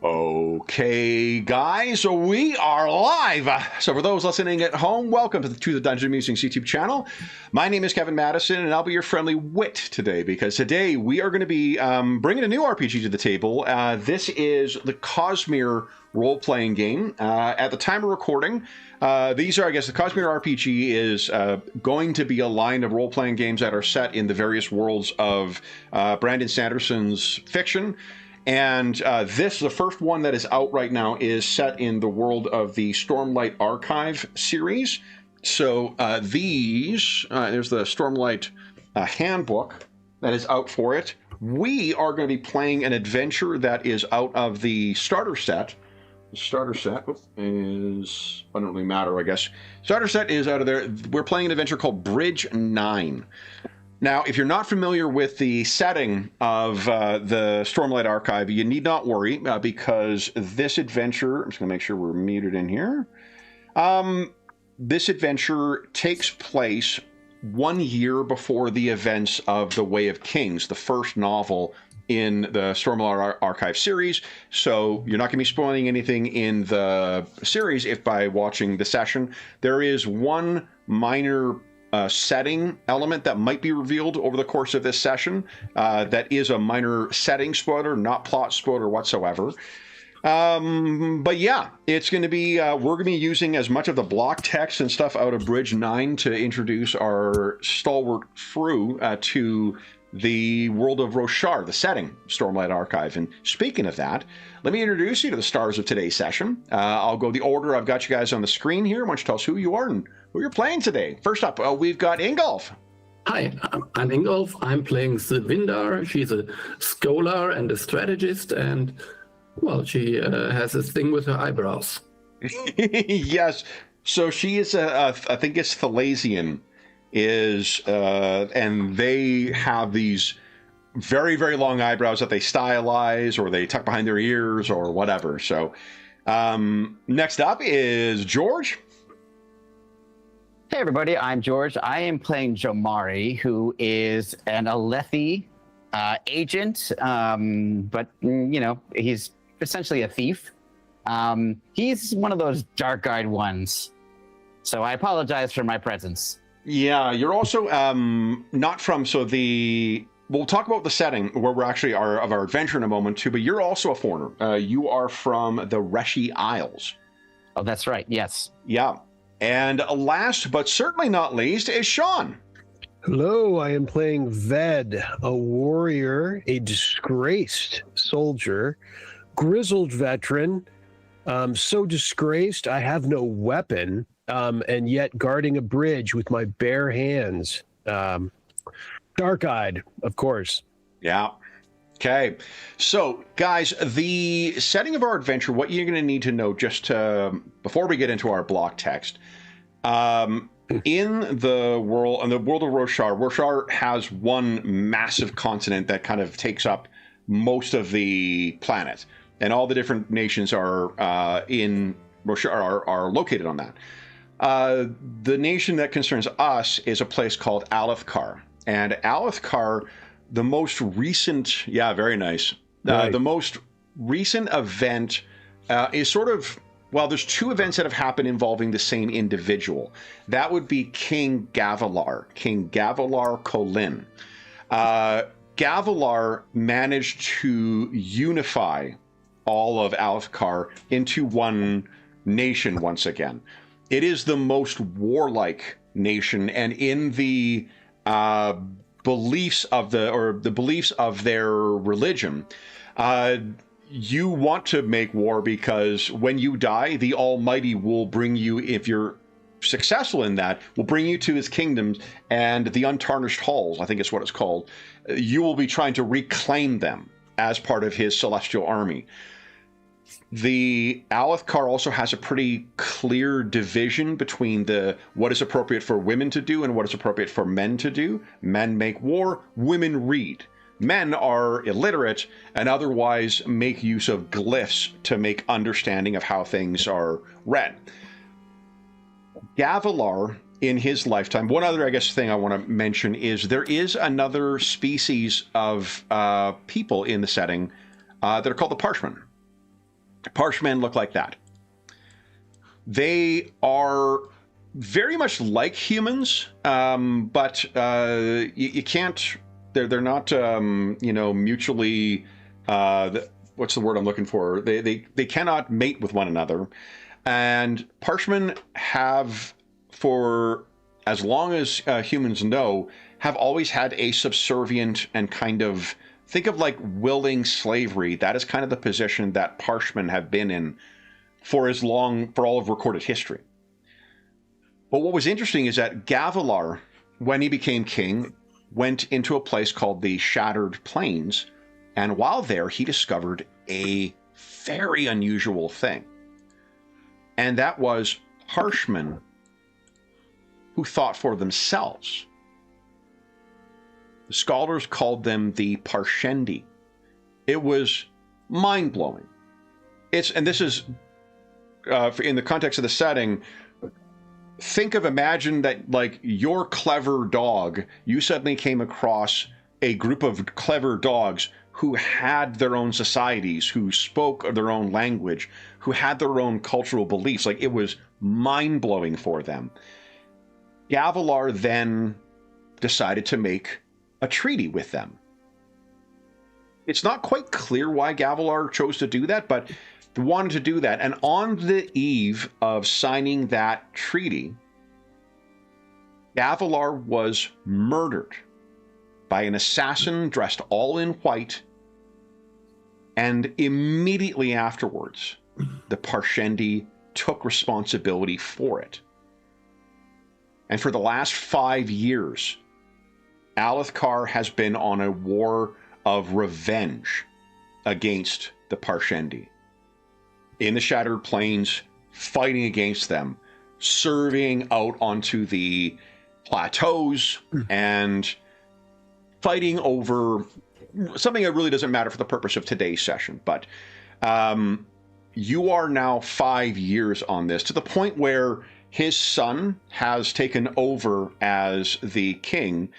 Okay, guys, so we are live. So for those listening at home, welcome to the Dungeon Musings YouTube channel. My name is Kevin Madison, and I'll be your friendly wit today, because today we are going to be bringing a new RPG to the table. This is the Cosmere role-playing game. At the time of recording, these are, I guess, the Cosmere RPG is going to be a line of role-playing games that are set in the various worlds of Brandon Sanderson's fiction. And this, the first one that is out right now, is set in the world of the Stormlight Archive series. So there's the Stormlight handbook that is out for it. We are going to be playing an adventure that is out of the starter set. The starter set is, I don't really matter, I guess. Starter set is out of there. We're playing an adventure called Bridge 9. Now, if you're not familiar with the setting of the Stormlight Archive, you need not worry, because this adventure, I'm just going to make sure we're muted in here. This adventure takes place 1 year before the events of The Way of Kings, the first novel in the Stormlight Archive series. So you're not going to be spoiling anything in the series if by watching the session. There is one minor setting element that might be revealed over the course of this session. That is a minor setting spoiler, not plot spoiler whatsoever. But yeah, it's going to be, we're going to be using as much of the block text and stuff out of Bridge 9 to introduce our stalwart crew to the world of Roshar, the setting, Stormlight Archive. And speaking of that, let me introduce you to the stars of today's session. I'll go the order I've got you guys on the screen here. Why don't you tell us who you are and who you're playing today? First up, we've got Ingolf. Hi, I'm Ingolf. I'm playing Sylvindar. She's a scholar and a strategist, and, well, she has this thing with her eyebrows. Yes. So she is, I think it's Thalassian, and they have these very, very long eyebrows that they stylize or they tuck behind their ears or whatever. So next up is George. Hey everybody, I'm George. I am playing Jomari, who is an Alethi agent, but you know, he's essentially a thief. He's one of those dark-eyed ones, so I apologize for my presence. Yeah, you're also not from, so we'll talk about the setting where we're actually of our adventure in a moment too, but you're also a foreigner. You are from the Reshi Isles. Oh, that's right, yes. Yeah. And last but certainly not least is Sean. Hello, I am playing Ved, a warrior, a disgraced soldier, grizzled veteran, so disgraced I have no weapon, and yet guarding a bridge with my bare hands. Dark-eyed, of course. Yeah. Okay. So, guys, the setting of our adventure, what you're going to need to know just before we get into our block text, in the world of Roshar, Roshar has one massive continent that kind of takes up most of the planet, and all the different nations are in Roshar are located on that. The nation that concerns us is a place called Alethkar, and Alethkar, the most recent, yeah, very nice. Right. The most recent event is sort of, well, there's two events that have happened involving the same individual. That would be King Gavilar Colin. Gavilar managed to unify all of Alethkar into one nation once again. It is the most warlike nation, and in the beliefs of the beliefs of their religion, you want to make war because when you die, the Almighty will bring you, if you're successful in that, will bring you to his kingdoms and the untarnished halls, I think is what it's called. You will be trying to reclaim them as part of his celestial army. The Alethkar also has a pretty clear division between what is appropriate for women to do and what is appropriate for men to do. Men make war, women read. Men are illiterate and otherwise make use of glyphs to make understanding of how things are read. Gavilar, in his lifetime, one other, I guess, thing I want to mention is there is another species of people in the setting that are called the Parchment. Parshmen look like that. They are very much like humans, but you can't. They're not mutually. What's the word I'm looking for? They cannot mate with one another, and Parshmen have, for as long as humans know, have always had a subservient and kind of, think of like willing slavery. That is kind of the position that Parshmen have been in for all of recorded history. But what was interesting is that Gavilar, when he became king, went into a place called the Shattered Plains, and while there, he discovered a very unusual thing. And that was Parshmen who thought for themselves. The scholars called them the Parshendi. It was mind-blowing. And this is, in the context of the setting, imagine that, like, your clever dog, you suddenly came across a group of clever dogs who had their own societies, who spoke their own language, who had their own cultural beliefs. Like, it was mind-blowing for them. Gavilar then decided to make a treaty with them. It's not quite clear why Gavilar chose to do that, but wanted to do that. And on the eve of signing that treaty, Gavilar was murdered by an assassin dressed all in white, and immediately afterwards, the Parshendi took responsibility for it. And for the last 5 years, Alethkar has been on a war of revenge against the Parshendi. In the Shattered Plains, fighting against them, serving out onto the plateaus, and fighting over something that really doesn't matter for the purpose of today's session. But you are now 5 years on this, to the point where his son has taken over as the king,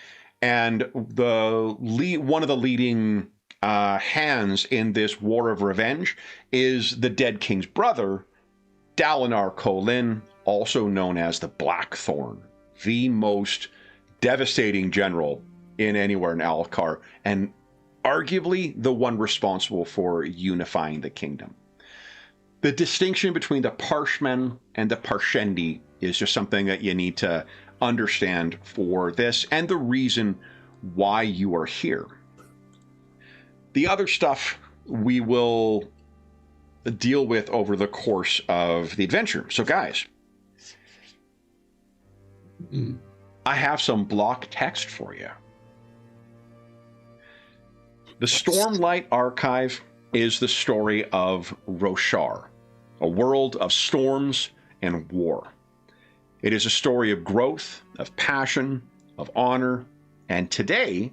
and one of the leading hands in this war of revenge is the dead king's brother, Dalinar Kholin, also known as the Blackthorn, the most devastating general in anywhere in Alethkar, and arguably the one responsible for unifying the kingdom. The distinction between the Parshmen and the Parshendi is just something that you need to understand for this, and the reason why you are here. The other stuff we will deal with over the course of the adventure. So guys, I have some block text for you. The Stormlight Archive is the story of Roshar, a world of storms and war. It is a story of growth, of passion, of honor, and today,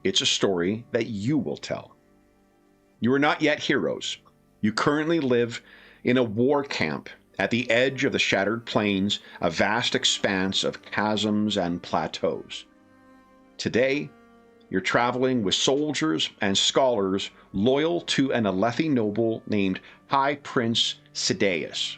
it's a story that you will tell. You are not yet heroes. You currently live in a war camp at the edge of the Shattered Plains, a vast expanse of chasms and plateaus. Today, you're traveling with soldiers and scholars loyal to an Alethi noble named High Prince Sideus.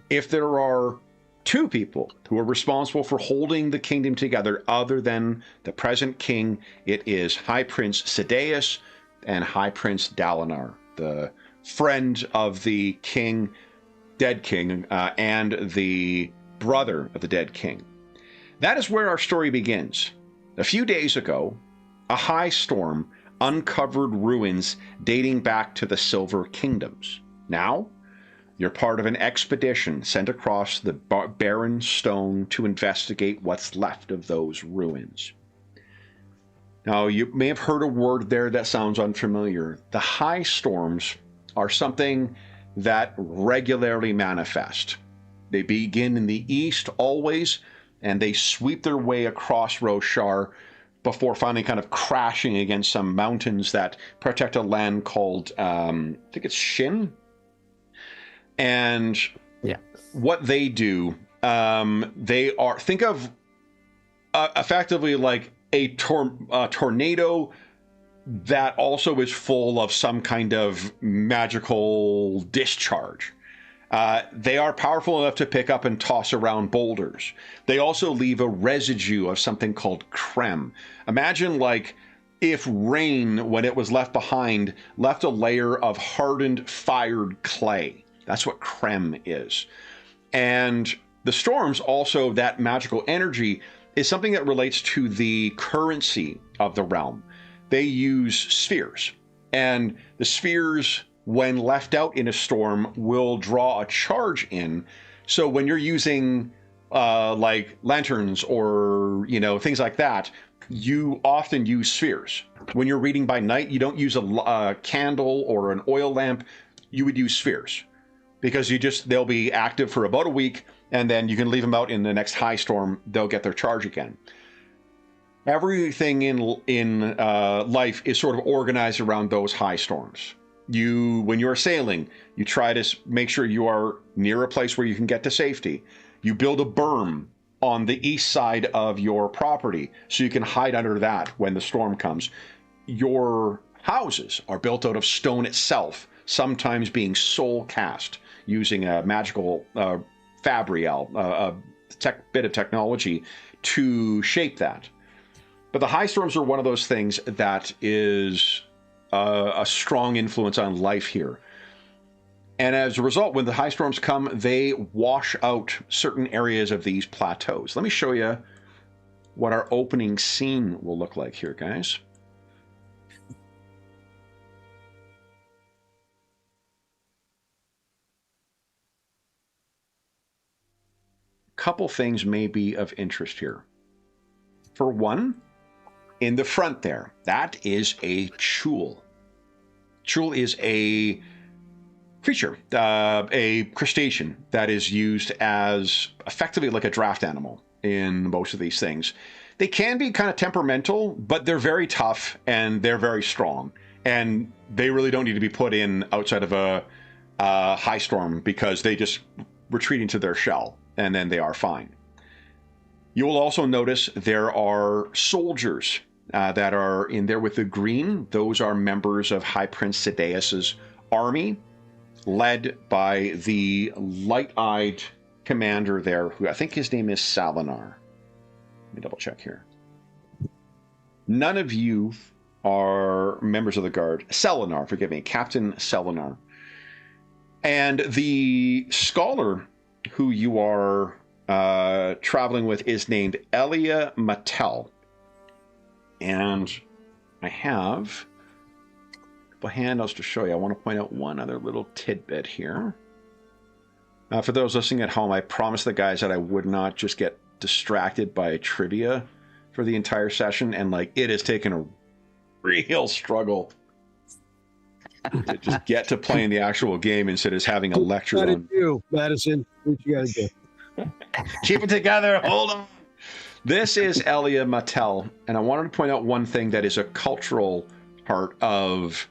If there are two people who are responsible for holding the kingdom together other than the present king, it is High Prince Sideus and High Prince Dalinar, the friend of the king, dead king, and the brother of the dead king. That is where our story begins. A few days ago, a high storm uncovered ruins dating back to the Silver Kingdoms. Now, you're part of an expedition sent across the barren stone to investigate what's left of those ruins. Now, you may have heard a word there that sounds unfamiliar. The high storms are something that regularly manifest. They begin in the east always, and they sweep their way across Roshar before finally kind of crashing against some mountains that protect a land called, I think it's Shin. And yeah, what they do, they are, think of effectively like a tornado that also is full of some kind of magical discharge. They are powerful enough to pick up and toss around boulders. They also leave a residue of something called creme. Imagine like if rain, when it was left behind, left a layer of hardened, fired clay. That's what creme is. And the storms also, that magical energy is something that relates to the currency of the realm. They use spheres, and the spheres, when left out in a storm, will draw a charge in. So when you're using like lanterns or things like that, you often use spheres. When you're reading by night, you don't use a candle or an oil lamp. You would use spheres because they'll be active for about a week, and then you can leave them out in the next high storm. They'll get their charge again. Everything in life is sort of organized around those high storms. When you're sailing, you try to make sure you are near a place where you can get to safety. You build a berm on the east side of your property so you can hide under that when the storm comes. Your houses are built out of stone itself, sometimes being soul cast using a magical fabrial, a bit of technology to shape that. But the high storms are one of those things that is a strong influence on life here. And as a result, when the high storms come, they wash out certain areas of these plateaus. Let me show you what our opening scene will look like here, guys. Couple things may be of interest here. For one, in the front there, that is a chul. Chul is a creature, a crustacean that is used as effectively like a draft animal in most of these things. They can be kind of temperamental, but they're very tough and they're very strong. And they really don't need to be put in outside of a high storm because they just retreat into their shell and then they are fine. You will also notice there are soldiers that are in there with the green. Those are members of High Prince Sidaeus's army, led by the light-eyed commander there, who I think his name is Salinar. Let me double check here. None of you are members of the guard. Salinar, forgive me, Captain Salinar. And the scholar who you are traveling with is named Elia Mattel. And I have a couple handouts to show you. I want to point out one other little tidbit here. For those listening at home, I promised the guys that I would not just get distracted by trivia for the entire session, and it has taken a real struggle to just get to playing the actual game instead of having a lecture on. What you, Madison? What you gotta do? Keep it together. Hold on. This is Elia Mattel, and I wanted to point out one thing that is a cultural part of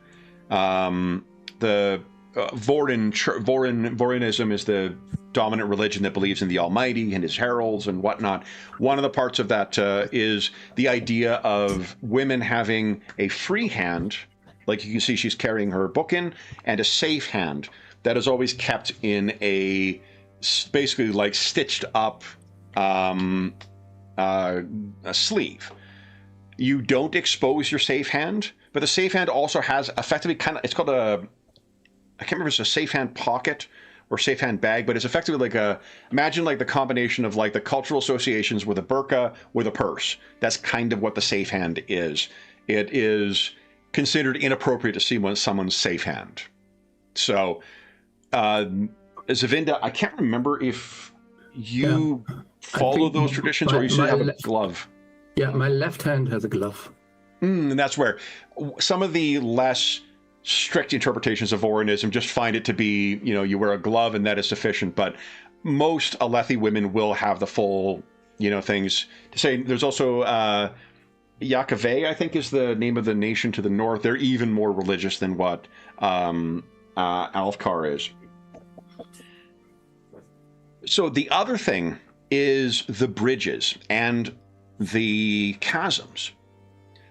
the Vorinism is the dominant religion that believes in the Almighty and his heralds and whatnot. One of the parts of that is the idea of women having a free hand, like you can see she's carrying her book in, and a safe hand that is always kept in a basically stitched up a sleeve. You don't expose your safe hand, but the safe hand also has effectively it's called I can't remember if it's a safe hand pocket or safe hand bag, but it's effectively imagine the combination of the cultural associations with a burqa with a purse. That's kind of what the safe hand is. It is considered inappropriate to see someone's safe hand. So, Zavinda, I can't remember if you follow those traditions or you should have a glove. Yeah, my left hand has a glove. And that's where some of the less strict interpretations of Vorinism just find it to be, you wear a glove and that is sufficient. But most Alethi women will have the full, things to say. There's also Yakave, I think, is the name of the nation to the north. They're even more religious than what Alfkar is. So the other thing is the bridges and the chasms.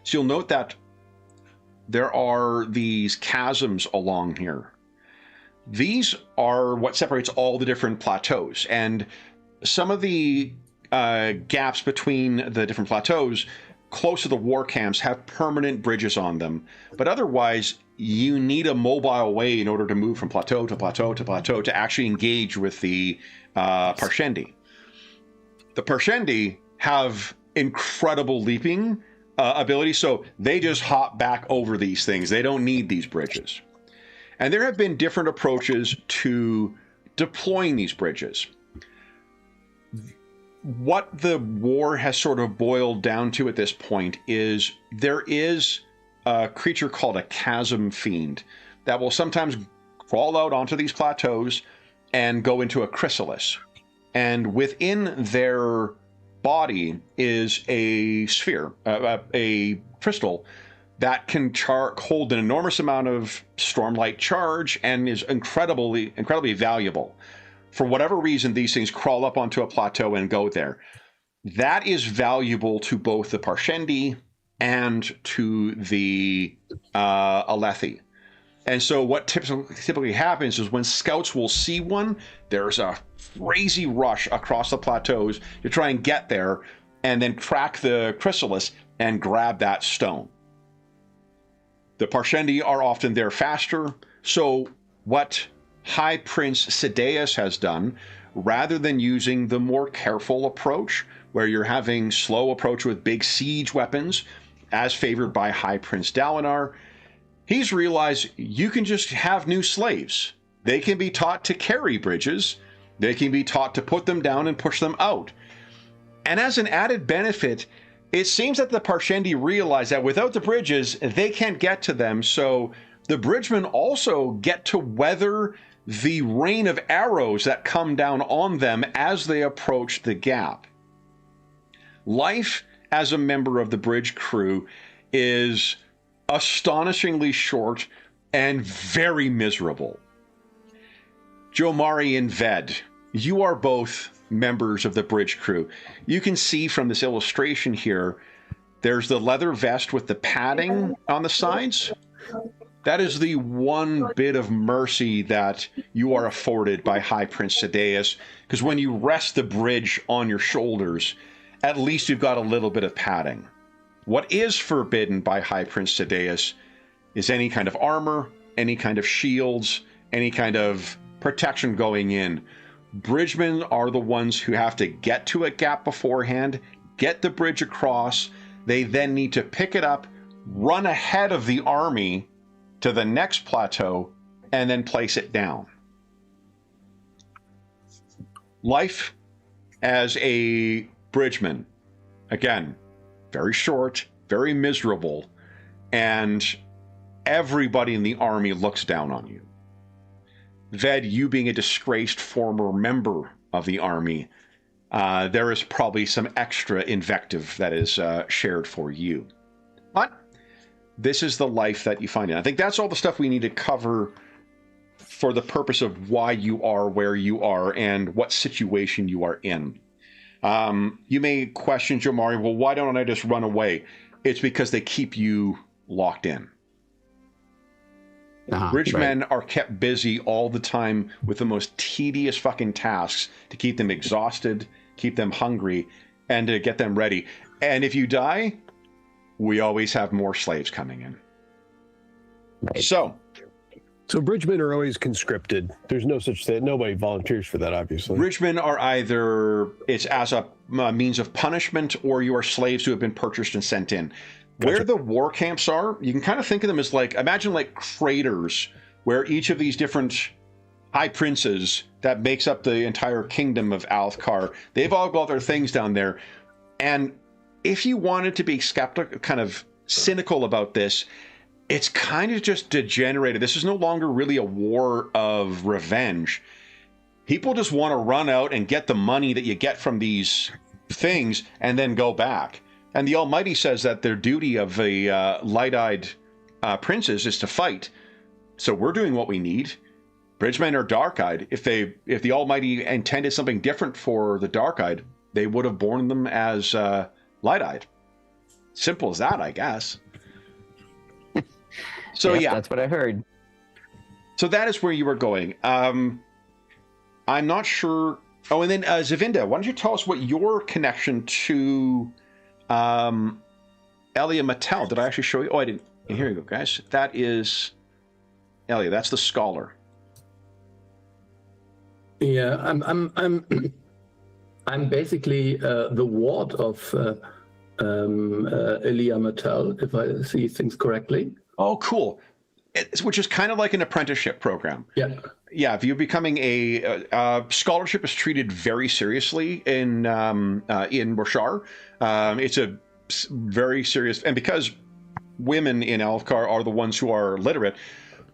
So you'll note that there are these chasms along here. These are what separates all the different plateaus, and some of the gaps between the different plateaus close to the war camps have permanent bridges on them, but otherwise you need a mobile way in order to move from plateau to plateau to plateau to actually engage with the Parshendi. The Parshendi have incredible leaping ability, so they just hop back over these things. They don't need these bridges. And there have been different approaches to deploying these bridges. What the war has sort of boiled down to at this point is there is a creature called a chasm fiend that will sometimes crawl out onto these plateaus and go into a chrysalis. And within their body is a sphere, a crystal that can hold an enormous amount of stormlight charge and is incredibly valuable. For whatever reason, these things crawl up onto a plateau and go there. That is valuable to both the Parshendi and to the Alethi. And so what typically happens is when scouts will see one, there's a crazy rush across the plateaus to try and get there and then crack the chrysalis and grab that stone. The Parshendi are often there faster, so what High Prince Sideus has done, rather than using the more careful approach, where you're having slow approach with big siege weapons, as favored by High Prince Dalinar, he's realized you can just have new slaves. They can be taught to carry bridges, they can be taught to put them down and push them out. And as an added benefit, it seems that the Parshendi realize that without the bridges, they can't get to them, so the bridgemen also get to weather the rain of arrows that come down on them as they approach the gap. Life as a member of the bridge crew is astonishingly short and very miserable. Jomari and Ved, you are both members of the bridge crew. You can see from this illustration here, there's the leather vest with the padding on the sides. That is the one bit of mercy that you are afforded by High Prince Sideus, because when you rest the bridge on your shoulders, at least you've got a little bit of padding. What is forbidden by High Prince Sideus is any kind of armor, any kind of shields, any kind of protection going in. Bridgemen are the ones who have to get to a gap beforehand, get the bridge across. They then need to pick it up, run ahead of the army to the next plateau, and then place it down. Life as a bridgeman, again, very short, very miserable, and everybody in the army looks down on you. Ved, you being a disgraced former member of the army, there is probably some extra invective that is shared for you. But this is the life that you find in. I think that's all the stuff we need to cover for the purpose of why you are where you are and what situation you are in. You may question, Jomari, well, why don't I just run away? It's because they keep you locked in. Bridgemen are kept busy all the time with the most tedious fucking tasks to keep them exhausted, keep them hungry, and to get them ready. And if you die, we always have more slaves coming in. Right. So bridgemen are always conscripted. There's no such thing. Nobody volunteers for that, obviously. Bridgemen are either, it's as a means of punishment, or you are slaves who have been purchased and sent in. Gotcha. Where the war camps are, you can kind of think of them as like, imagine like craters where each of these different high princes that makes up the entire kingdom of Althkar, they've all got their things down there. And if you wanted to be skeptical, kind of cynical about this, it's kind of just degenerated. This is no longer really a war of revenge. People just want to run out and get the money that you get from these things and then go back. And the Almighty says that their duty of the light-eyed princes is to fight. So we're doing what we need. Bridgemen are dark-eyed. If the Almighty intended something different for the dark-eyed, they would have born them as light-eyed. Simple as that, I guess. So Yep, yeah, that's what I heard. so that is where you were going. I'm not sure. Oh, and then Zavinda, why don't you tell us what your connection to Elia Mattel? Did I actually show you? Oh, I didn't. Here you go, guys. That is Elia. That's the scholar. Yeah, I'm basically the ward of Elia Mattel, if I see things correctly. Oh, cool. Which is kind of like an apprenticeship program. Yeah. Yeah, if you're becoming a scholarship is treated very seriously in Roshar. It's a very serious, and because women in Alfcar are the ones who are literate,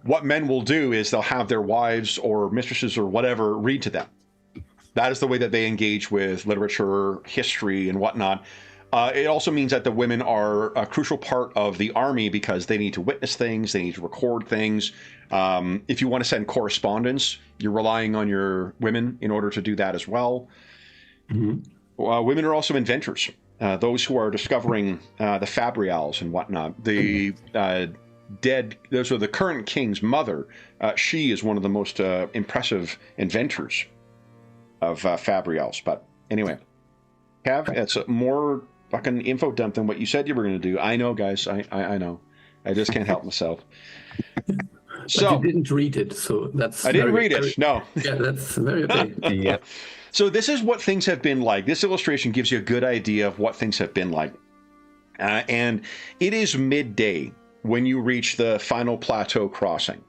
what men will do is they'll have their wives or mistresses or whatever read to them. That is the way that they engage with literature, history, and whatnot. It also means that the women are a crucial part of the army because they need to witness things, they need to record things. If you want to send correspondence, you're relying on your women in order to do that as well. Mm-hmm. Women are also inventors, those who are discovering the Fabrials and whatnot. The those are the current king's mother. She is one of the most impressive inventors of Fabrials. But anyway, Cav, it's more fucking info dump than what you said you were going to do. I know, guys. I know. I just can't help myself. So but you didn't read it, so that's. I didn't read it. No. Yeah, that's very okay. Yeah. So this is what things have been like. This illustration gives you a good idea of what things have been like, and it is midday when you reach the final plateau crossing.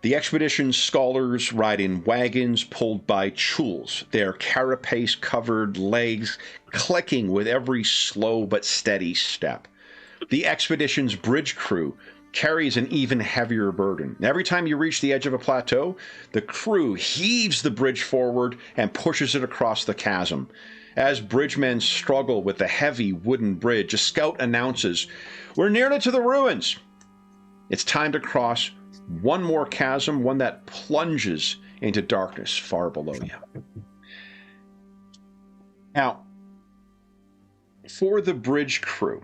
The expedition's scholars ride in wagons pulled by chuls, their carapace-covered legs clicking with every slow but steady step. The expedition's bridge crew carries an even heavier burden. Every time you reach the edge of a plateau, the crew heaves the bridge forward and pushes it across the chasm. As bridgemen struggle with the heavy wooden bridge, a scout announces, "We're nearly to the ruins." It's time to cross one more chasm, one that plunges into darkness far below you. Now, for the bridge crew,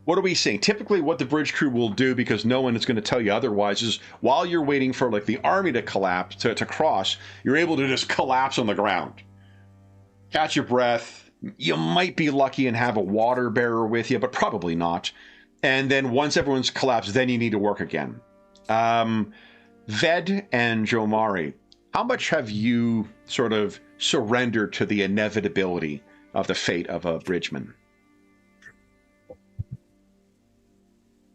what are we seeing? Typically what the bridge crew will do, because no one is going to tell you otherwise, is while you're waiting for like the army to collapse, to cross, you're able to just collapse on the ground. Catch your breath. You might be lucky and have a water bearer with you, but probably not. And then once everyone's collapsed, then you need to work again. Ved and Jomari, how much have you sort of surrendered to the inevitability of the fate of a bridgeman?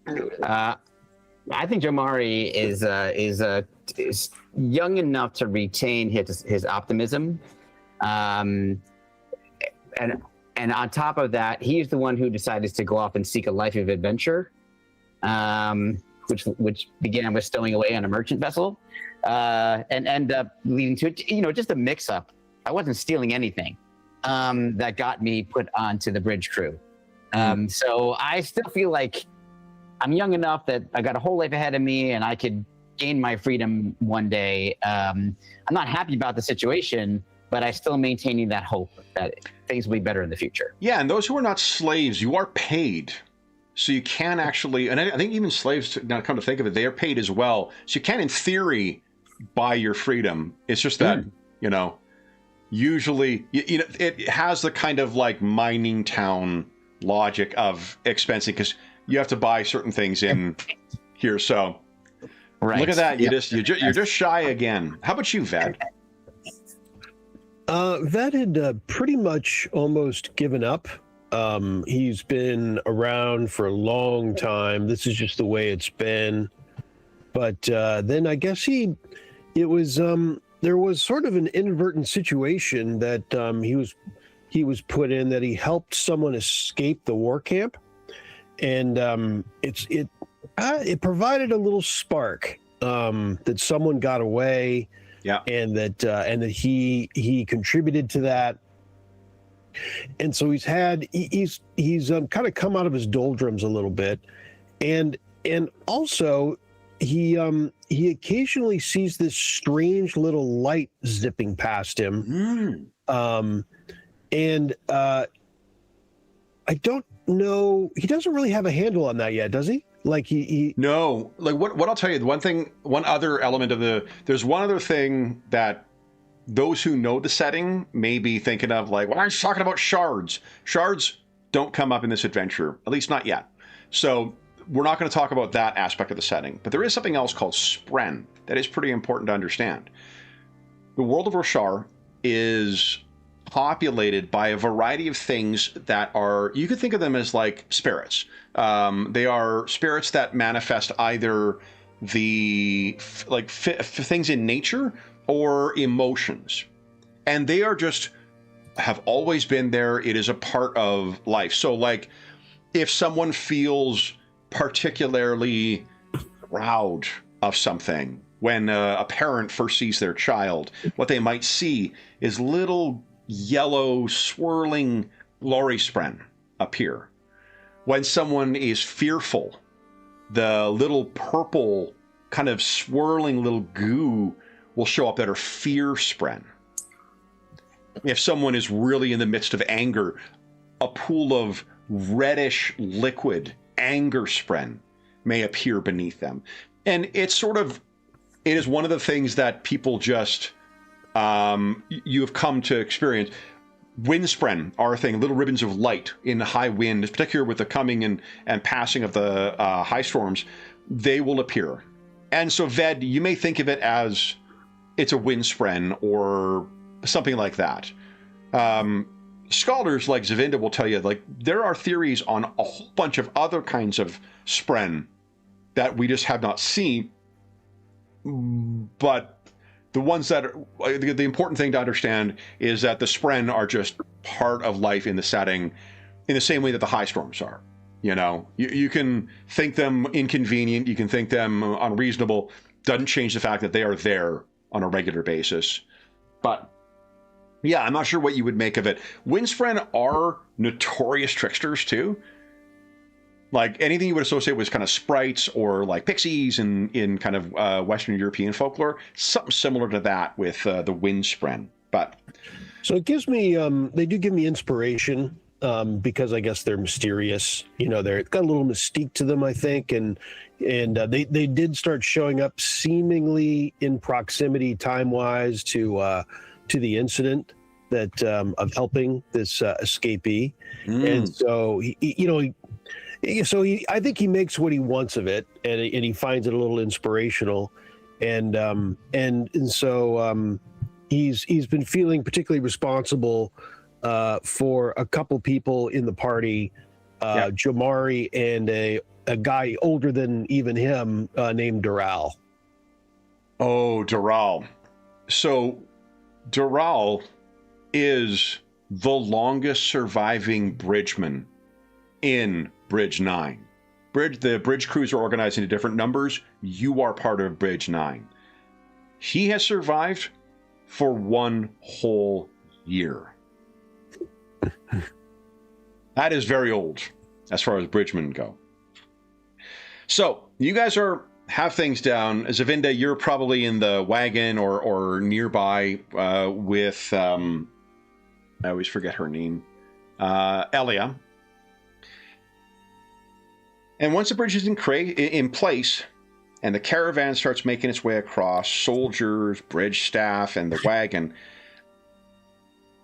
I think Jomari is young enough to retain his optimism, and on top of that, he's the one who decided to go off and seek a life of adventure, which began with stowing away on a merchant vessel, and ended up leading to, just a mix-up. I wasn't stealing anything that got me put onto the bridge crew. So I still feel like I'm young enough that I got a whole life ahead of me, and I could gain my freedom one day. I'm not happy about the situation, but I'm still maintaining that hope that things will be better in the future. Yeah, and those who are not slaves, you are paid. So you can actually, and I think even slaves, now come to think of it, they are paid as well. So you can, in theory, buy your freedom. It's just that, usually, it has the kind of like mining town logic of expensing, because you have to buy certain things in here. So look at that. You're just shy again. How about you, Ved? Ved had pretty much almost given up. He's been around for a long time. This is just the way it's been. But then I guess there was sort of an inadvertent situation that he was put in, that he helped someone escape the war camp, and it provided a little spark that someone got away. Yeah, and that he contributed to that, and so he's kind of come out of his doldrums a little bit, and also he occasionally sees this strange little light zipping past him, and I don't know, he doesn't really have a handle on that yet, does he? Like he No, like what I'll tell you, one other element of there's one other thing that those who know the setting may be thinking of, like, well, I'm just talking about shards. Shards don't come up in this adventure, at least not yet. So we're not going to talk about that aspect of the setting, but there is something else called Spren that is pretty important to understand. The world of Roshar is populated by a variety of things that are, you could think of them as like spirits. They are spirits that manifest either the things in nature or emotions, and they are just have always been there. It is a part of life. So like if someone feels particularly proud of something, when a parent first sees their child, what they might see is little yellow swirling glory spren appear. When someone is fearful, the little purple kind of swirling little goo will show up that are fear spren. If someone is really in the midst of anger, a pool of reddish liquid anger spren may appear beneath them. And it is one of the things that people just, you have come to experience. Wind spren are a thing, little ribbons of light in high wind, particularly with the coming and passing of the high storms, they will appear. And so Ved, you may think of it as it's a wind spren or something like that. Scholars like Zavinda will tell you, like, there are theories on a whole bunch of other kinds of spren that we just have not seen. But the ones that are, the important thing to understand is that the spren are just part of life in the setting in the same way that the high storms are. You know, you can think them inconvenient, you can think them unreasonable, doesn't change the fact that they are there on a regular basis. But yeah, I'm not sure what you would make of it. Windspren are notorious tricksters too. Like anything you would associate with kind of sprites or like pixies in kind of Western European folklore, something similar to that with the Windspren. But so it gives me, they do give me inspiration because I guess they're mysterious. You know, they've got a little mystique to them, I think, and they did start showing up seemingly in proximity time-wise to the incident that of helping this escapee, and so I think he makes what he wants of it, and he finds it a little inspirational, and so he's been feeling particularly responsible for a couple people in the party, Jamari and a guy older than even him named Doral. Oh, Doral. So Doral is the longest surviving bridgeman in Bridge 9. The bridge crews are organized into different numbers. You are part of Bridge 9. He has survived for 1 whole year. That is very old as far as bridgemen go. So you guys have things down. Zavinda, you're probably in the wagon or nearby with I always forget her name, Elia. And once the bridge is in place and the caravan starts making its way across, soldiers, bridge staff, and the wagon,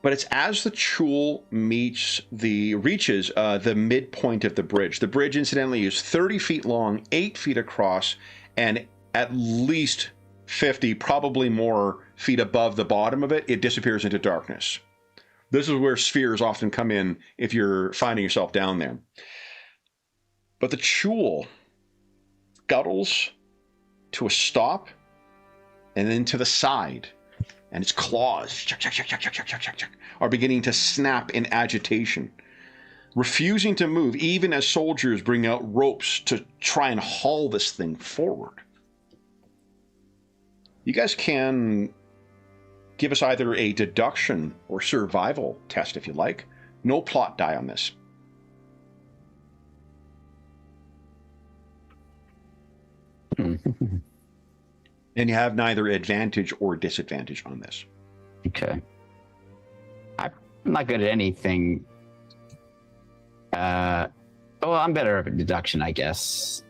but it's as the Chul reaches the midpoint of the bridge. The bridge, incidentally, is 30 feet long, 8 feet across, and at least 50, probably more, feet above the bottom of it, it disappears into darkness. This is where spheres often come in if you're finding yourself down there. But the Chul scuttles to a stop and then to the side, and its claws are beginning to snap in agitation, refusing to move even as soldiers bring out ropes to try and haul this thing forward. You guys can give us either a deduction or survival test if you like. No plot die on this. And you have neither advantage or disadvantage on this. Okay. I'm not good at anything. Well, I'm better at deduction, I guess.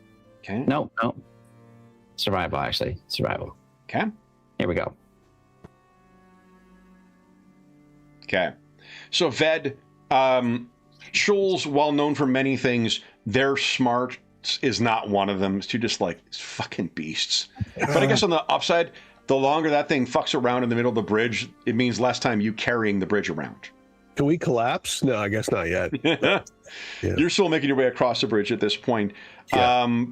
Okay. No. Survival, actually. Survival. Okay. Here we go. Okay. So Ved, Shuls, while known for many things, their smart is not one of them. It's just like fucking beasts. But I guess on the upside, the longer that thing fucks around in the middle of the bridge, it means less time you carrying the bridge around. Can we collapse? No, I guess not yet. Yeah. You're still making your way across the bridge at this point. Yeah.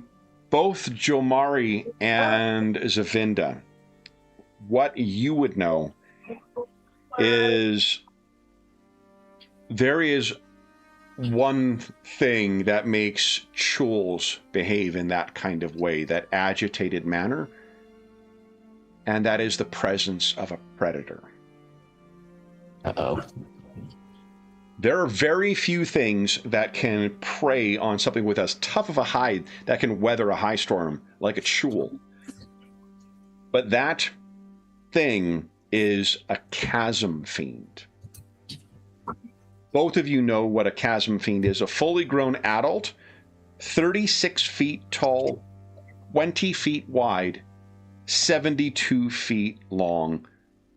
Both Jomari and Zavinda, what you would know is there is one thing that makes Chuls behave in that kind of way, that agitated manner, and that is the presence of a predator. Uh-oh. There are very few things that can prey on something with as tough of a hide that can weather a high storm like a Chul. But that thing is a chasm fiend. Both of you know what a chasm fiend is. A fully grown adult, 36 feet tall, 20 feet wide, 72 feet long,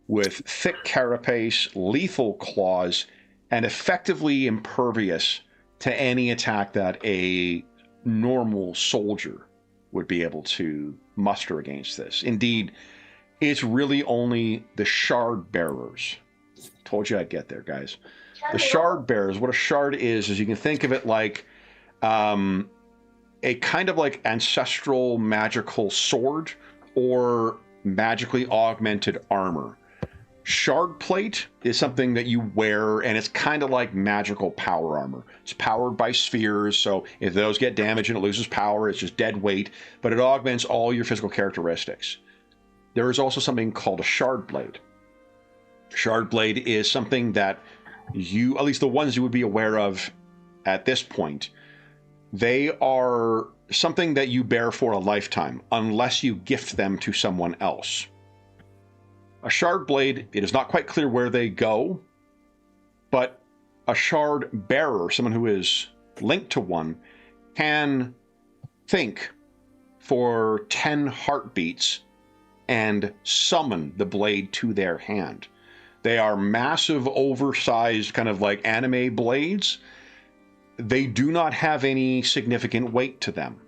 with thick carapace, lethal claws, and effectively impervious to any attack that a normal soldier would be able to muster against this. Indeed, it's really only the shard bearers. Told you I'd get there, guys. The shard bearers, what a shard is you can think of it like a kind of like ancestral magical sword or magically augmented armor. Shard plate is something that you wear, and it's kind of like magical power armor. It's powered by spheres, so if those get damaged and it loses power, it's just dead weight, but it augments all your physical characteristics. There is also something called a shard blade. Shard blade is something that you, at least the ones you would be aware of at this point, they are something that you bear for a lifetime, unless you gift them to someone else. A shard blade, it is not quite clear where they go, but a shard bearer, someone who is linked to one, can think for 10 heartbeats and summon the blade to their hand. They are massive, oversized, kind of like anime blades. They do not have any significant weight to them.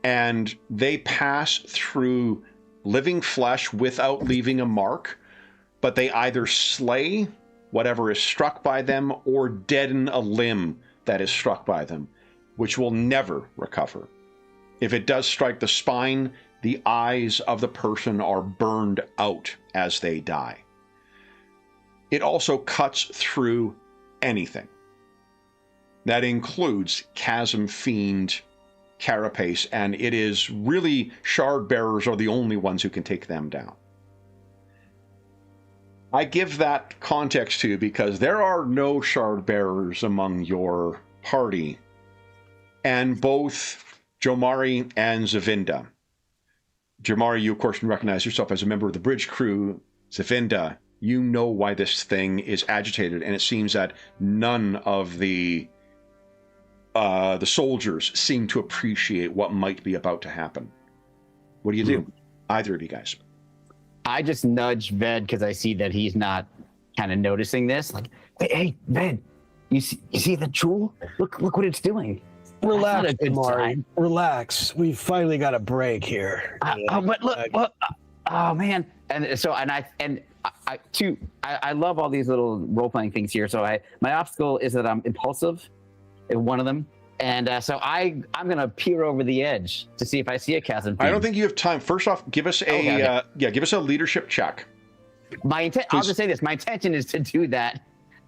And they pass through living flesh without leaving a mark, but they either slay whatever is struck by them or deaden a limb that is struck by them, which will never recover. If it does strike the spine, the eyes of the person are burned out as they die. It also cuts through anything. That includes chasm fiend, carapace, and it is really shard bearers are the only ones who can take them down. I give that context to you because there are no shard bearers among your party, and both Jomari and Zavinda. Jomari, you of course can recognize yourself as a member of the bridge crew. Zavinda, you know why this thing is agitated, and it seems that none of the soldiers seem to appreciate what might be about to happen. What do you do? Either of you guys. I just nudge Ved because I see that he's not kind of noticing this. Like, hey, Ved, you see the jewel? Look what it's doing. Relax, Mari. Relax. We finally got a break here. But look, oh man. And so, I love all these little role-playing things here. So my obstacle is that I'm impulsive. One of them, and so I'm gonna peer over the edge to see if I see a chasm fiend. I don't think you have time. First off, give us a give us a leadership check. I'll just say this: my intention is to do that,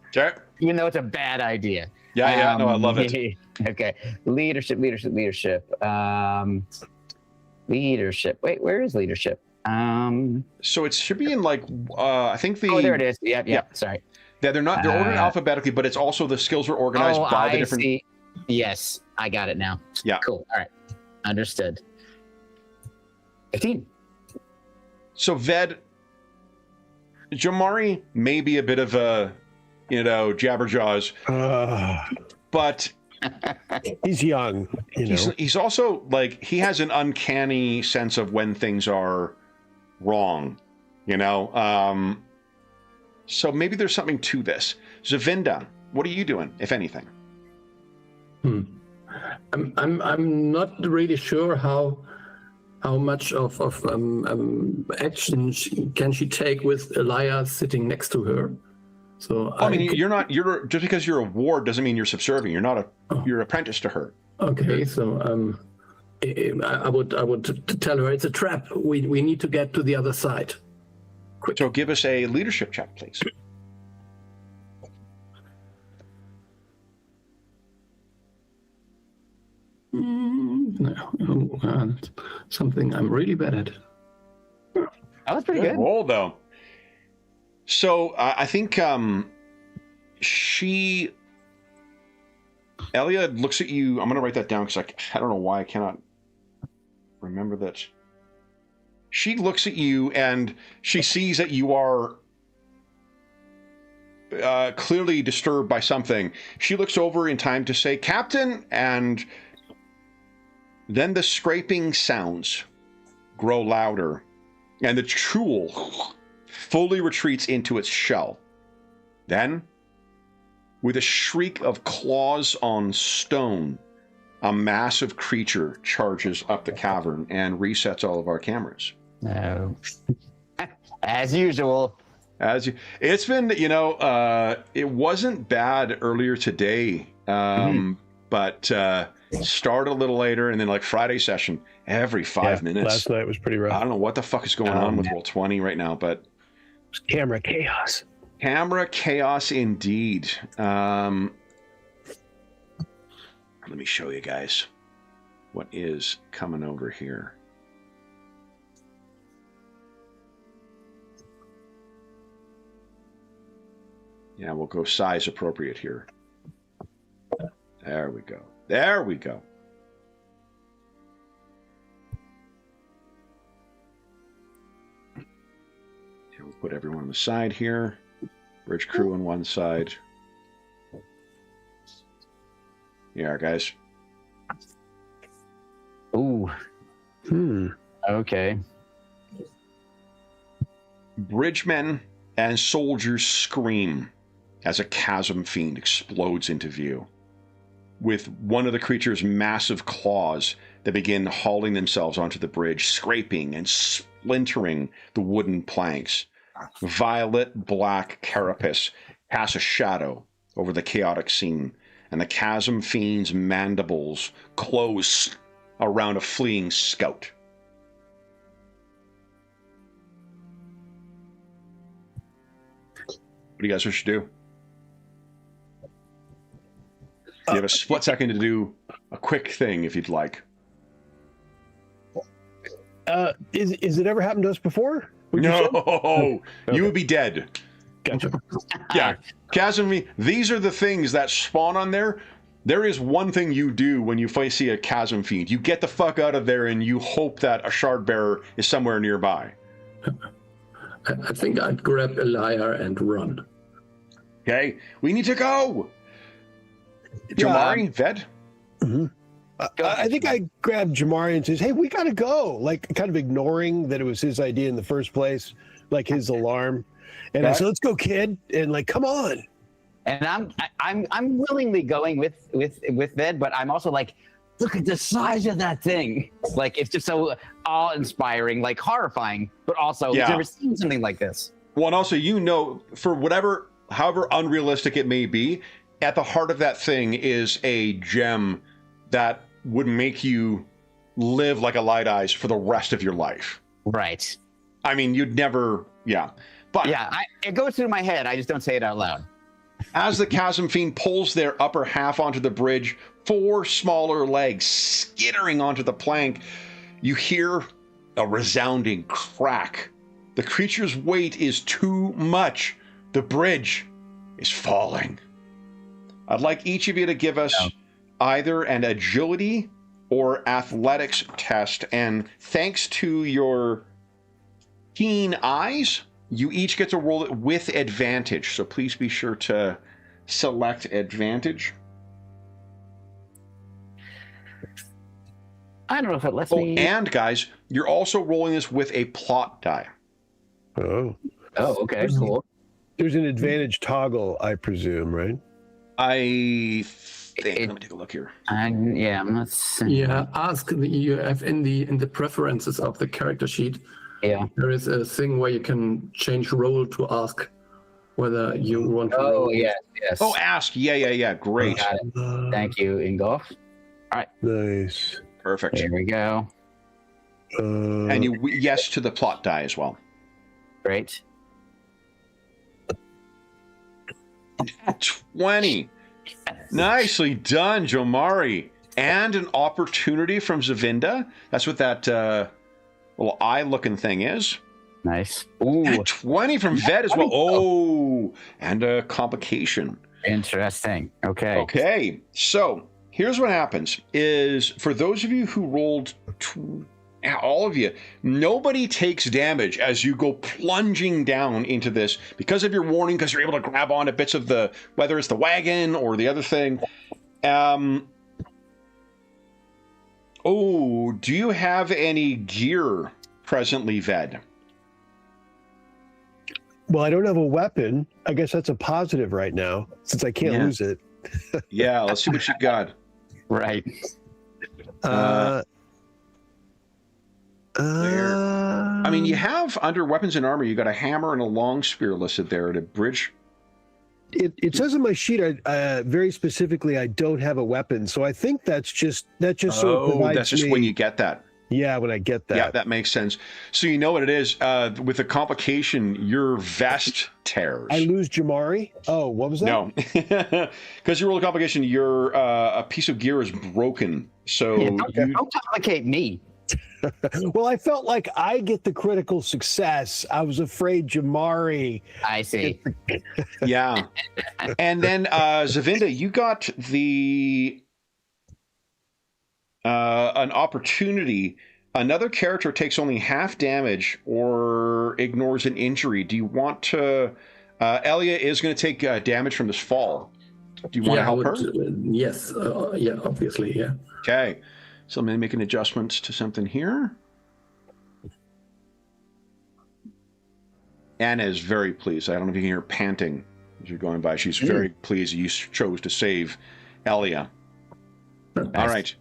okay, even though it's a bad idea. Yeah, no, I love it. Okay, leadership. Leadership. Wait, where is leadership? So it should be in like I think the. Oh, there it is. Yeah. Sorry. Yeah, they're ordered alphabetically, but it's also the skills are organized by the different. See. Yes, I got it now. Yeah. Cool. All right. Understood. 15. So Ved, Jomari may be a bit of a, jabberjaws, but He's young, you know. He's also like, he has an uncanny sense of when things are wrong, you know. So maybe there's something to this. Zavinda, what are you doing, if anything? I'm not really sure how much of action can she take with Elias sitting next to her. So I mean, you're just because you're a ward doesn't mean you're subservient. You're not you're apprentice to her. Okay, so I would tell her it's a trap. We need to get to the other side. Quick. So give us a leadership check, please. No, something I'm really bad at. That was pretty good. Roll though. So I think Eliad looks at you. I'm going to write that down because I don't know why I cannot remember that. She looks at you and she sees that you are clearly disturbed by something. She looks over in time to say, "Captain," and then the scraping sounds grow louder and the tool fully retreats into its shell. Then, with a shriek of claws on stone, a massive creature charges up the cavern and resets all of our cameras. No. As usual. It's been, it wasn't bad earlier today, but start a little later, and then like Friday session every 5 minutes. Last night was pretty rough. I don't know what the fuck is going on with Roll20 right now, but camera chaos. Camera chaos indeed. Let me show you guys what is coming over here. Yeah, we'll go size appropriate here. There we go. There we go. And we'll put everyone on the side here. Bridge crew on one side. Yeah, guys. Ooh. Okay. Bridgemen and soldiers scream as a chasm fiend explodes into view, with one of the creature's massive claws that begin hauling themselves onto the bridge, scraping and splintering the wooden planks. Violet-black carapace casts a shadow over the chaotic scene, and the chasm fiend's mandibles close around a fleeing scout. What do you guys wish to do? You have a split second to do a quick thing if you'd like. Is it ever happened to us before? No, you would be dead. Gotcha. Yeah, chasm. These are the things that spawn on there. There is one thing you do when you see a chasm fiend. You get the fuck out of there and you hope that a shard bearer is somewhere nearby. I think I'd grab a lyre and run. Okay, we need to go. Jamari, Ved? Mm-hmm. I think I grabbed Jamari and says, "Hey, we gotta go!" Like, kind of ignoring that it was his idea in the first place, like his alarm. And I said, "Let's go, kid!" And like, come on. And I'm willingly going with Ved, but I'm also like, look at the size of that thing. Like, it's just so awe-inspiring, like horrifying, but also you've never seen something like this. Well, and also, for however unrealistic it may be, at the heart of that thing is a gem that would make you live like a light eyes for the rest of your life. Right. I mean, you'd never, But it goes through my head. I just don't say it out loud. As the chasm fiend pulls their upper half onto the bridge, 4 smaller legs skittering onto the plank, you hear a resounding crack. The creature's weight is too much. The bridge is falling. I'd like each of you to give us either an agility or athletics test, and thanks to your keen eyes, you each get to roll it with advantage, so please be sure to select advantage. I don't know if it lets Oh, me. and guys, you're also rolling this with a plot die. Oh. Oh, okay, cool. There's an advantage toggle, I presume, right? I think. Let me take a look here. Yeah, let's see. Yeah, you have in the preferences of the character sheet. Yeah. There is a thing where you can change role to ask whether you want to. Oh, roll. yes. Oh, ask. Yeah. Great. Got it. Thank you, Ingolf. Nice. Perfect. There we go. And you yes to the plot die as well. Great. 20. Nicely done, Jomari. And an opportunity from Zavinda. That's what that little eye-looking thing is. Nice. Ooh. And 20 from Ved as well. Oh, and a complication. Interesting. Okay. Okay, so here's what happens is for those of you who rolled, all of you, nobody takes damage as you go plunging down into this because of your warning, because you're able to grab onto bits of the, whether it's the wagon or the other thing. Oh, do you have any gear presently, Ved? Well, I don't have a weapon. I guess that's a positive right now, since I can't lose it. Yeah, let's see what you got. Right. I mean, you have under weapons and armor, you got a hammer and a long spear listed there at a bridge. It says on my sheet, very specifically, I don't have a weapon. So I think that just sort of provides that's just me, when you get that. Yeah, when I get that. Yeah, that makes sense. So you know what it is. With the complication, your vest tears. I lose Jamari? Oh, what was that? No. Because you roll a complication, your a piece of gear is broken. So don't complicate me. Well, I felt like I get the critical success. I was afraid Jamari. I see. Yeah. And then Zavinda, you got the an opportunity. Another character takes only half damage or ignores an injury. Do you want to? Elia is going to take damage from this fall. Do you want to help her? Yes. Yeah. Obviously. Yeah. Okay. So I'm going to make an adjustment to something here. Anna is very pleased. I don't know if you can hear her panting as you're going by. She's very pleased you chose to save Elia. Nice. All right.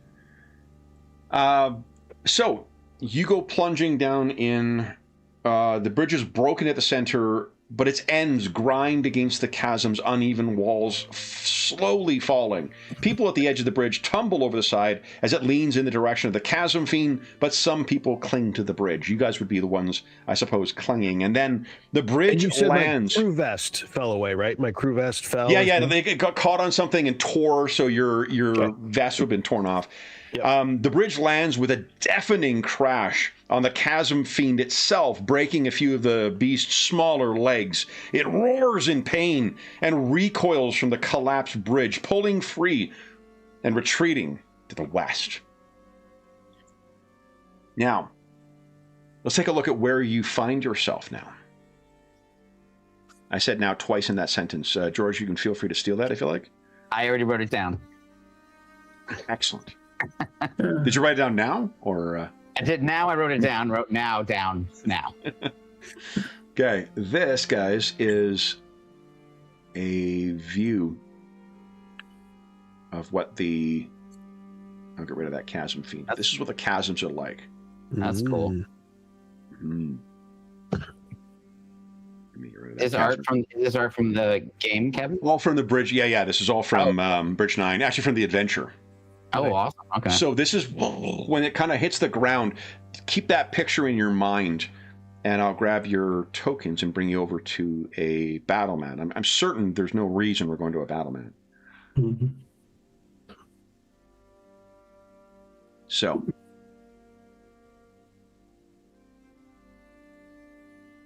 So you go plunging down in. The bridge is broken at the center, but its ends grind against the chasm's uneven walls, slowly falling. People at the edge of the bridge tumble over the side as it leans in the direction of the chasm fiend, but some people cling to the bridge. You guys would be the ones, I suppose, clinging. And then the bridge lands. My crew vest fell away, right? My crew vest fell. Yeah. They got caught on something and tore, so your vest would have been torn off. Yep. The bridge lands with a deafening crash on the chasm fiend itself, breaking a few of the beast's smaller legs. It roars in pain and recoils from the collapsed bridge, pulling free and retreating to the west. Now, let's take a look at where you find yourself now. I said now twice in that sentence. George, you can feel free to steal that if you like. I already wrote it down. Excellent. Did you write it down now, or? I did now. I wrote it down. Wrote now down now. Okay, this, guys, is a view of what the. I'll get rid of that chasm fiend. This is what the chasms are like. That's cool. Mm. Is art from the game, Kevin? All from the bridge. Yeah. This is all from Bridge 9. Actually, from the adventure. Oh, awesome. Okay. So this is when it kind of hits the ground. Keep that picture in your mind, and I'll grab your tokens and bring you over to a battle mat. I'm certain there's no reason we're going to a battle mat. Mm-hmm. So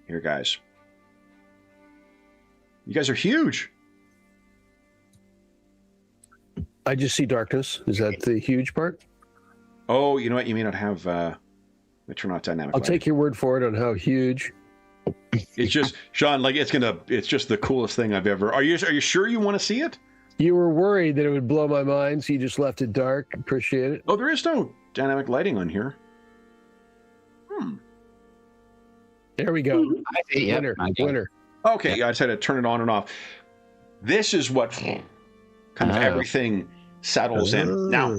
here, guys. You guys are huge. I just see darkness. Is that the huge part? Oh, you know what? You may not have. Let me turn off dynamic. I'll take your word for it on how huge. It's just, Sean. Like it's just the coolest thing I've ever. Are you sure you want to see it? You were worried that it would blow my mind, so you just left it dark. Appreciate it. Oh, there is no dynamic lighting on here. There we go. I see. Yep, Winner. I got it. Winner. Okay, I just had to turn it on and off. This is what kind of everything settles in. Now,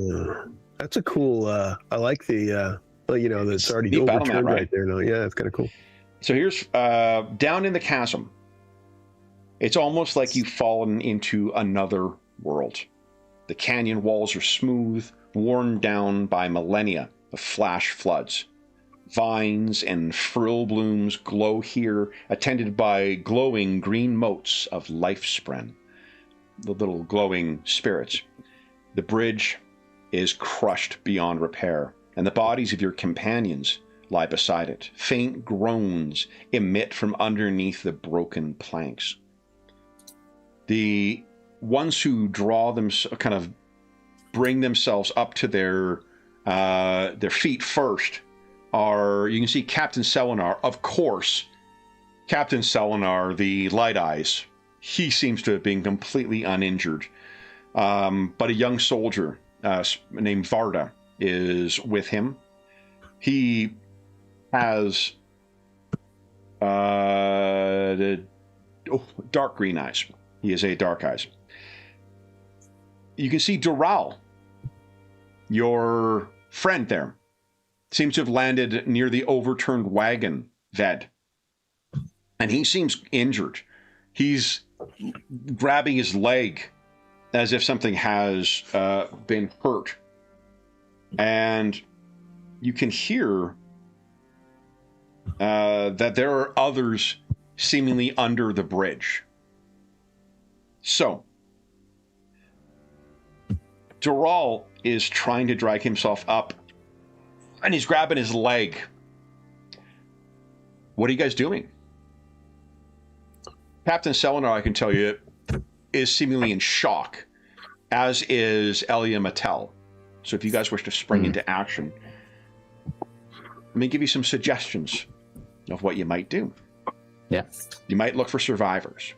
That's a cool. I like the. Well, you know, that's already neat battle overturned map, right? right there. No, yeah, that's kind of cool. so here's down in the chasm. It's almost like you've fallen into another world. The canyon walls are smooth, worn down by millennia of flash floods. Vines and frill blooms glow here, attended by glowing green motes of life-spren, the little glowing spirits. The bridge is crushed beyond repair, and the bodies of your companions lie beside it. Faint groans emit from underneath the broken planks. The ones who draw them, kind of bring themselves up to their feet first, are, you can see Captain Selenar, of course. Captain Selenar, the Light Eyes, he seems to have been completely uninjured. But a young soldier named Varda is with him. He has dark green eyes. He has dark eyes. You can see Doral, your friend there, seems to have landed near the overturned wagon, Ved. And he seems injured. He's grabbing his leg as if something has been hurt. And you can hear that there are others seemingly under the bridge. So, Doral is trying to drag himself up, and he's grabbing his leg. What are you guys doing? Captain Selenar, I can tell you, is seemingly in shock, as is Elia Mattel. So if you guys wish to spring into action, let me give you some suggestions of what you might do. Yeah. You might look for survivors.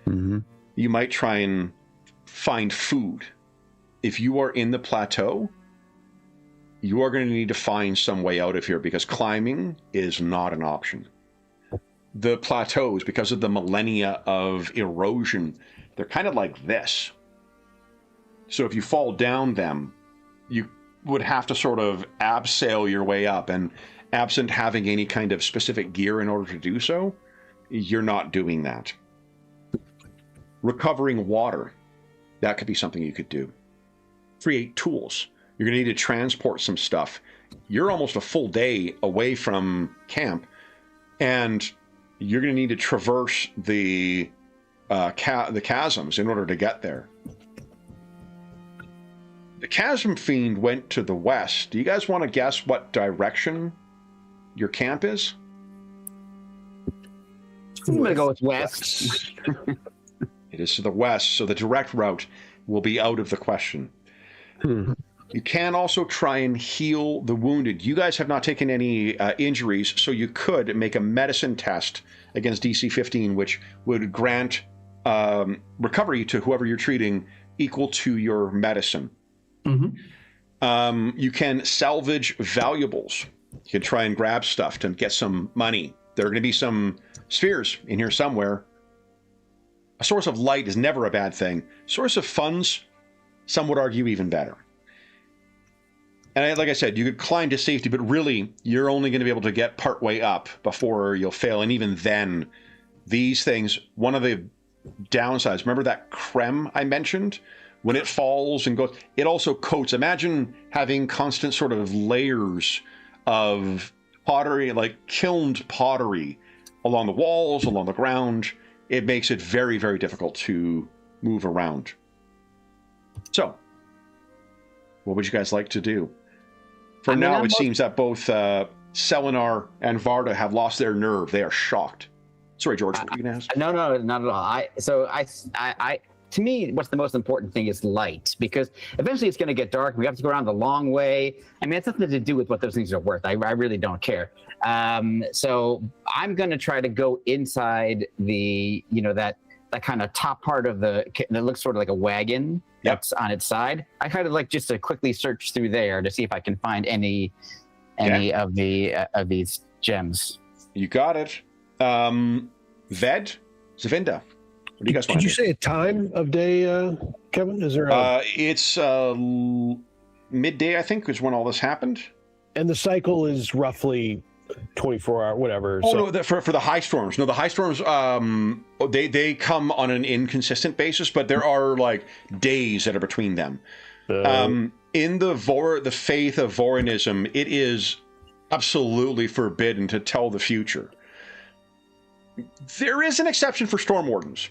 Mm-hmm. You might try and find food. If you are in the plateau, you are going to need to find some way out of here, because climbing is not an option. The plateaus, because of the millennia of erosion, they're kind of like this. So if you fall down them, you would have to sort of abseil your way up, and absent having any kind of specific gear in order to do so, you're not doing that. Recovering water, that could be something you could do. Create tools. You're going to need to transport some stuff. You're almost a full day away from camp, and you're going to need to traverse the chasms in order to get there. The Chasm Fiend went to the west. Do you guys want to guess what direction your camp is? I'm going to go with west. It is to the west, so the direct route will be out of the question. You can also try and heal the wounded. You guys have not taken any injuries, so you could make a medicine test against DC 15, which would grant recovery to whoever you're treating equal to your medicine. You can salvage valuables. You can try and grab stuff to get some money. There are going to be some spheres in here somewhere. A source of light is never a bad thing. Source of funds, some would argue, even better. And like I said, you could climb to safety, but really, you're only going to be able to get partway up before you'll fail. And even then, these things, one of the downsides, remember that creme I mentioned? When it falls and goes, it also coats. Imagine having constant sort of layers of pottery, like kilned pottery, along the walls, along the ground. It makes it very, very difficult to move around. So, what would you guys like to do? For now, it seems that both Selenar and Varda have lost their nerve. They are shocked. Sorry, George, what were you going to ask? No, not at all. To me, what's the most important thing is light, because eventually it's going to get dark. We have to go around the long way. I mean, it's nothing to do with what those things are worth. I really don't care. So I'm going to try to go inside the, that kind of top part of that looks sort of like a wagon. that's on its side. I kind of like just to quickly search through there to see if I can find any of these gems. You got it. Ved, Zavinda, what do you guys want to do? Did you say a time of day, Kevin? Is there it's midday, I think, is when all this happened. And the cycle is roughly 24 hour, whatever. Oh, no, for the high storms. No, the high storms, they come on an inconsistent basis, but there are like days that are between them. In the faith of Vorinism, it is absolutely forbidden to tell the future. There is an exception for storm wardens,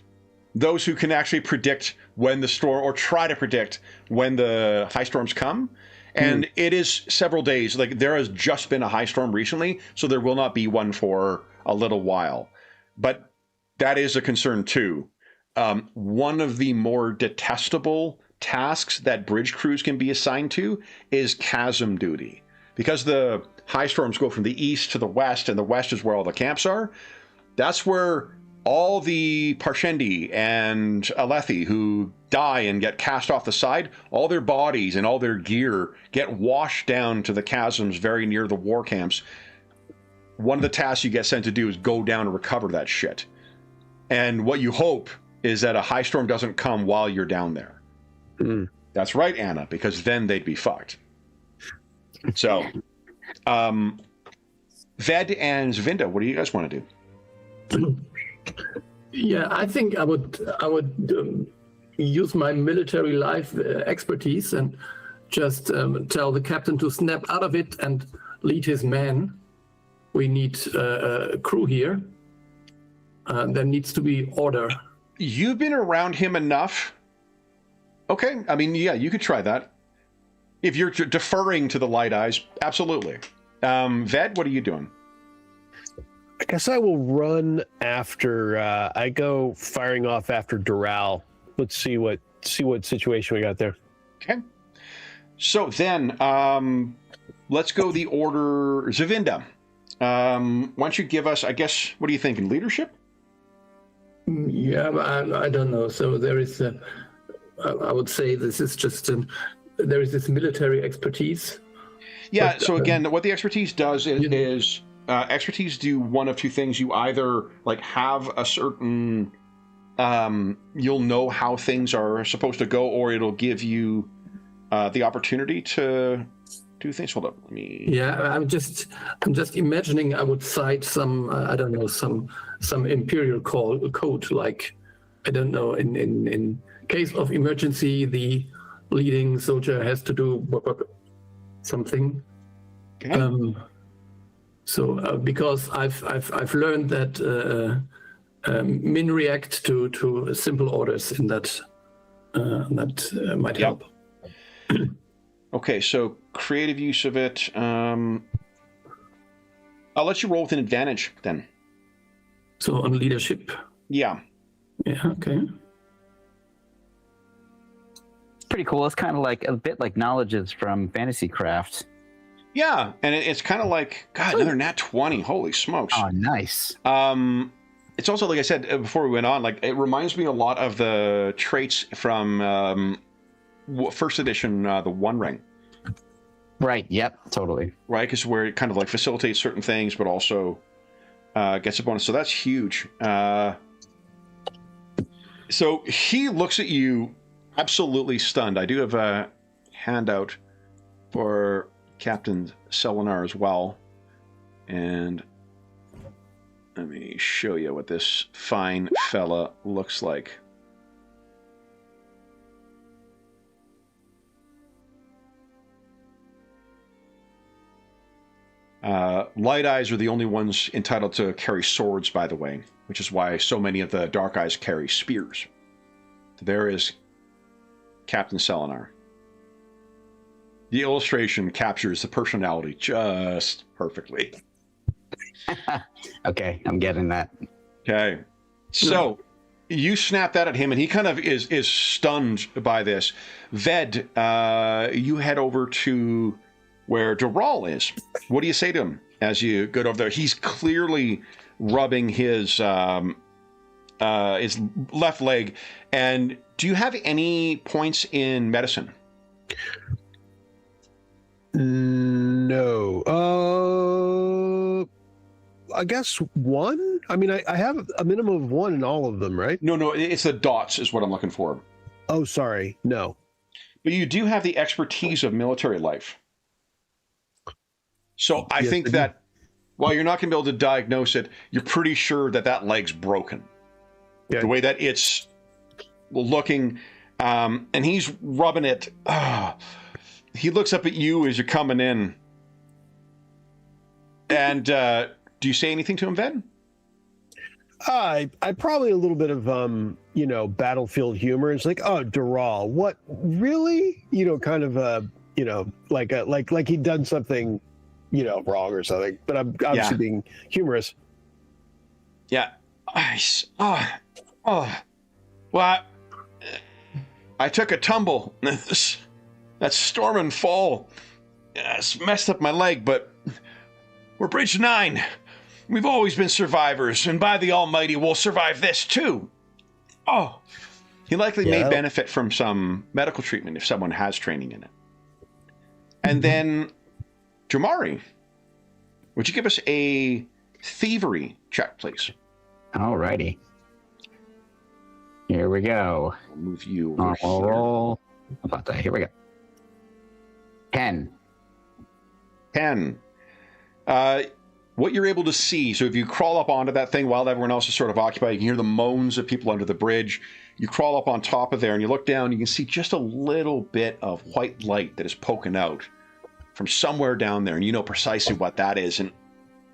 those who can actually predict when the storm, or try to predict when the high storms come. And it is several days. Like, there has just been a high storm recently, so there will not be one for a little while. But that is a concern too. One of the more detestable tasks that bridge crews can be assigned to is chasm duty. Because the high storms go from the east to the west, and the west is where all the camps are. That's where all the Parshendi and Alethi who die and get cast off the side, all their bodies and all their gear get washed down to the chasms very near the war camps. One of the tasks you get sent to do is go down and recover that shit. And what you hope is that a high storm doesn't come while you're down there. That's right, Anna, because then they'd be fucked. So, Ved and Zavinda, what do you guys want to do? Yeah, I think I would use my military life expertise and just tell the captain to snap out of it and lead his men. We need a crew here. There needs to be order. You've been around him enough. Okay, I mean, yeah, you could try that. If you're deferring to the Light Eyes, absolutely. Ved, what are you doing? I guess I will run after. I go firing off after Doral. Let's see what situation we got there. Okay. So then, let's go the order. Zavinda, why don't you give us? I guess. What are you thinking? Leadership? Yeah, I don't know. So there is. I would say this is just. There is this military expertise. Yeah. But, so again, what the expertise does is expertise do one of two things. You either like have a certain, you'll know how things are supposed to go, or it'll give you the opportunity to do things. Hold up, let me. Yeah, I'm just imagining I would cite some I don't know some imperial code, like I don't know, in case of emergency the leading soldier has to do something. Okay. So because I've learned that min react to simple orders in that might help. Okay, so creative use of it. I'll let you roll with an advantage then. So on leadership. Yeah. Yeah. Okay. Pretty cool. It's kind of like a bit like knowledges from Fantasy Craft. Yeah, and it's kind of like, God, another nat 20. Holy smokes. Oh, nice. It's also, like I said before we went on, like it reminds me a lot of the traits from first edition, the One Ring. Right. Yep. Totally. Right, because where it kind of like facilitates certain things, but also gets a bonus. So that's huge. So he looks at you absolutely stunned. I do have a handout for Captain Selenar as well. And let me show you what this fine fella looks like. Light Eyes are the only ones entitled to carry swords, by the way, which is why so many of the Dark Eyes carry spears. There is Captain Selenar. The illustration captures the personality just perfectly. Okay, I'm getting that. Okay. So you snap that at him, and he kind of is stunned by this. Ved, you head over to where Doral is. What do you say to him as you go over there? He's clearly rubbing his left leg, and Do you have any points in medicine? No. I guess one? I mean, I have a minimum of one in all of them, right? No, it's the dots is what I'm looking for. Oh, sorry. No. But you do have the expertise of military life. So I think that while you're not going to be able to diagnose it, you're pretty sure that that leg's broken. Yeah. The way that it's looking, and he's rubbing it. He looks up at you as you're coming in. And do you say anything to him, Ved? I probably a little bit of battlefield humor. It's like, oh, Dural, what really? Kind of like he'd done something, wrong or something. But I'm obviously being humorous. Yeah. Well, I took a tumble. That storm and fall. It's messed up my leg, but we're Bridge 9. We've always been survivors, and by the Almighty, we'll survive this too. Oh, he likely may benefit from some medical treatment if someone has training in it. And then, Jamari, would you give us a thievery check, please? Alrighty. Here we go. I'll move you over here. Roll. How about that? Here we go. 10. What you're able to see, so if you crawl up onto that thing while everyone else is sort of occupied, you can hear the moans of people under the bridge. You crawl up on top of there and you look down, you can see just a little bit of white light that is poking out from somewhere down there, and you know precisely what that is. And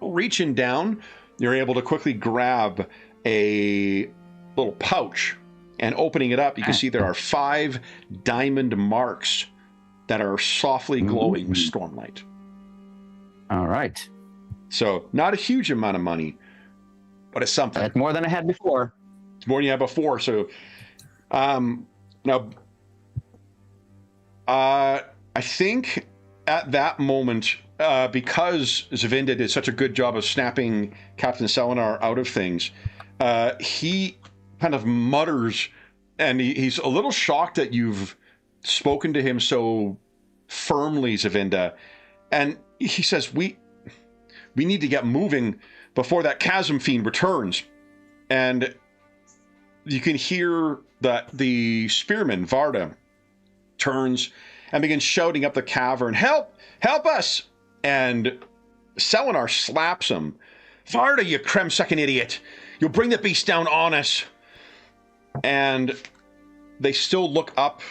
reaching down, you're able to quickly grab a little pouch, and opening it up, you can see there are 5 diamond marks that are softly glowing with stormlight. All right. So not a huge amount of money, but it's something. That's more than I had before. It's more than you had before. So now, I think at that moment, because Zavinda did such a good job of snapping Captain Selenar out of things, he kind of mutters, and he's a little shocked that you've spoken to him so firmly, Zavinda. And he says, we need to get moving before that chasm fiend returns. And you can hear that the spearman, Varda, turns and begins shouting up the cavern, help us! And Selenar slaps him. Varda, you creme-sucking idiot! You'll bring the beast down on us! And they still look up,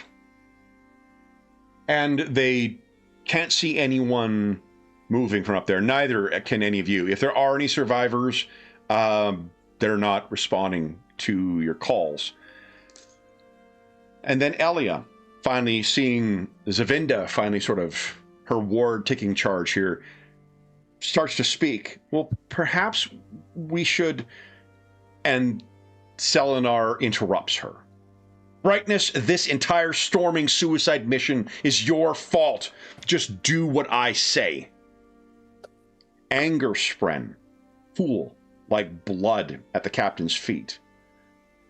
and they can't see anyone moving from up there. Neither can any of you. If there are any survivors, they're not responding to your calls. And then Elia, finally seeing Zavinda, finally sort of her ward taking charge here, starts to speak. Well, perhaps we should... And Selenar interrupts her. Brightness, this entire storming suicide mission is your fault. Just do what I say. Anger spren, fool, like blood at the captain's feet.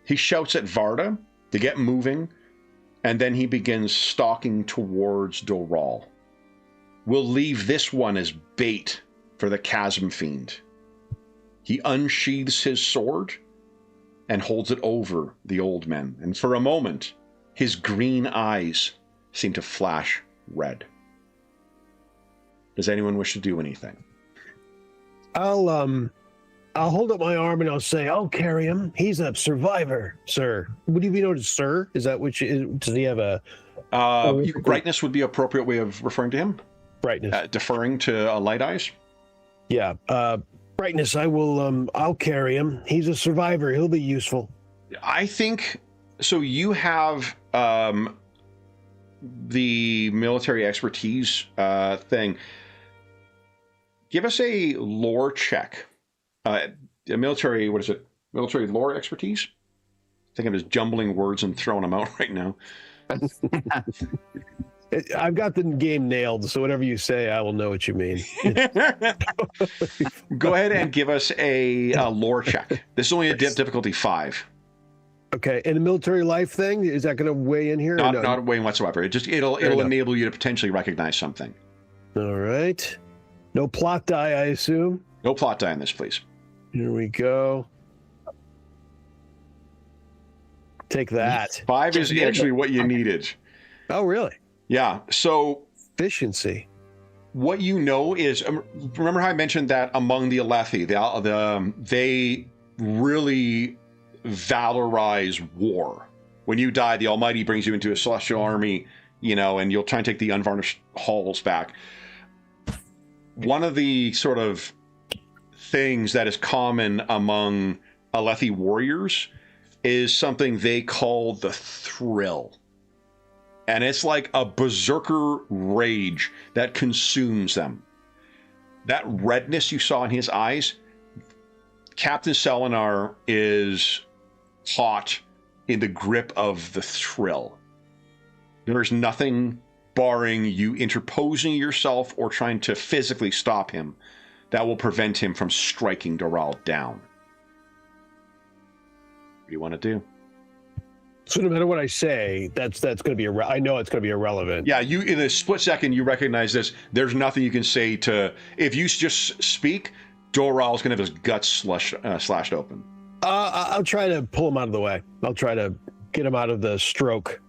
He shouts at Varda to get moving, and then he begins stalking towards Doral. We'll leave this one as bait for the chasm fiend. He unsheathes his sword and holds it over the old men, and for a moment, his green eyes seem to flash red. Does anyone wish to do anything? I'll hold up my arm and I'll say, I'll carry him. He's a survivor, sir. Would you be known as sir? Is that which? Does he have a... brightness would be an appropriate way of referring to him. Brightness. Deferring to light eyes. Yeah. Brightness, I'll carry him. He's a survivor. He'll be useful. I think, so you have the military expertise thing. Give us a lore check. A military, what is it? Military lore expertise? I think I'm just jumbling words and throwing them out right now. I've got the game nailed, so whatever you say, I will know what you mean. Go ahead and give us a lore check. This is only a difficulty 5. Okay, and the military life thing, is that going to weigh in here? Not weighing whatsoever. It'll enable you to potentially recognize something. All right. No plot die, I assume. No plot die in this, please. Here we go. Take that. 5 is actually what you needed. Oh, really? Yeah. So efficiency. What you know is, remember how I mentioned that among the Alethi, they really valorize war. When you die, the Almighty brings you into a celestial army, and you'll try and take the unvarnished halls back. One of the sort of things that is common among Alethi warriors is something they call the thrill. And it's like a berserker rage that consumes them. That redness you saw in his eyes, Captain Selenar is caught in the grip of the thrill. There's nothing barring you interposing yourself or trying to physically stop him that will prevent him from striking Doral down. What do you want to do? So no matter what I say, that's going to be I know it's going to be irrelevant. Yeah, you in a split second you recognize this. There's nothing you can say to. If you just speak, Doral's going to have his guts slashed open. I'll try to pull him out of the way. I'll try to get him out of the stroke,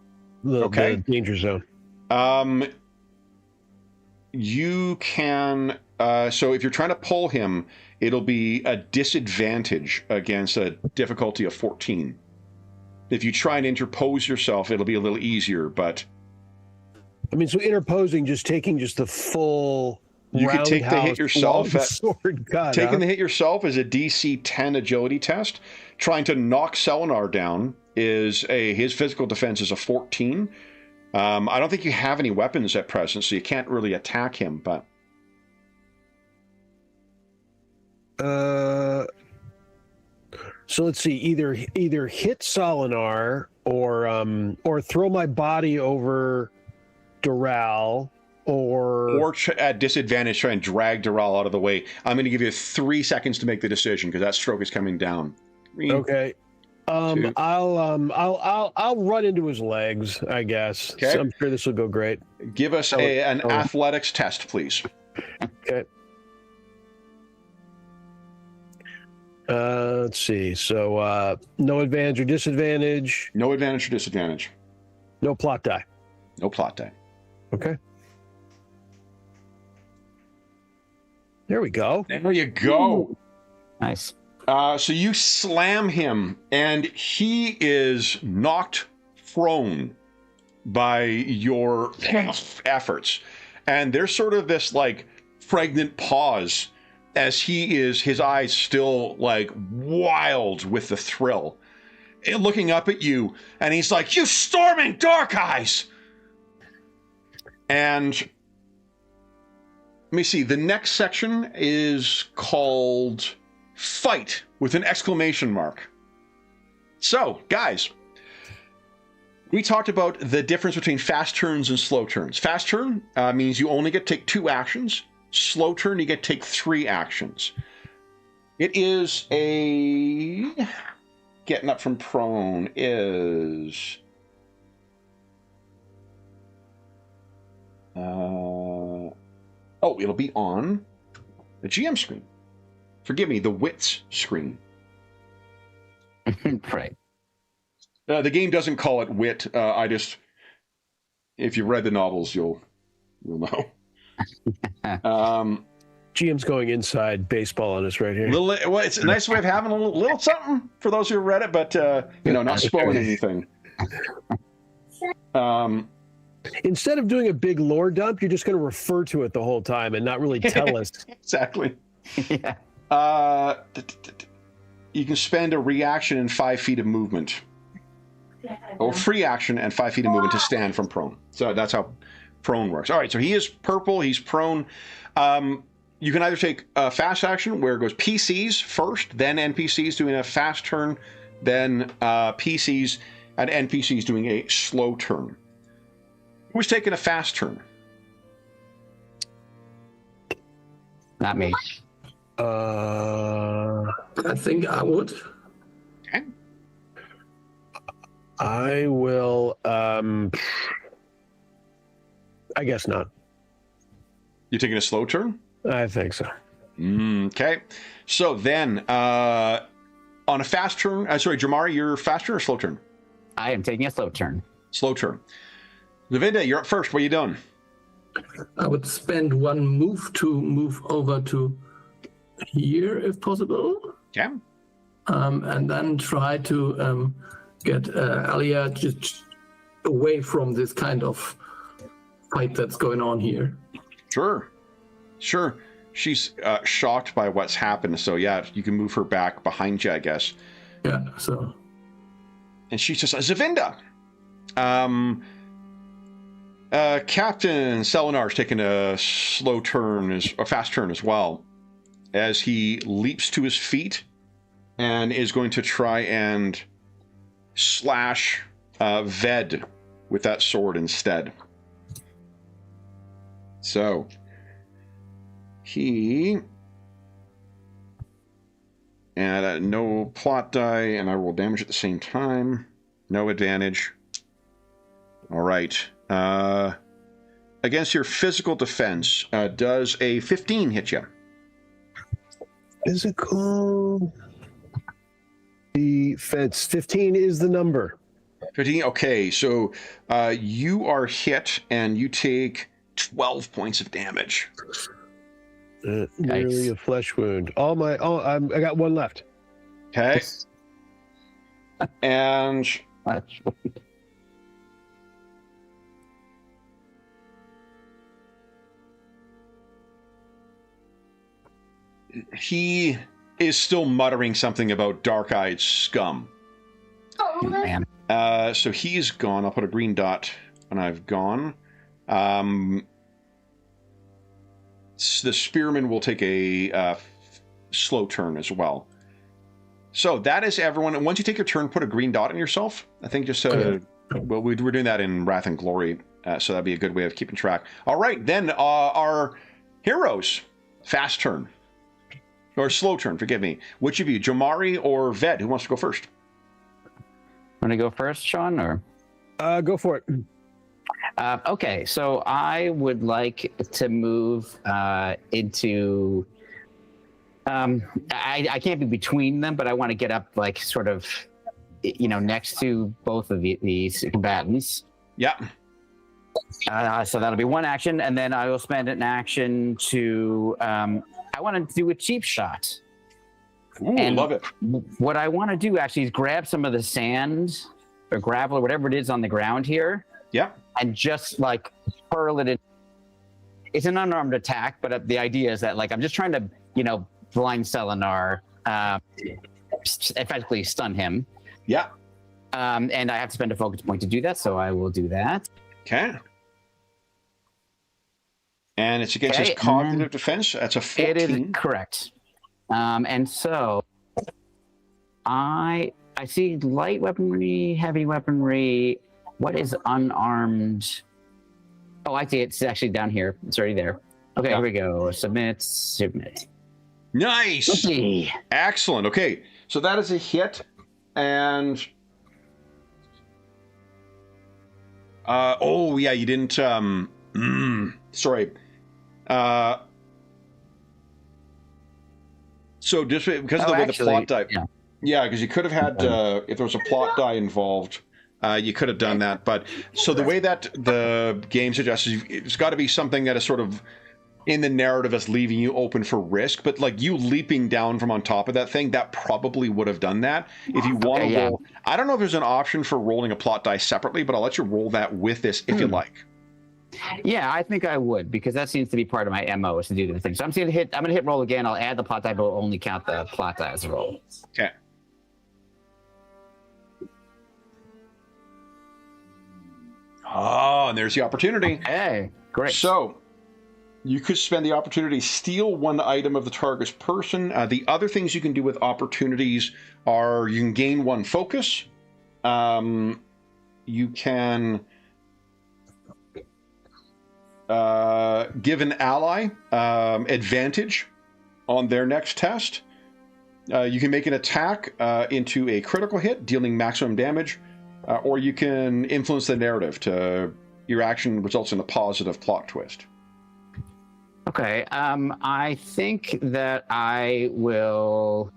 the danger zone. You can. So if you're trying to pull him, it'll be a disadvantage against a difficulty of 14. If you try and interpose yourself, it'll be a little easier, but... I mean, so interposing, taking the full... You could take the hit yourself. Taking the hit yourself is a DC 10 agility test. Trying to knock Selenar down is his physical defense is a 14. I don't think you have any weapons at present, so you can't really attack him, but... So let's see, either hit Selenar or throw my body over Doral or at disadvantage try and drag Doral out of the way. I'm going to give you 3 seconds to make the decision because that stroke is coming down. 3, okay. 2. I'll run into his legs, I guess. Okay. So I'm sure this will go great. Give us an athletics test, please. Okay. Let's see. So no advantage or disadvantage. No advantage or disadvantage. No plot die. No plot die. Okay. There we go. There you go. Nice. So you slam him, and he is knocked prone by your efforts. And there's sort of this like pregnant pause as his eyes still like wild with the thrill, and looking up at you, and he's like, "You storming dark eyes!" And let me see, the next section is called Fight with an exclamation mark. So, guys, we talked about the difference between fast turns and slow turns. Fast turn means you only get to take 2 actions. Slow turn, you get to take 3 actions. It is getting up from prone is... it'll be on the GM screen. Forgive me, the wits screen. Right. The game doesn't call it wit. If you've read the novels, you'll know. GM's going inside baseball on us right here. It's a nice way of having a little something for those who read it, but not spoiling anything. Instead of doing a big lore dump, you're just going to refer to it the whole time and not really tell us. Exactly. Yeah. You can spend a reaction and 5 feet of movement, or free action and 5 feet of movement to stand from prone. So that's how prone works. All right, so he is purple, he's prone. You can either take a fast action where it goes PCs first, then NPCs doing a fast turn, then PCs and NPCs doing a slow turn. Who's taking a fast turn? Not me. I think I would. Okay. I will. I guess not. You taking a slow turn? I think so. Okay. So then, on a fast turn, sorry, Jamari, you're fast turn or slow turn? I am taking a slow turn. Slow turn. Lavinda, you're up first. What are you doing? I would spend one move to move over to here, if possible. Okay. And then try to get Alia just away from this kind of fight that's going on here. Sure. She's shocked by what's happened, so yeah, you can move her back behind you, I guess. Yeah, so. And she says, Zavinda, Captain Selinar's taking a slow turn, a fast turn as well, as he leaps to his feet and is going to try and slash Ved with that sword instead. So he, and no plot die, and I roll damage at the same time. No advantage. All right. Against your physical defense, does a 15 hit you? Physical defense. 15 is the number. 15? Okay, so you are hit, and you take 12 points of damage. Nearly a flesh wound. I got one left. Okay. And he is still muttering something about dark-eyed scum. Oh, man. So he's gone. I'll put a green dot when I've gone. The spearman will take a slow turn as well. So that is everyone. And once you take your turn, put a green dot on yourself. I think just well, we're doing that in Wrath and Glory, so that'd be a good way of keeping track. All right, then our heroes, fast turn or slow turn. Forgive me. Which of you, Jamari or Ved? Who wants to go first? Want to go first, Sean, or? Go for it. Okay, so I would like to move into. I can't be between them, but I want to get up, like, sort of, next to both of these combatants. Yeah. So that'll be one action, and then I will spend an action to. I want to do a cheap shot. Ooh, and love it. What I want to do actually is grab some of the sand or gravel or whatever it is on the ground here. Yeah. And just like hurl it in. It's an unarmed attack, but the idea is that, like, I'm just trying to, blind Selinar, effectively stun him. Yeah. And I have to spend a focus point to do that, so I will do that. Okay. And it's against his cognitive defense. That's a 14. It is correct. And so I see light weaponry, heavy weaponry. What is unarmed? Oh, I see it. It's actually down here. It's already there. Okay, Here we go. Submit. Nice. Okay. Excellent. Okay, so that is a hit. And you didn't sorry. So just because of the way the plot die. Yeah, because you could have had if there was a plot die involved, you could have done that. But so the way that the game suggests is it's got to be something that is sort of in the narrative as leaving you open for risk, but like you leaping down from on top of that thing, that probably would have done that. If you want to roll, I don't know if there's an option for rolling a plot die separately, but I'll let you roll that with this if you like. Yeah, I think I would, because that seems to be part of my MO is to do the thing. So I'm gonna hit roll again. I'll add the plot die, but we'll only count the plot die as a roll. Okay. Oh, and there's the opportunity. Hey, great. So you could spend the opportunity to steal one item of the target's person. The other things you can do with opportunities are you can gain one focus. You can give an ally advantage on their next test. You can make an attack into a critical hit, dealing maximum damage. or you can influence the narrative to your action results in a positive plot twist. Okay. I think that I will.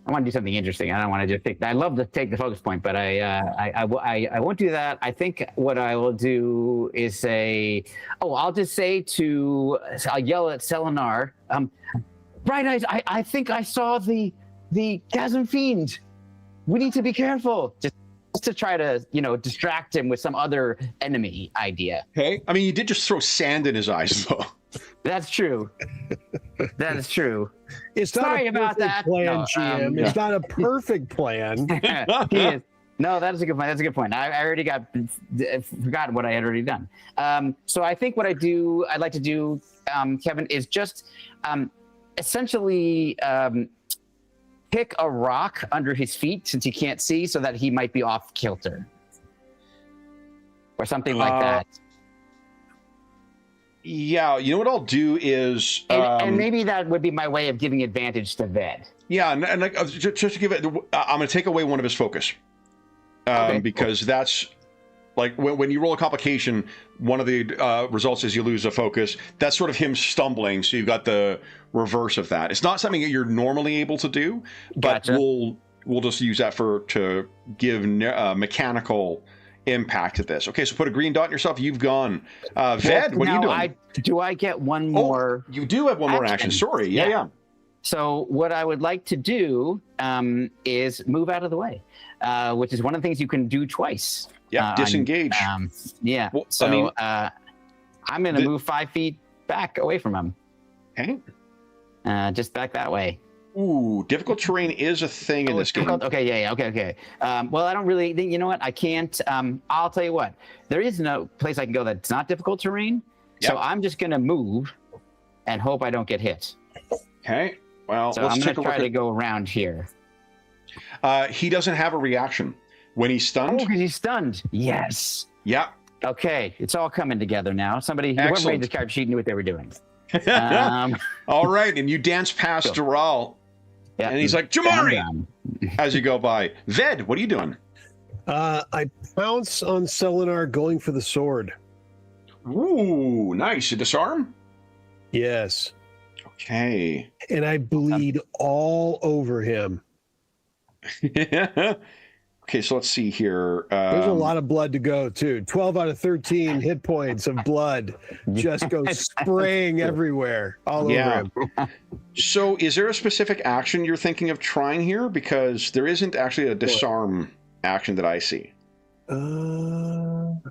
I want to do something interesting. I don't want to just take. I love to take the focus point, but I won't do that. I think what I will do is say, I'll just say I'll yell at Selenar. Bright Eyes, I think I saw the Chasm Fiend. We need to be careful. Just to try to, distract him with some other enemy idea. Okay. I mean, you did just throw sand in his eyes, though. That's true. That is true. It's not Sorry a about perfect that. plan, No, GM. It's not a perfect plan. He is. No, that is a good point. That's a good point. I already forgotten what I had already done. So I think what I'd like to do, Kevin, is just essentially pick a rock under his feet since he can't see, so that he might be off kilter, or something like that. Yeah, you know what I'll do is, and maybe that would be my way of giving advantage to Ved. Yeah, and like, just to give it, I'm going to take away one of his focus, because that's like when you roll a complication, one of the results is you lose a focus. That's sort of him stumbling, so you've got the reverse of that. It's not something that you're normally able to do, but Gotcha. we'll just use that to give mechanical impact to this. Okay, so put a green dot in yourself. You've gone. Ved, what are you doing? Do I get one more? You do have one more action. Sorry. Yeah. So what I would like to do is move out of the way, which is one of the things you can do twice. Yeah, disengage. Well, so I'm going to move 5 feet back away from him. Okay. Just back that way. Ooh, difficult terrain is a thing in this game. Okay, okay. Well, I don't really think, you know what? I can't. I'll tell you what. There is no place I can go that's not difficult terrain. Yep. So I'm just going to move and hope I don't get hit. Okay. Well, so I'm going to try to go around here. He doesn't have a reaction when he's stunned. Oh, because he's stunned. Yes. Yeah. Okay, it's all coming together now. Whoever made this character sheet knew what they were doing. All right, and you dance past Dural, and he's like, Jamari, as you go by. Ved, what are you doing? I pounce on Selenar going for the sword. Ooh, nice. You disarm? Yes. Okay. And I bleed all over him. Okay, so let's see here. There's a lot of blood to go, too. 12 out of 13 hit points of blood just go spraying everywhere, all over him. So is there a specific action you're thinking of trying here? Because there isn't actually a disarm action that I see.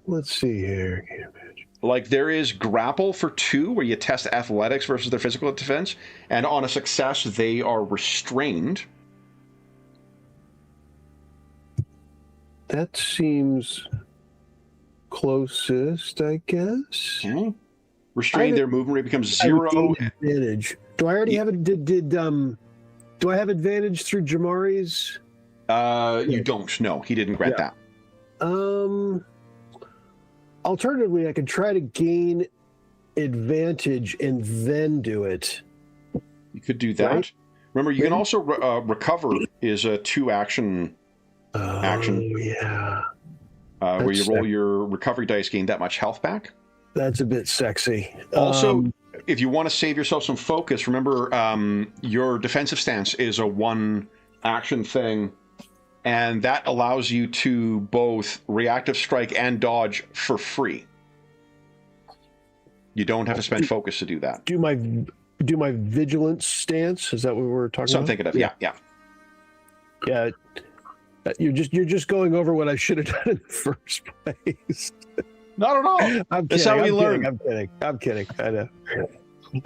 Let's see here. Like, there is grapple for 2, where you test athletics versus their physical defense, and on a success, they are restrained. That seems closest, I guess. Okay. Restrained, their movement rate becomes 0. Advantage. Do I already have it? Do I have advantage through Jamari's? You don't. No, he didn't grant that. Alternatively, I could try to gain advantage and then do it. You could do that. Right? Remember, you can also recover is a 2-action action. Yeah. Where you roll your recovery dice, gain that much health back. That's a bit sexy. Also, if you want to save yourself some focus, remember your defensive stance is a 1-action thing, and that allows you to both reactive strike and dodge for free. You don't have to spend focus to do that. Do my vigilance stance? Is that what we're talking about? So I'm thinking of yeah. You're just going over what I should have done in the first place. Not at all. That's how we learn. I'm kidding. I know.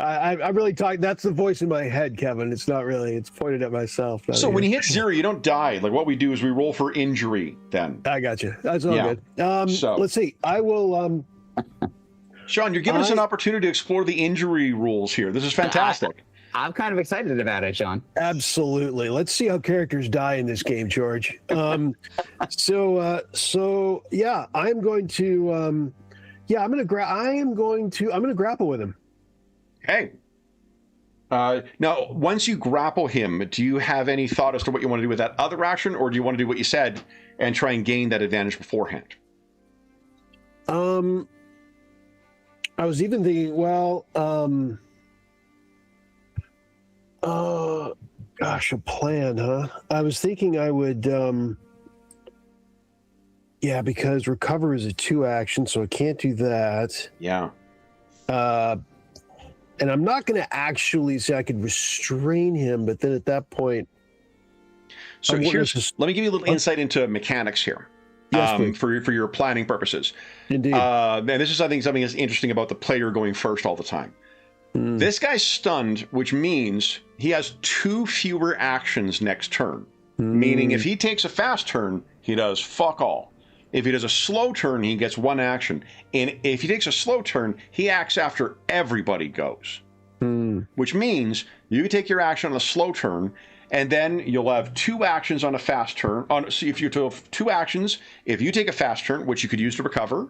I'm really talking. That's the voice in my head, Kevin. It's not really. It's pointed at myself. So when you hit 0, you don't die. Like, what we do is we roll for injury. Then I got you. That's all good. Let's see. I will. Sean, you're giving us an opportunity to explore the injury rules here. This is fantastic. I'm kind of excited about it, Sean. Absolutely. Let's see how characters die in this game, George. I'm going to grapple with him. Hey. Now, once you grapple him, do you have any thought as to what you want to do with that other action, or do you want to do what you said and try and gain that advantage beforehand? I was even thinking, well, gosh, a plan, huh? I was thinking I would, yeah, because recover is a 2 action, so I can't do that. Yeah. And I'm not going to actually say I could restrain him, but then at that point, So let me give you a little insight into mechanics here. Yes, for your planning purposes. Indeed. And this is, I think, something that's interesting about the player going first all the time. This guy's stunned, which means he has 2 fewer actions next turn. Meaning if he takes a fast turn, he does fuck all. If he does a slow turn, he gets 1 action. And if he takes a slow turn, he acts after everybody goes. Which means you can take your action on a slow turn, and then you'll have 2 actions on a fast turn. So if you have 2 actions, if you take a fast turn, which you could use to recover,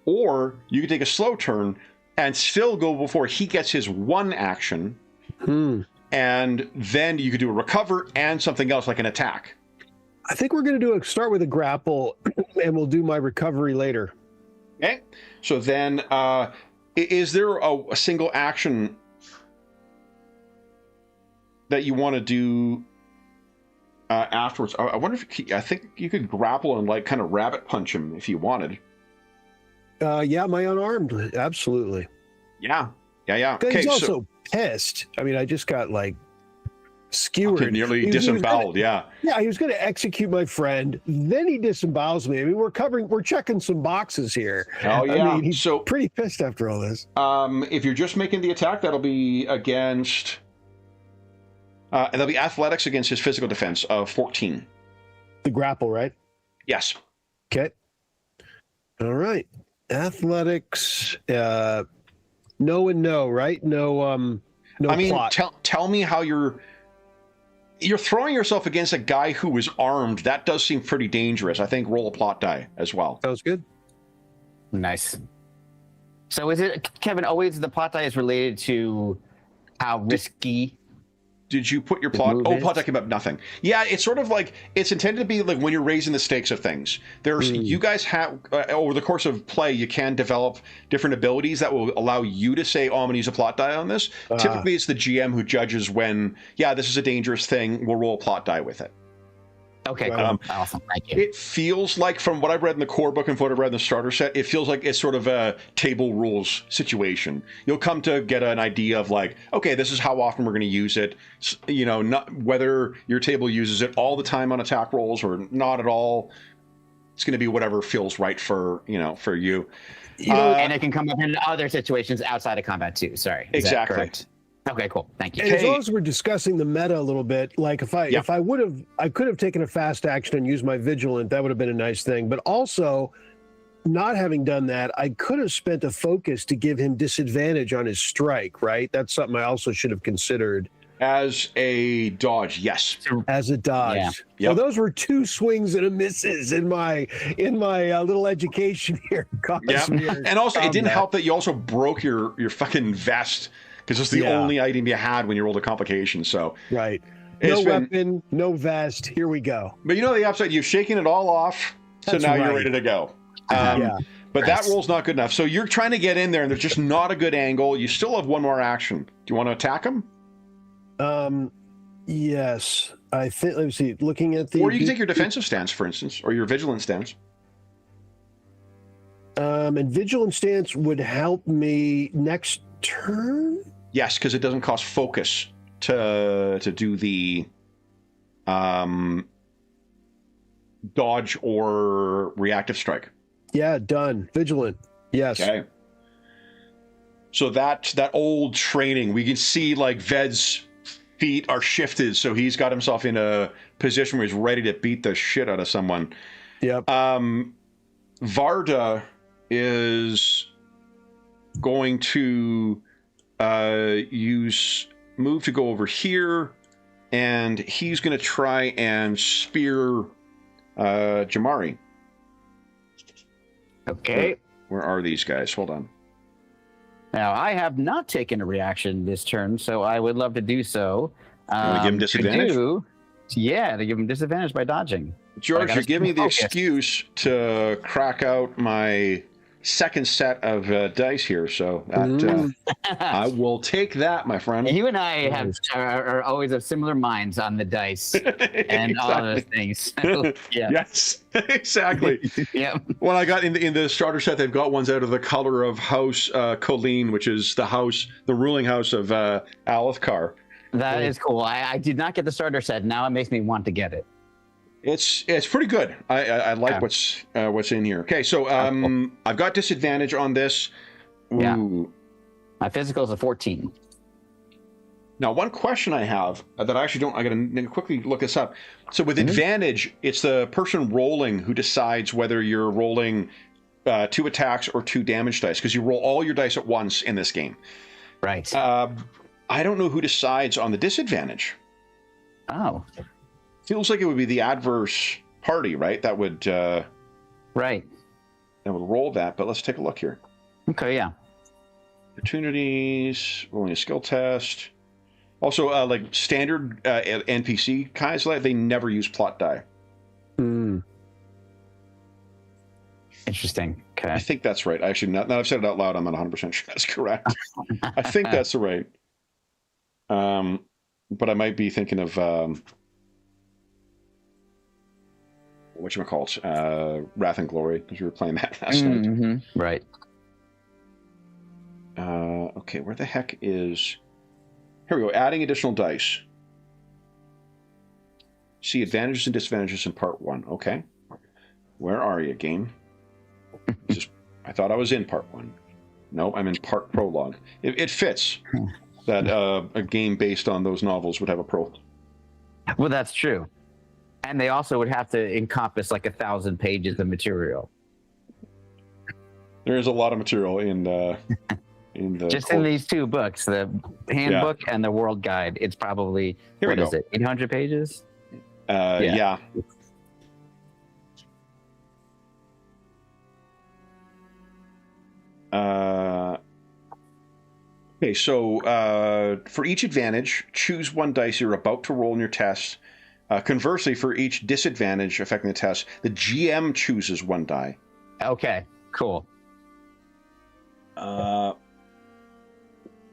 or you could take a slow turn and still go before he gets his 1 action, and then you could do a recover and something else like an attack. I think we're going to start with a grapple, and we'll do my recovery later. Okay. So then, is there a single action that you want to do afterwards? I wonder if I think you could grapple and like kind of rabbit punch him if you wanted. Yeah, my unarmed, absolutely. Yeah. He's also pissed. I mean, I just got like skewered. Nearly disemboweled. Yeah, he was going to execute my friend. Then he disembowels me. I mean, we're checking some boxes here. Oh yeah. I mean, he's pretty pissed after all this. If you're just making the attack, that'll be against. And that'll be athletics against his physical defense of 14. The grapple, right? Yes. Okay. All right. Athletics. No and no, right? No. No. I mean, plot. tell me how you're throwing yourself against a guy who is armed. That does seem pretty dangerous. I think roll a plot die as well. Sounds good. Nice. So is it, Kevin, always the plot die is related to how risky? Did you put your plot? Oh, plot die came up nothing. Yeah, it's sort of like it's intended to be like when you're raising the stakes of things. You guys have over the course of play, you can develop different abilities that will allow you to say, "Oh, I'm going to use a plot die on this." Typically, it's the GM who judges when, yeah, this is a dangerous thing. We'll roll a plot die with it. Okay, cool. Awesome. Thank you. It feels like, from what I've read in the core book and what I've read in the starter set, it feels like it's sort of a table rules situation. You'll come to get an idea of like, okay, this is how often we're going to use it. You know, not whether your table uses it all the time on attack rolls or not at all. It's going to be whatever feels right for you. And it can come up in other situations outside of combat too. Sorry. Is that correct? Okay, cool. Thank you. And as long as we're discussing the meta a little bit, like if I could have taken a fast action and used my vigilant, that would have been a nice thing. But also, not having done that, I could have spent a focus to give him disadvantage on his strike, right? That's something I also should have considered. As a dodge, yes. As a dodge. Yeah. Yep. So those were 2 swings and a misses in my little education here. Yeah. And also, it didn't help that you also broke your fucking vest. Because it's the only item you had when you rolled a complication. So right, no weapon, no vest. Here we go. But you know the upside, you've shaken it all off, so now you're ready to go. But that roll's not good enough. So you're trying to get in there, and there's just not a good angle. You still have 1 more action. Do you want to attack him? Yes, I think. Let me see. Looking at the. Or you can take your defensive stance, for instance, or your vigilant stance. And vigilant stance would help me next turn. Yes, because it doesn't cost focus to do the dodge or reactive strike. Yeah, done. Vigilant. Yes. Okay. So that old training, we can see like Ved's feet are shifted, so he's got himself in a position where he's ready to beat the shit out of someone. Yep. Varda is going to move to go over here, and he's going to try and spear Jamari. Okay. Where are these guys? Hold on. Now, I have not taken a reaction this turn, so I would love to do so. Want to give him disadvantage? To give him disadvantage by dodging. George, you give me the excuse to crack out my second set of dice here, so I will take that, my friend. You and I are always of similar minds on the dice and all those things. So, yeah. Yes, exactly. Yeah. When I got in the starter set, they've got ones out of the color of House Colleen, which is the ruling house of Alethkar. That is cool. I did not get the starter set. Now it makes me want to get it. It's pretty good. I like what's in here. Okay, so I've got disadvantage on this. Ooh. Yeah. My physical is a 14. Now, one question I have that I actually don't. I got to quickly look this up. So with advantage, it's the person rolling who decides whether you're rolling 2 attacks or 2 damage dice, because you roll all your dice at once in this game. Right. I don't know who decides on the disadvantage. Oh. Feels like it would be the adverse party, right? That would right. That would roll that. But let's take a look here. Okay. Yeah. Opportunities, rolling a skill test. Also, like standard NPC guys, they never use plot die. Interesting. Okay. I think that's right. Actually, now I've said it out loud, I'm not 100% sure that's correct. I think that's right. But I might be thinking of whatchamacallit, Wrath and Glory, because we were playing that last night. Right. Okay, where the heck is... Here we go, adding additional dice. See advantages and disadvantages in part 1. Okay. Where are you, game? I thought I was in part 1. No, I'm in part prologue. It fits that a game based on those novels would have a prologue. Well, that's true. And they also would have to encompass like 1,000 pages of material. There is a lot of material in the just in these 2 books, the handbook and the world guide. It's probably what is it, 800 pages? Yeah. Okay, so for each advantage, choose 1 dice you're about to roll in your test. Conversely, for each disadvantage affecting the test, the GM chooses 1 die. Okay, cool.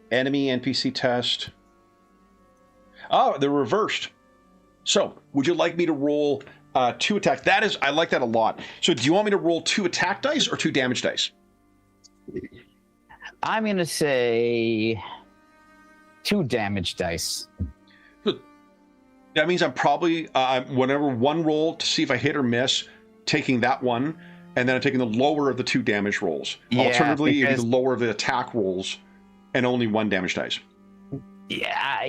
Enemy NPC test. Oh, they're reversed. So, would you like me to roll 2 attack? I like that a lot. So, do you want me to roll 2 attack dice or 2 damage dice? I'm going to say 2 damage dice. That means I'm probably, whenever 1 roll to see if I hit or miss, taking that 1, and then I'm taking the lower of the 2 damage rolls. Yeah, alternatively, it'd be the lower of the attack rolls, and only 1 damage dice. Yeah,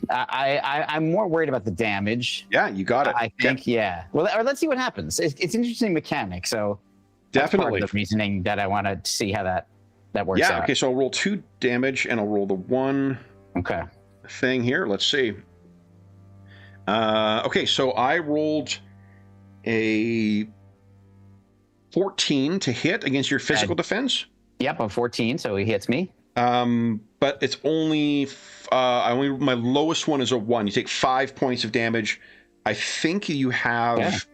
I'm more worried about the damage. Yeah, you got it. I think, yeah. Well, or let's see what happens. It's an interesting mechanic, so definitely that's part of the reasoning that I want to see how that works out. Yeah, okay, so I'll roll 2 damage, and I'll roll the 1 thing here. Let's see. Okay, so I rolled a 14 to hit against your physical defense. Yep, a 14, so he hits me. But it's only my lowest one is a 1. You take 5 points of damage. I think you have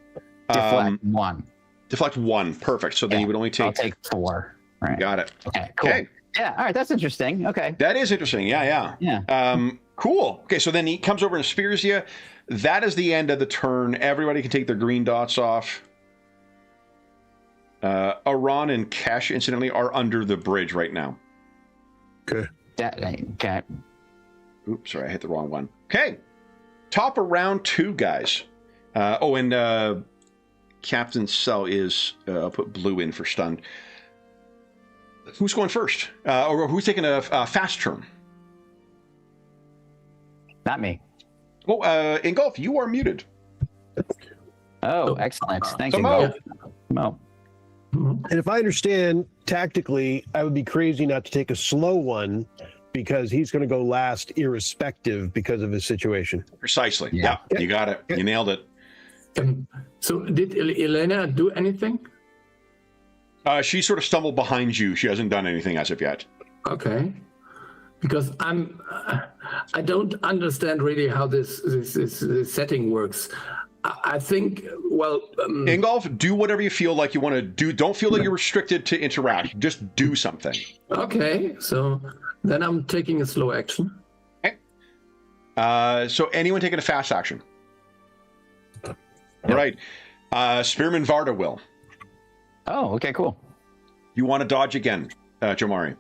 deflect 1. Deflect 1, perfect. So then you would only take. I'll take 4. Right. Got it. Okay, cool. Okay. Yeah, all right, that's interesting. Okay. That is interesting. Yeah. Cool. Okay, so then he comes over and spears you. That is the end of the turn. Everybody can take their green dots off. Aran and Kesh, incidentally, are under the bridge right now. Okay. Okay. Oops, sorry, I hit the wrong one. Okay. Top of round 2, guys. And Captain Cell is, I'll put blue in for stunned. Who's going first? Or who's taking a fast turn? Not me. Oh, Ingolf, you are muted. Oh, excellent. Thanks, Ingolf. Mo. And if I understand, tactically, I would be crazy not to take a slow one because he's going to go last irrespective because of his situation. Precisely. Yeah, you got it. You nailed it. So did Elena do anything? She sort of stumbled behind you. She hasn't done anything as of yet. Okay. Because I don't understand really how this setting works. I think, well... Ingolf, do whatever you feel like you want to do. Don't feel like you're restricted to interact. Just do something. Okay, so then I'm taking a slow action. Okay. So anyone taking a fast action? All right. Spearman Varda will. Oh, okay, cool. You want to dodge again, Jomari?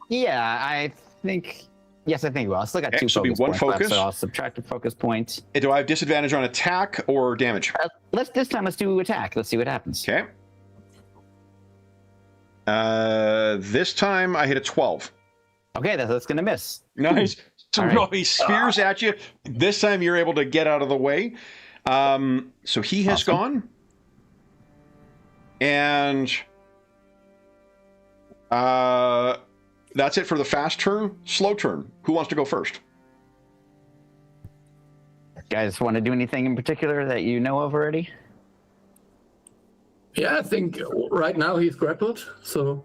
Yeah, I think. Yes, I think well. I still got Okay, two so focus one points focus. left, so I'll subtract a focus point. Do I have disadvantage on attack or damage? This time let's do attack. Let's see what happens. Okay. This time I hit a 12. Okay, that's gonna miss. Nice. So All right. he spears at you. This time you're able to get out of the way. So he has gone. And that's it for the fast turn. Slow turn. Who wants to go first? You guys want to do anything in particular that you know of already? Yeah, I think right now he's grappled, so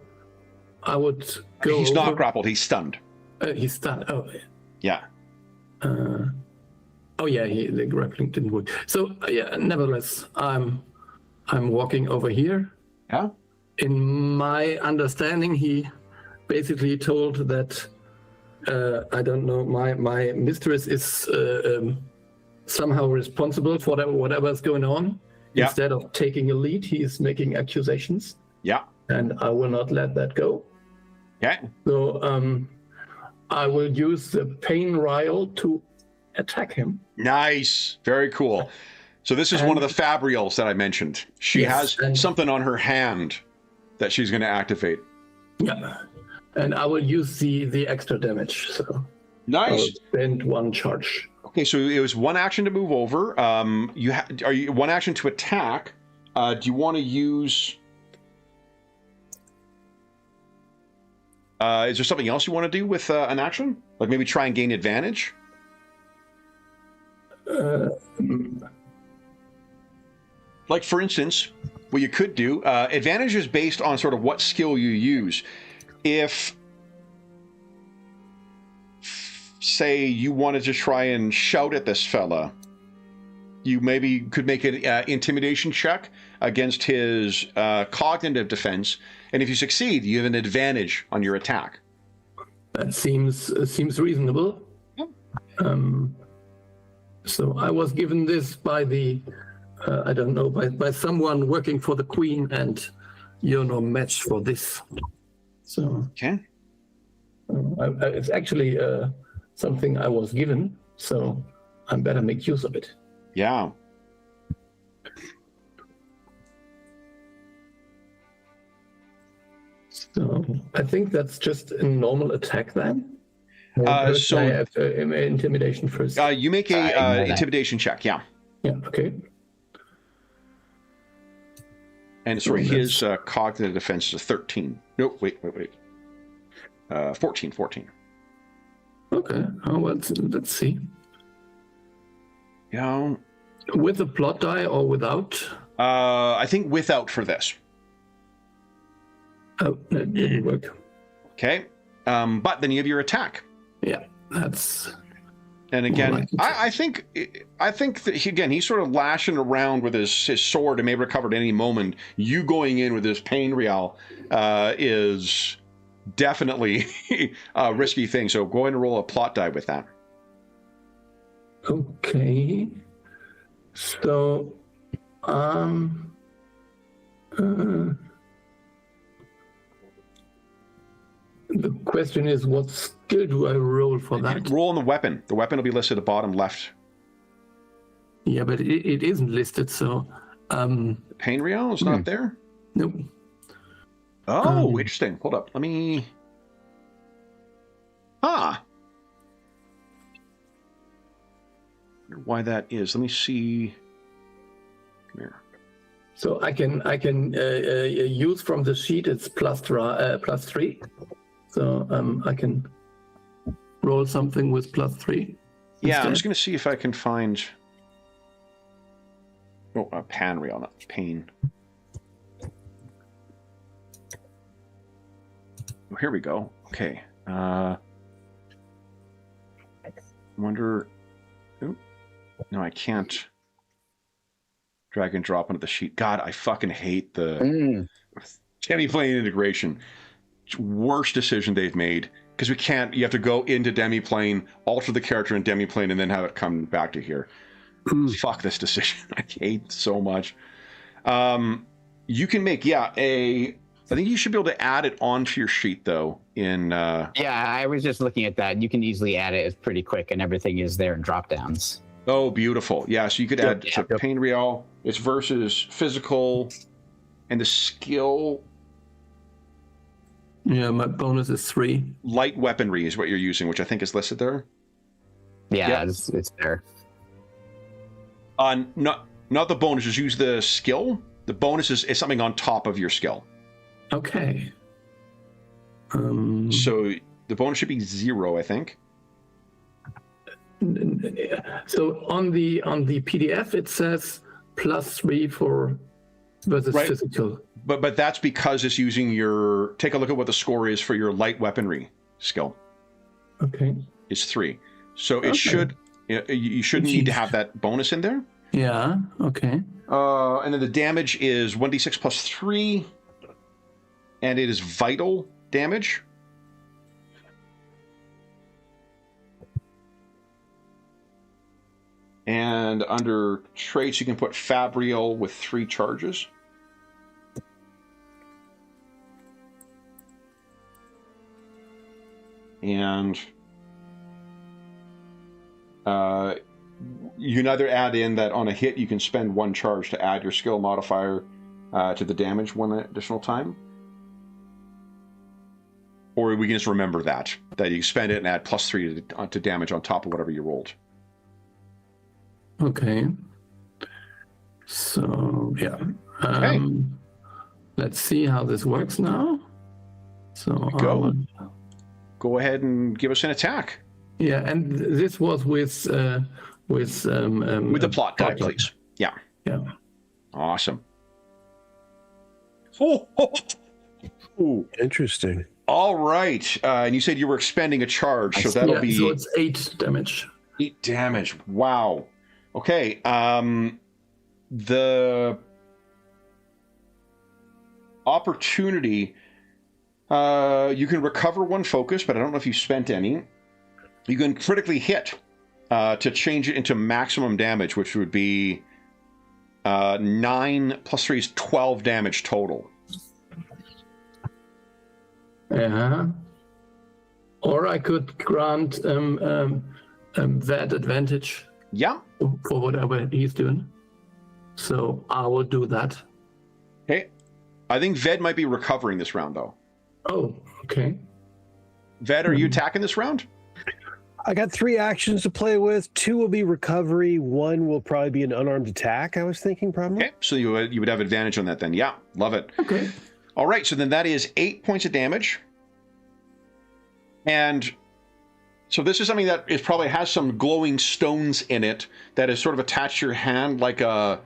I would go. He's over. not grappled. He's stunned. He's stunned. Oh, Yeah. oh yeah. The grappling didn't work. So yeah. Nevertheless, I'm walking over here. Yeah. In my understanding, he basically told that I don't know. My mistress is somehow responsible for whatever's going on. Yeah. Instead of taking a lead, he is making accusations. Yeah. And I will not let that go. Okay. So I will use the pain rial to attack him. Nice. Very cool. So this is one of the fabrials that I mentioned. She has something on her hand that she's going to activate. Yeah. And I will use the extra damage. So nice. I will spend one charge. Okay, so it was one action to move over. Are you one action to attack? Do you want to use? Is there something else you want to do with an action? Like maybe try and gain advantage? Like for instance, what you could do. Advantage is based on sort of what skill you use. If say you wanted to try and shout at this fella, you maybe could make an intimidation check against his cognitive defense, and if you succeed, you have an advantage on your attack. That seems reasonable. Yep. So I was given this by the I don't know, by someone working for the Queen, and you're no match for this. So Okay. It's actually something I was given, so I better make use of it. Yeah. So I think that's just a normal attack then. So I have intimidation first. You make a intimidation check. Yeah. Yeah. Okay. And sorry, his cognitive defense is a 13. Nope. Wait. 14. Okay. Oh, well, let's see. Yeah. With a plot die or without? I think without for this. Oh, that didn't work. Okay. But then you have your attack. Yeah, that's. And again, like I think that he's sort of lashing around with his sword and may recover at any moment. You going in with his pain real is definitely a risky thing. So go ahead and roll a plot die with that. Okay. So, the question is, what skill do I roll for that? Roll on the weapon. The weapon will be listed at the bottom left. Yeah, but it isn't listed, so. The pain real is not there? Nope. Oh, interesting. Hold up. Let me. Why that is. Let me see. Come here. So I can use from the sheet. It's plus 3. So I can roll something with plus 3. Yeah, instead. I'm just going to see if I can find. Oh, pan real, not pain. here we go. Okay. Wonder. Ooh. No, I can't drag and drop onto the sheet. God, I fucking hate the demi-plane integration. Worst decision they've made, because we can't. You have to go into demi-plane, alter the character in demi-plane, and then have it come back to here. Fuck this decision. I hate it so much. You can make I think you should be able to add it onto your sheet though. Yeah, I was just looking at that. You can easily add it. It's pretty quick, and everything is there in drop downs. Oh, beautiful. Yeah, so you could add pain real. It's versus physical, and the skill. Yeah, my bonus is 3. Light weaponry is what you're using, which I think is listed there. Yeah. It's there. Not the bonus. Just use the skill. The bonus is something on top of your skill. Okay. So the bonus should be 0, I think. So on the PDF it says +3 for versus physical. But that's because it's using your. Take a look at what the score is for your light weaponry skill. Okay. It's 3. So it should. You shouldn't need to have that bonus in there. Yeah. Okay. And then the damage is 1d6 plus 3, and it is vital damage. And under traits, you can put Fabrial with 3 charges. And you can either add in that on a hit, you can spend 1 charge to add your skill modifier to the damage 1 additional time. Or we can just remember that you spend it and add +3 to damage on top of whatever you rolled. Okay. So, yeah. Let's see how this works now. So Go ahead and give us an attack. Yeah, and this was with the plot die, please. Yeah. Yeah. Awesome. Oh. Interesting. All right. And you said you were expending a charge, so that'll be. So it's 8 damage. 8 damage. Wow. Okay. The opportunity. You can recover 1 focus, but I don't know if you spent any. You can critically hit to change it into maximum damage, which would be 9 plus 3 is 12 damage total. Yeah. Or I could grant that advantage. Yeah. For whatever he's doing. So I will do that. Okay. I think Ved might be recovering this round, though. Oh, okay. Ved, are you attacking this round? I got 3 actions to play with. 2 will be recovery. 1 will probably be an unarmed attack, I was thinking, probably. Okay, so you would have advantage on that then. Yeah, love it. Okay. All right, so then that is 8 points of damage. And so this is something that is probably has some glowing stones in it that is sort of attached to your hand like a,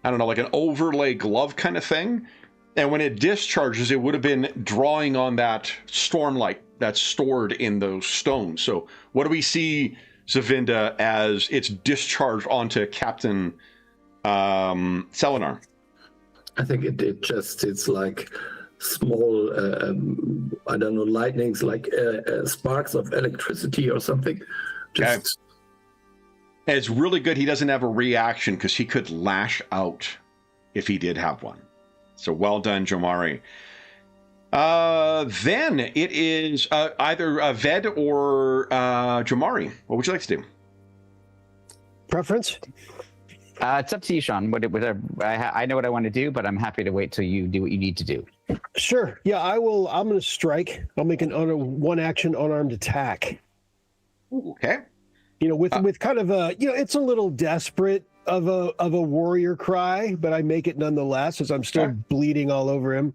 I don't know, like an overlay glove kind of thing. And when it discharges, it would have been drawing on that stormlight that's stored in those stones. So what do we see, Zavinda, as it's discharged onto Captain Selenar? I think it's like small, I don't know, lightnings, like sparks of electricity or something. Just... And it's really good he doesn't have a reaction, because he could lash out if he did have one. So well done, Jomari. Then it is either Ved or Jomari. What would you like to do? Preference? It's up to you, Sean. Whatever. I know what I want to do, but I'm happy to wait till you do what you need to do. Sure. Yeah, I will. I'm going to strike. I'll make an 1-action unarmed attack. Okay. You know, with kind of a, you know, it's a little desperate of a warrior cry, but I make it nonetheless, as I'm still bleeding all over him.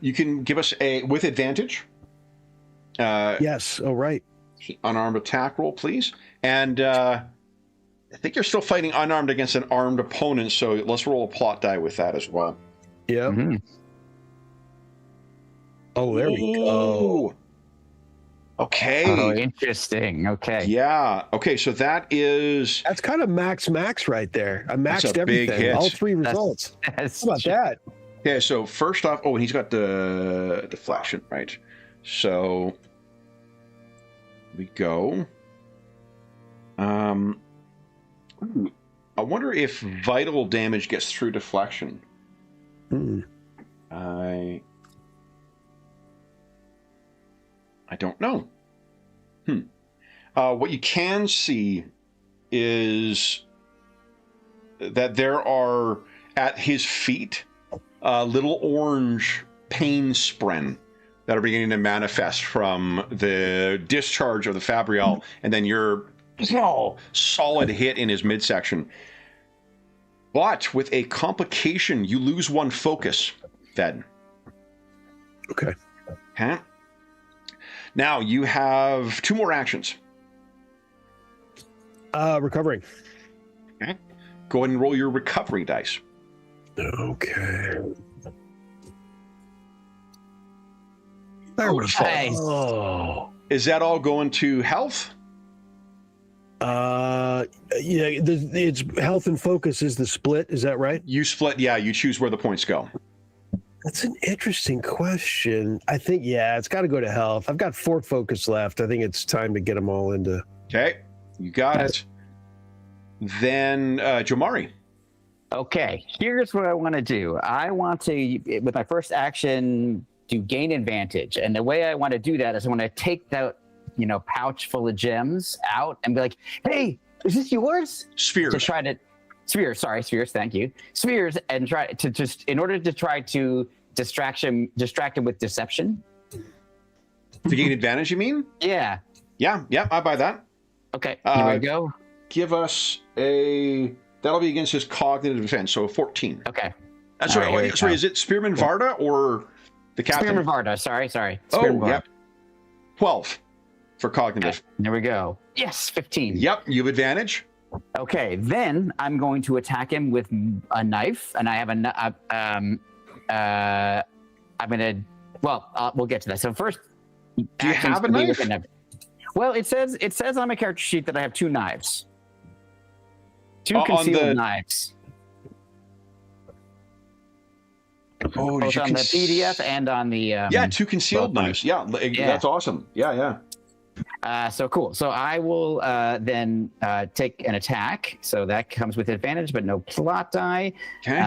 You can give us with advantage. Yes. Oh, right. Unarmed attack roll, please. And I think you're still fighting unarmed against an armed opponent, so let's roll a plot die with that as well. Yeah. Mm-hmm. Oh, there we go. Okay. Oh, interesting. Okay. Yeah. Okay, so That's kind of max right there. I That's maxed a big everything. hit. All 3 results. That's How about that? Okay, so first off, and he's got the deflection, right? So we go. Ooh, I wonder if vital damage gets through deflection. I don't know. What you can see is that there are at his feet little orange pain spren that are beginning to manifest from the discharge of the Fabrial, and then your solid hit in his midsection. But with a complication, you lose 1 focus, Ved. Okay. Okay. Now you have 2 more actions. Recovering. Okay. Go ahead and roll your recovery dice. Okay. There we go. Nice. Oh. Is that all going to health? Yeah, it's health and focus is the split. Is that right? You split, yeah, you choose where the points go. That's an interesting question. I think, yeah, it's got to go to health. I've got 4 focus left. I think it's time to get them all into. Okay, you got it. Then, Jomari. Okay, here's what I want to do. I want to, with my first action, to gain advantage. And the way I want to do that is I want to take that, pouch full of gems out and be like, hey, is this yours? Spheres. To try to, spheres, thank you. Spheres, and try to just, in order to try to distract him with deception. To gain advantage, you mean? Yeah. Yeah, I buy that. Okay, here we go. Give us that'll be against his cognitive defense, so 14. Okay. Sorry, is it Spearman Varda or the captain? Spearman Varda, sorry. Spearman Varda. 12 for cognitive. Okay, there we go. Yes, 15. Yep, you have advantage. Okay, then I'm going to attack him with a knife, and I have I'm gonna. Well, we'll get to that. So first, do you have a knife? Well, it says on my character sheet that I have 2 knives. 2 concealed knives. Oh, both on the PDF and on the 2 concealed knives. Yeah, that's awesome. Yeah. So cool. So I will then take an attack. So that comes with advantage, but no plot die. Okay.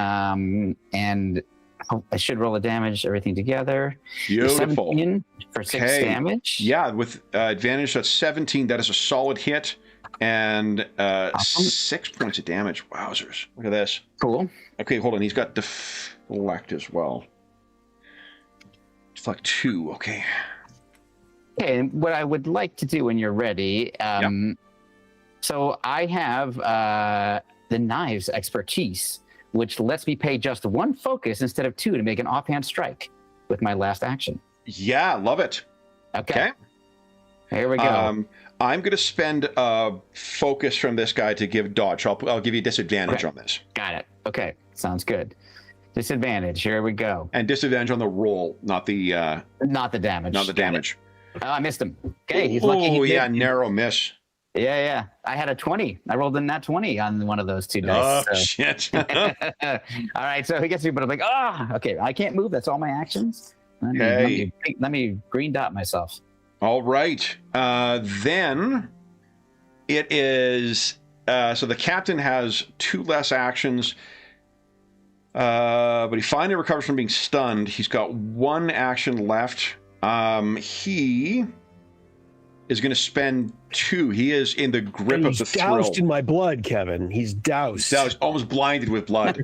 And I should roll a damage, everything together. Beautiful. 17 for 6 damage. Yeah, with advantage, that's 17. That is a solid hit. And awesome. 6 points of damage. Wowzers. Look at this. Cool. Okay, hold on. He's got deflect as well. Deflect 2. Okay. Okay, and what I would like to do when you're ready, so I have the knives expertise, which lets me pay just 1 focus instead of 2 to make an offhand strike with my last action. Yeah, love it. Okay. Here we go. I'm going to spend focus from this guy to give dodge. I'll give you disadvantage on this. Got it. Okay, sounds good. Disadvantage. Here we go. And disadvantage on the roll, not the damage. Not the damage. Oh, I missed him. Okay, he's lucky. Oh, yeah, narrow miss. Yeah. I had a 20. I rolled in that 20 on one of those 2 dice. Oh, shit. All right, so he gets me, but I'm like, okay, I can't move. That's all my actions. Let me green dot myself. All right. Then it is, so the captain has 2 less actions, but he finally recovers from being stunned. He's got 1 action left. He is going to spend 2. He is in the grip of the thrill. He's doused in my blood, Kevin. He's doused. Almost blinded with blood.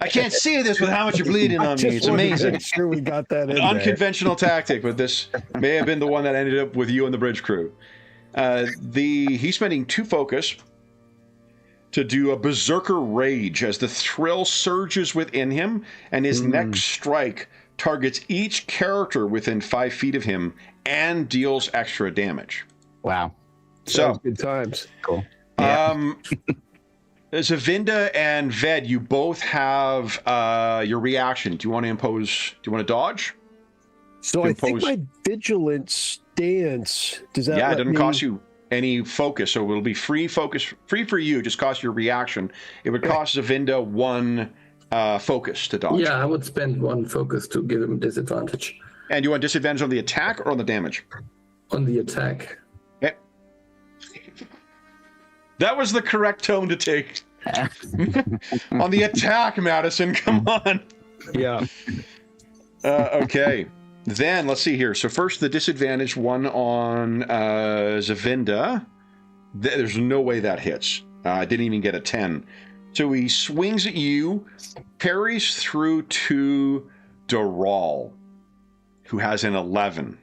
I can't see this with how much you're bleeding on me. It's amazing. I'm sure we got that in An unconventional tactic, but this may have been the one that ended up with you and the bridge crew. He's spending 2 focus to do a berserker rage as the thrill surges within him, and his next strike targets each character within 5 feet of him and deals extra damage. Wow. So good times. Cool. Yeah. Zavinda and Ved, you both have your reaction. Do you want to dodge? So I think my vigilant stance, does that Yeah, it doesn't cost you any focus, so it'll be free focus, free for you, just cost your reaction. It would cost Zavinda 1 focus to dodge. Yeah, I would spend 1 focus to give him disadvantage. And you want disadvantage on the attack or on the damage? On the attack. Okay. That was the correct tone to take. On the attack, Madison, come on. Yeah. Okay. Then, let's see here. So first, the disadvantage one on Zavinda. There's no way that hits. Didn't even get a 10. So he swings at you, parries through to Doral, who has an 11.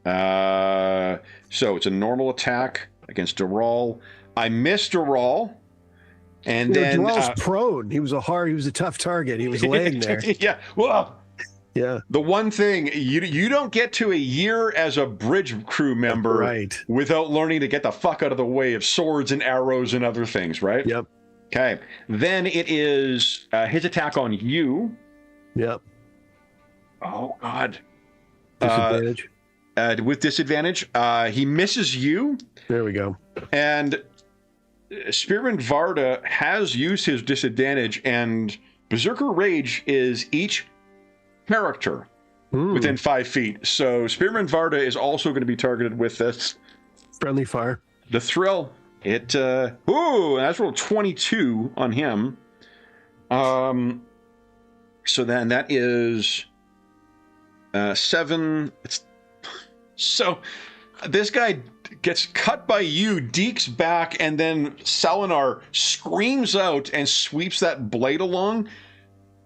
So it's a normal attack against Doral. I missed Doral. And then Doral's prone. He was a tough target. He was laying there. Yeah. Well, yeah. The one thing you don't get to a year as a bridge crew member without learning to get the fuck out of the way of swords and arrows and other things, right? Yep. Okay. Then it is his attack on you. Yep. Oh God. Disadvantage. With disadvantage, he misses you. There we go. And Spearman Varda has used his disadvantage, and Berserker Rage is each character within 5 feet. So Spearman Varda is also going to be targeted with this. Friendly fire. The thrill. It, that's rolled 22 on him. So then that is 7. So this guy gets cut by you, dekes back, and then Salinar screams out and sweeps that blade along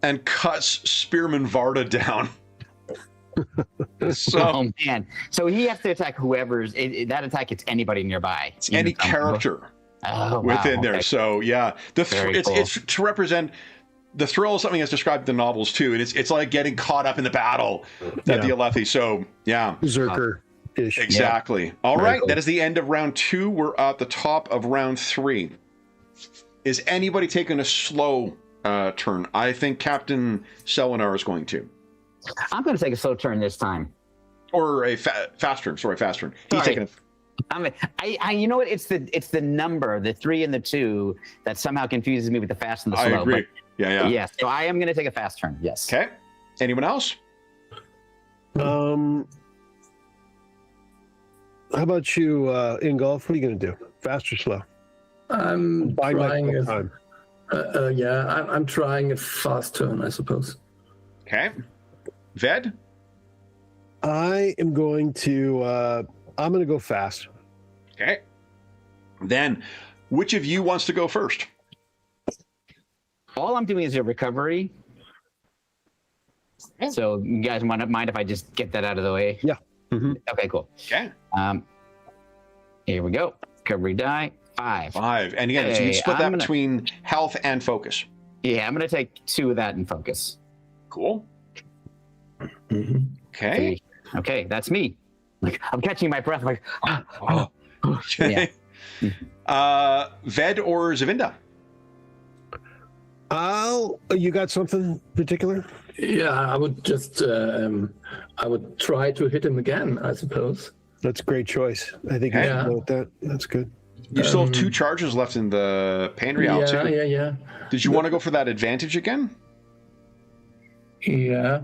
and cuts Spearman Varda down. So, oh man! So he has to attack whoever's. That attack hits anybody nearby. It's any character within there. So yeah, it's to represent. The thrill is something that's described in the novels too, and it's like getting caught up in the battle at the Alethi. So yeah, Berserker-ish. Exactly. All right, that is the end of round 2. We're at the top of round 3. Is anybody taking a slow turn? I think Captain Selinar is going to. I'm going to take a slow turn this time. Or a fast turn. Sorry, fast turn. He's taking a... you know what? It's the number, the 3 and the 2, that somehow confuses me with the fast and the slow. I agree. But, yeah. Yes. So I am going to take a fast turn. Yes. Okay. Anyone else? How about you, Ingolf? What are you going to do? Fast or slow? I'm trying a, time. I'm trying a fast turn, I suppose. Okay. Ved? I am going to I'm going to go fast. Okay. Then, which of you wants to go first? All I'm doing is a recovery. So you guys mind if I just get that out of the way? Yeah. Mm-hmm. Okay, cool. Okay. Here we go. Recovery die. 5. 5. And again, so you split that between health and focus. Yeah, I'm going to take 2 of that in focus. Cool. Mm-hmm. Okay. Okay, that's me. Like, I'm catching my breath. I'm like, Okay. Ved or Zavinda? You got something particular? Yeah, I would just I would try to hit him again, I suppose. That's a great choice. I think you should go with that. That's good. You still have 2 charges left in the pain reality. Yeah. Did you want to go for that advantage again? Yeah.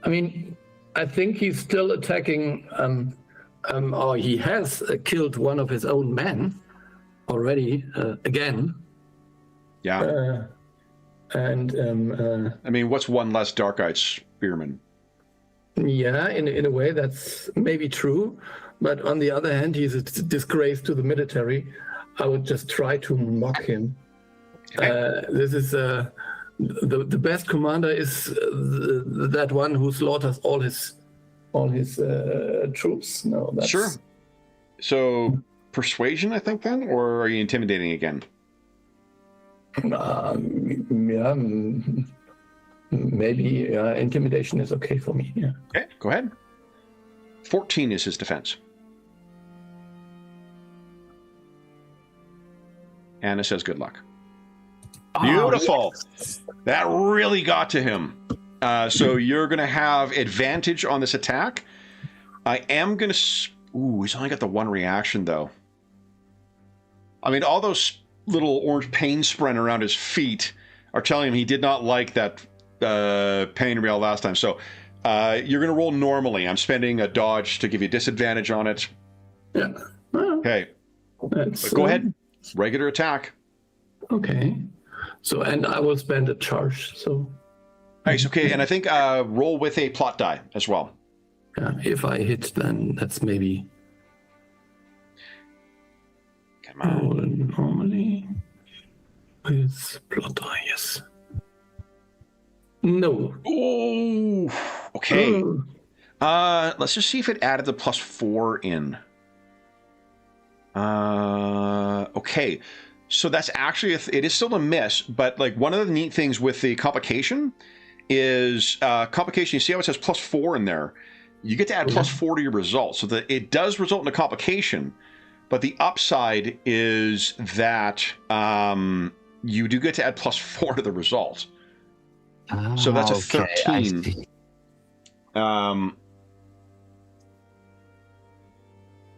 I mean, I think he's still attacking, or he has killed one of his own men already, again. Yeah. And I mean, what's one less dark-eyed spearman? Yeah, in a way that's maybe true, but on the other hand, he's a disgrace to the military. I would just try to mock him. Okay. This is the best commander is that one who slaughters all his troops. No, that's... Sure. So persuasion, I think, then, or are you intimidating again? Maybe intimidation is okay for me. Yeah. Okay, go ahead. 14 is his defense. Anna says good luck. Beautiful. That really got to him. So you're going to have advantage on this attack. I am going to... Ooh, he's only got the one reaction, though. I mean, all those little orange pain sprint around his feet are telling him he did not like that pain rail last time. So you're going to roll normally. I'm spending a dodge to give you disadvantage on it. Yeah. Well, okay. Go ahead. Regular attack. Okay. So, and I will spend a charge, so... Nice, okay. And I think roll with a plot die as well. Yeah, if I hit, then that's maybe... Come on. Normally... With plot die, yes. No. Ooh, okay. Let's just see if it added the +4 in. Okay. So that's actually, it is still a miss, but like one of the neat things with the complication is complication, you see how it says +4 in there? You get to add +4 to your result. So that it does result in a complication, but the upside is that you do get to add +4 to the result. So that's a 13. Let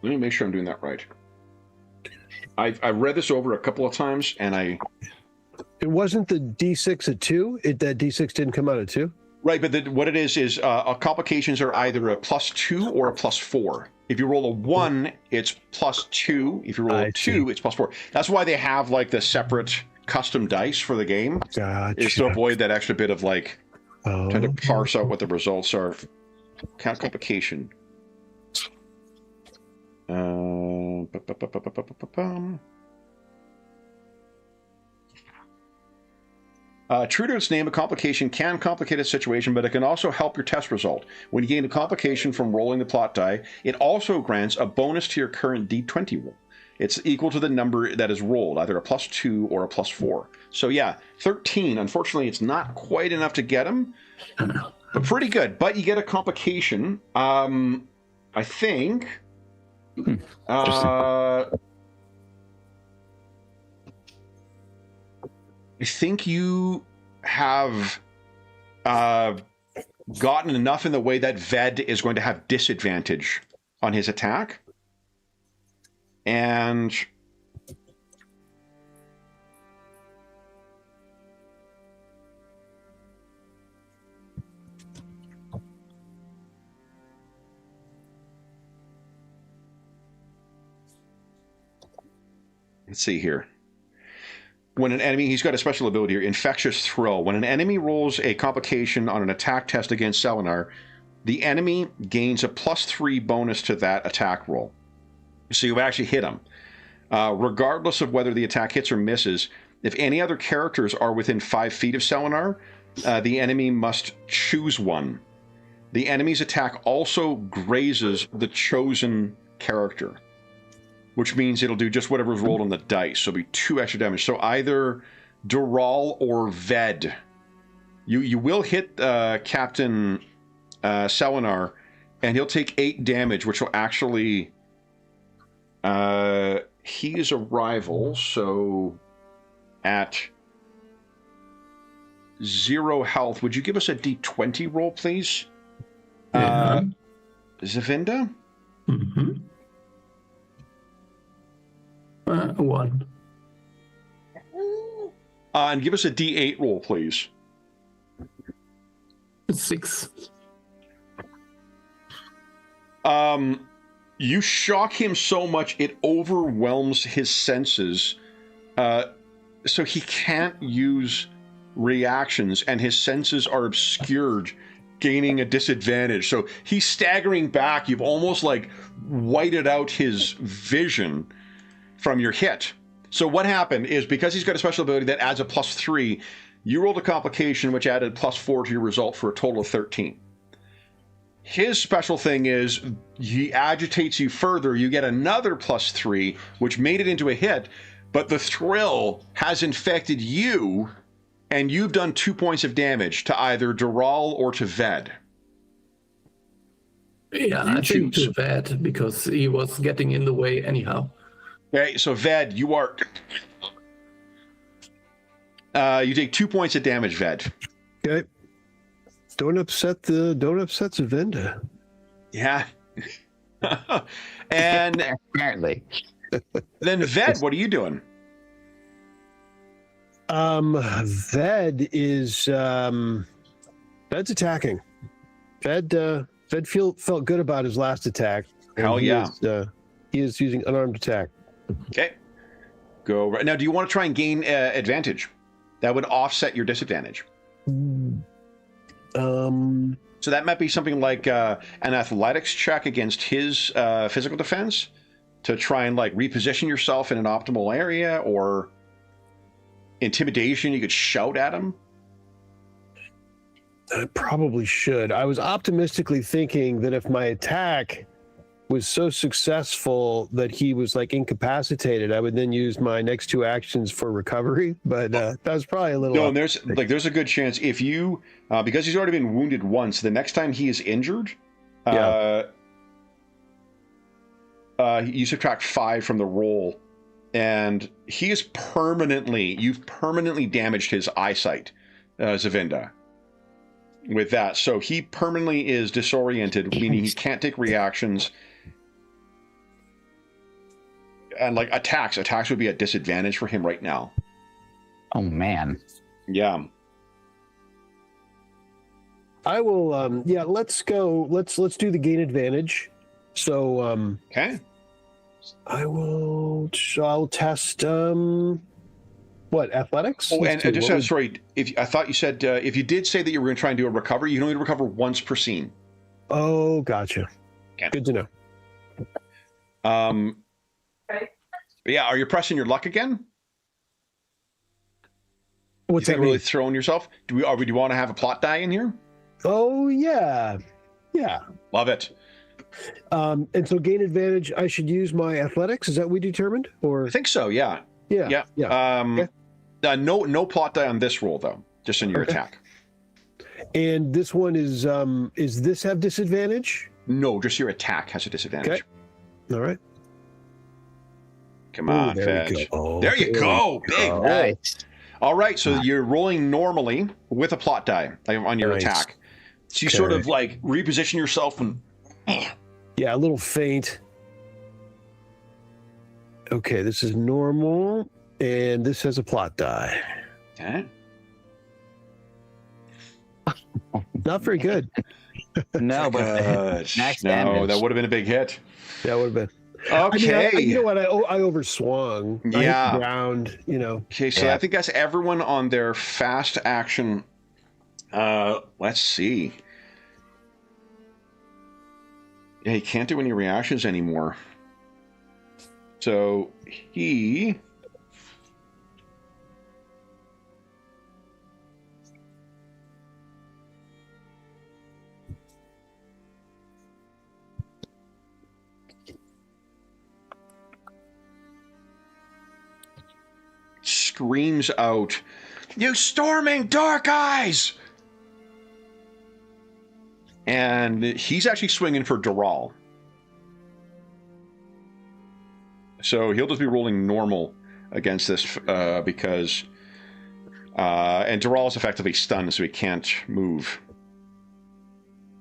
me make sure I'm doing that right. I read this over a couple of times, and It wasn't the D6 at 2? That D6 didn't come out at 2? Right, but what it is complications are either a +2 or a +4. If you roll a 1, it's +2. If you roll a 2, it's +4. That's why they have like the separate custom dice for the game. Gotcha. Is to avoid that extra bit of like trying to parse out what the results are. Count complication. True to its name, a complication can complicate a situation, but it can also help your test result. When you gain a complication from rolling the plot die, it also grants a bonus to your current D20 roll. It's equal to the number that is rolled, either a +2 or a +4. So yeah, 13. Unfortunately, it's not quite enough to get him, but pretty good. But you get a complication. I think... I think you have gotten enough in the way that Ved is going to have disadvantage on his attack. And let's see here. When an enemy, he's got a special ability here, Infectious Throw. When an enemy rolls a complication on an attack test against Selenar, the enemy gains a +3 bonus to that attack roll. So you actually hit him. Regardless of whether the attack hits or misses, if any other characters are within 5 feet of Selenar, the enemy must choose one. The enemy's attack also grazes the chosen character, which means it'll do just whatever's rolled on the dice. So it'll be 2 extra damage. So either Dural or Ved. You will hit Captain Selenar, and he'll take 8 damage, which will actually... he is a rival, so at 0 health, would you give us a D20 roll, please? Zavinda? Mm-hmm. 1. And give us a D8 roll, please. 6. You shock him so much it overwhelms his senses, so he can't use reactions, and his senses are obscured, gaining a disadvantage. So he's staggering back. You've almost like whited out his vision from your hit. So what happened is, because he's got a special ability that adds a +3, you rolled a complication which added +4 to your result for a total of 13. His special thing is he agitates you further. You get another +3, which made it into a hit, but the thrill has infected you, and you've done 2 points of damage to either Dural or to Ved. Yeah, I think to Ved, because he was getting in the way anyhow. Okay, so Ved, you are... you take 2 points of damage, Ved. Okay. Don't upset Zavinda. Yeah. And Apparently. then Ved, what are you doing? Ved is Ved's attacking. Ved felt good about his last attack. Hell yeah. He is using unarmed attack. Okay. Go right now. Do you want to try and gain advantage? That would offset your disadvantage. So that might be something like an athletics check against his physical defense to try and like reposition yourself in an optimal area, or intimidation. You could shout at him. I probably should. I was optimistically thinking that if my attack was so successful that he was like incapacitated, I would then use my next 2 actions for recovery. But that was probably a little. No, and there's a good chance if you because he's already been wounded once. The next time he is injured, you subtract 5 from the roll, and you've permanently damaged his eyesight, Zavinda. With that, so he permanently is disoriented, meaning he can't take reactions. And like attacks would be a disadvantage for him right now. Oh man. Yeah. I will. Let's go. Let's do the gain advantage. So. Okay. I'll test. What, athletics? Oh, and sorry. I thought you said if you did say that you were going to try and do a recovery, you can only recover once per scene. Oh, gotcha. Okay. Good to know. Yeah, are you pressing your luck again? What's that really throwing yourself? Do you want to have a plot die in here? Oh yeah. Love it. And so gain advantage, I should use my athletics. Is that we determined, or I think so. Yeah. Yeah. Okay. No plot die on this roll though. Just in your attack. And this one is this have disadvantage? No, just your attack has a disadvantage. Okay. All right. Come on, there Fetch. you go. There you go. Big roll. Nice. All right, so you're rolling normally with a plot die on your attack. So you sort of like reposition yourself and. Yeah, a little faint. Okay, this is normal, and this has a plot die. Okay. Not very good. No, but max damage. No, that would have been a big hit. That would have been. Okay. I mean, you know what? I overswung. Yeah. I hit the ground, Okay, so I think that's everyone on their fast action. Let's see. Yeah, he can't do any reactions anymore. So he... screams out, "You storming dark eyes!" And he's actually swinging for Dural. So he'll just be rolling normal against this because... and Dural is effectively stunned, so he can't move.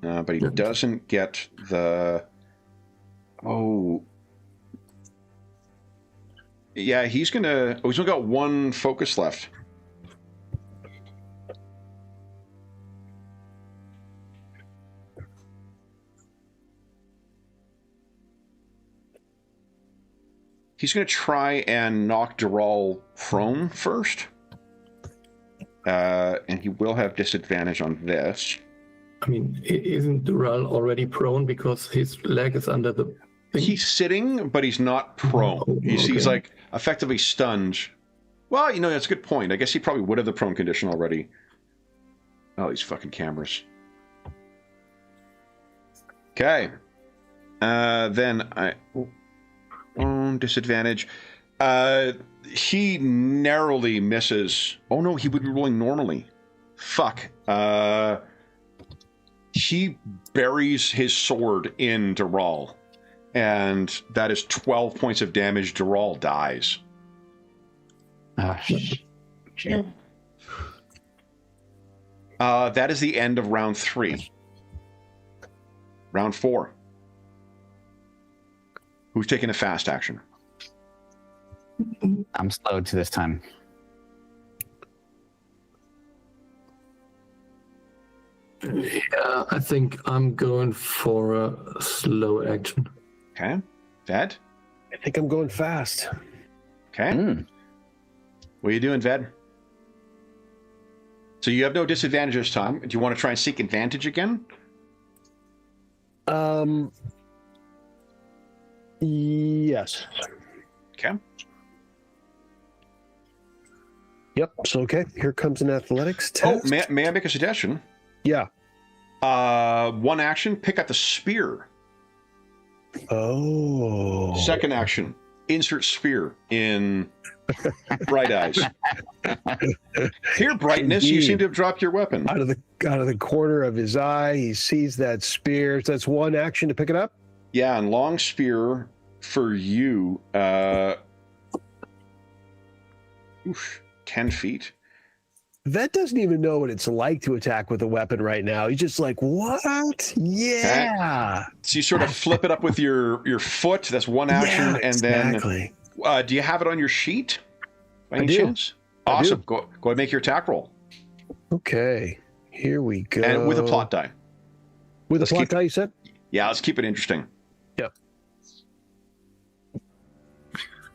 But he doesn't get the... Oh... Yeah, he's only got 1 focus left. He's going to try and knock Dural prone first. And he will have disadvantage on this. I mean, isn't Dural already prone because his leg is under the thing? He's sitting, but he's not prone. He's like effectively stunned. Well, that's a good point. I guess he probably would have the prone condition already. Oh, these fucking cameras. Okay. Then I... disadvantage. He narrowly misses. Oh no, he would be rolling normally. Fuck. He buries his sword in Dural. And that is 12 points of damage. Dural dies. Shit. That is the end of round 3. Round 4. Who's taking a fast action? I'm slowed to this time. Yeah, I think I'm going for a slow action. Okay. Ved? I think I'm going fast. Okay. What are you doing, Ved? So you have no disadvantage this time. Do you want to try and seek advantage again? Yes. Okay. Yep. So okay, here comes an athletics test. Oh, may I make a suggestion? Yeah. One action, pick up the spear. Oh. Second action, insert spear in Bright Eyes. Here, Brightness, you seem to have dropped your weapon. Out of the corner of his eye, he sees that spear. So that's one action to pick it up? Yeah, and long spear for you. 10 feet. Vet doesn't even know what it's like to attack with a weapon right now. He's just like, what? Yeah. Okay. So you sort of flip it up with your foot. That's one action. Yeah, and exactly. Then, do you have it on your sheet? By any do. chance? Awesome. Go ahead and make your attack roll. Okay. Here we go. And with a plot die. With a plot die, you said? Yeah, let's keep it interesting. Yep.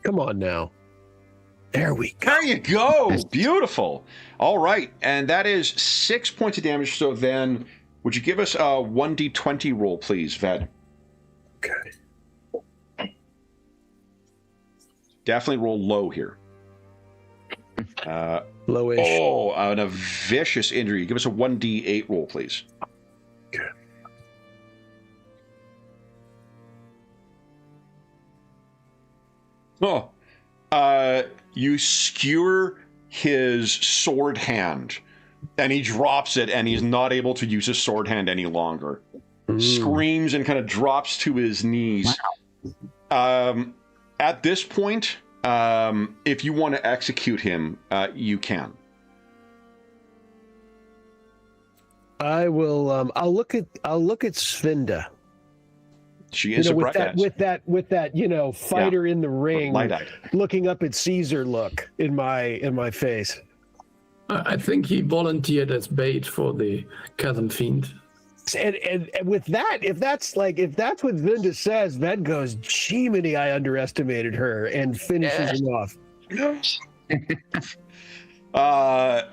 Come on now. There we go. There you go. Beautiful. All right. And that is 6 points of damage. So then, would you give us a 1d20 roll, please, Ved? Okay. Definitely roll low here. Lowish. Oh, and a vicious injury. Give us a 1d8 roll, please. Okay. Oh, you skewer his sword hand, and he drops it, and he's not able to use his sword hand any longer. Screams and kind of drops to his knees. Wow. At this point, if you want to execute him, you can. I will. I'll look at Svinda. She is with that fighter in the ring, looking up at Caesar look in my face. I think he volunteered as bait for the Chasm Fiend. And with that, if that's what Vinda says, Ved goes, "Jiminy, I underestimated her," and finishes him off.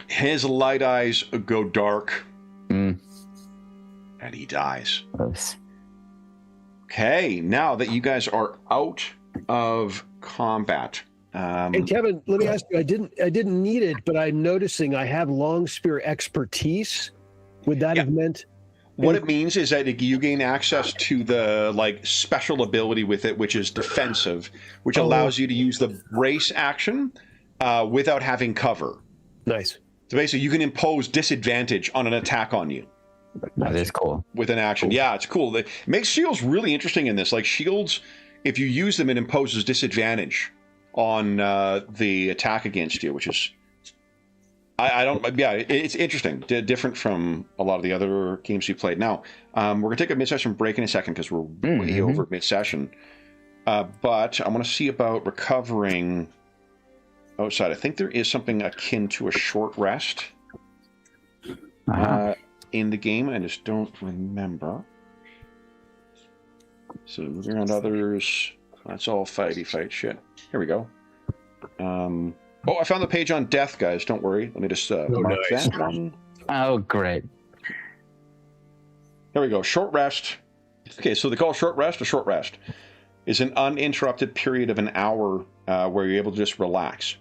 His light eyes go dark, and he dies. Gross. Okay, now that you guys are out of combat, and Kevin, let me ask you: I didn't need it, but I'm noticing I have long spear expertise. Would that have meant? What it means is that you gain access to the special ability with it, which is defensive, which allows you to use the brace action without having cover. Nice. So basically, you can impose disadvantage on an attack on you. That is cool. With an action. Cool. Yeah, it's cool. It makes shields really interesting in this. Like shields, if you use them, it imposes disadvantage on the attack against you, which is... it's interesting. Different from a lot of the other games we played. Now, we're going to take a mid-session break in a second because we're way over mid-session. But I want to see about recovering outside. I think there is something akin to a short rest in the game. I just don't remember. So moving around others. That's all fighty fight shit. Here we go. Oh, I found the page on death, guys. Don't worry. Let me just mark that one. Oh, great. There we go. Short rest. Okay, so they call short rest a short rest. It's an uninterrupted period of an hour where you're able to just relax.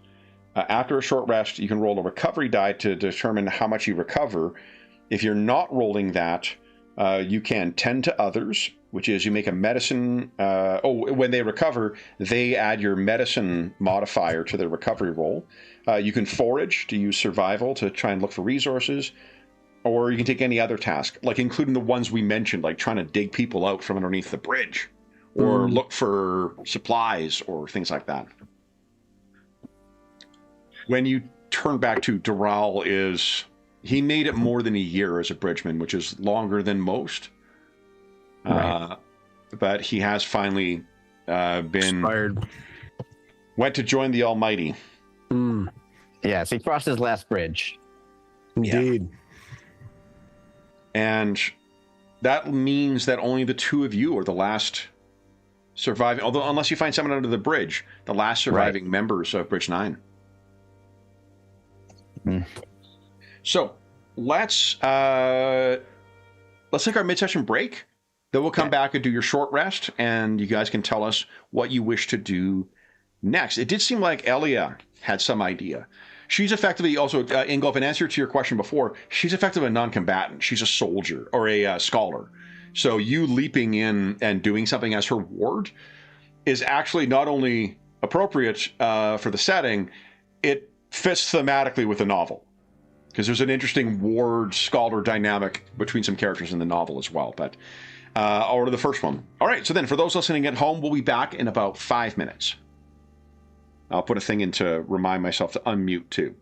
After a short rest, you can roll a recovery die to determine how much you recover. If you're not rolling that, you can tend to others, which is you make a medicine... when they recover, they add your medicine modifier to their recovery roll. You can forage to use survival to try and look for resources, or you can take any other task, like including the ones we mentioned, like trying to dig people out from underneath the bridge, or look for supplies, or things like that. When you turn back to Doral is he made it more than a year as a bridgeman, which is longer than most. Right. But he has finally Expired. went to join the Almighty. Yeah, so he crossed his last bridge. Indeed. And that means that only the two of you are the last surviving, although unless you find someone under the bridge, the last surviving members of Bridge 9. So let's take our mid-session break. Then we'll come back and do your short rest, and you guys can tell us what you wish to do next. It did seem like Elia had some idea. She's effectively also, Ingolf, in answer to your question before, she's effectively a non-combatant. She's a soldier or a scholar. So you leaping in and doing something as her ward is actually not only appropriate for the setting, it fits thematically with the novel. Because there's an interesting ward-scholar dynamic between some characters in the novel as well. But over to the first one. All right, so then for those listening at home, we'll be back in about 5 minutes. I'll put a thing in to remind myself to unmute too.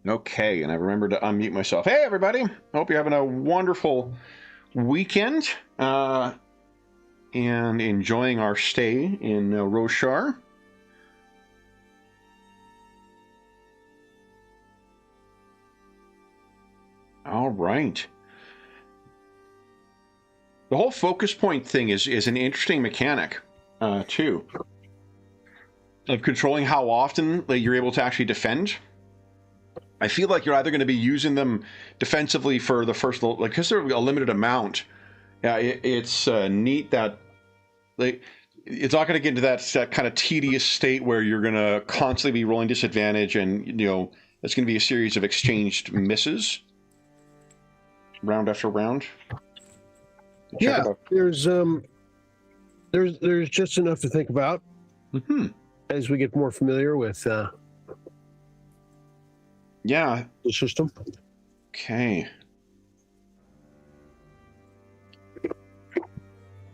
Okay, and I remembered to unmute myself. Hey, everybody. Hope you're having a wonderful weekend and enjoying our stay in Roshar. All right. The whole focus point thing is an interesting mechanic, too, of controlling how often you're able to actually defend. I feel like you're either going to be using them defensively for the first, like, because they're a limited amount. Yeah, it's neat that it's not going to get into that kind of tedious state where you're going to constantly be rolling disadvantage and, you know, It's going to be a series of exchanged misses, round after round. Yeah, there's just enough to think about as we get more familiar with yeah, the system. Okay.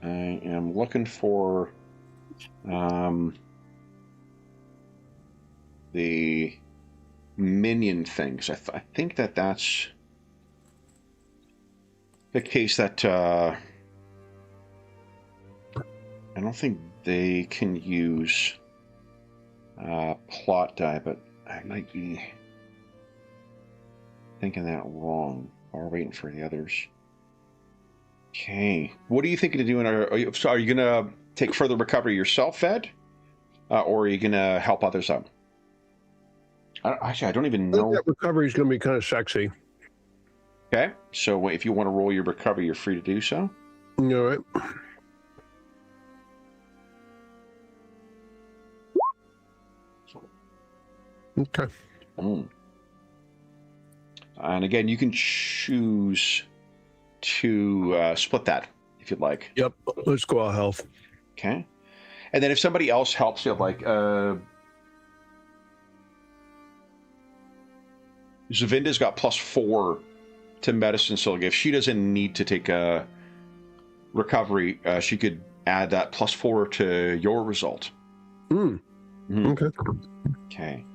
I am looking for the minion things. I think that's the case that I don't think they can use plot die, but I might be thinking that wrong. Or waiting for the others. Okay. What are you thinking of doing? Are you going to take further recovery yourself, Ed? Or are you going to help others out? Actually, I don't even know. I think that recovery is going to be kind of sexy. Okay. So if you want to roll your recovery, you're free to do so. All right. Okay. And again, you can choose to split that if you'd like. Yep. Let's go all health. Okay. And then if somebody else helps you, like Zavinda's got +4 to medicine, so if she doesn't need to take a recovery, she could add that +4 to your result. Okay. Okay.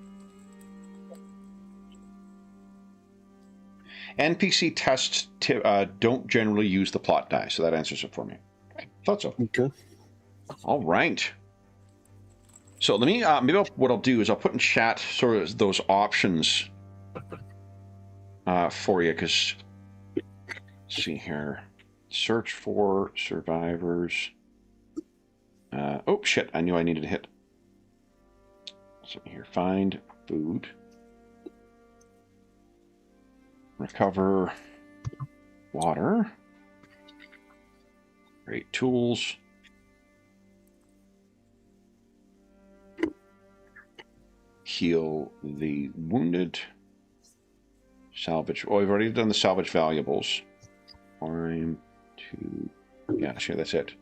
NPC tests don't generally use the plot die, so that answers it for me. I thought so. Okay. All right. So let me, maybe what I'll do is I'll put in chat sort of those options for you, because, let's see here. Search for survivors. Oh, shit, I knew I needed to hit. So here, find food. Recover water. Great tools. Heal the wounded. Salvage. Oh, we've already done the salvage valuables. Time to... Yeah, sure, that's it.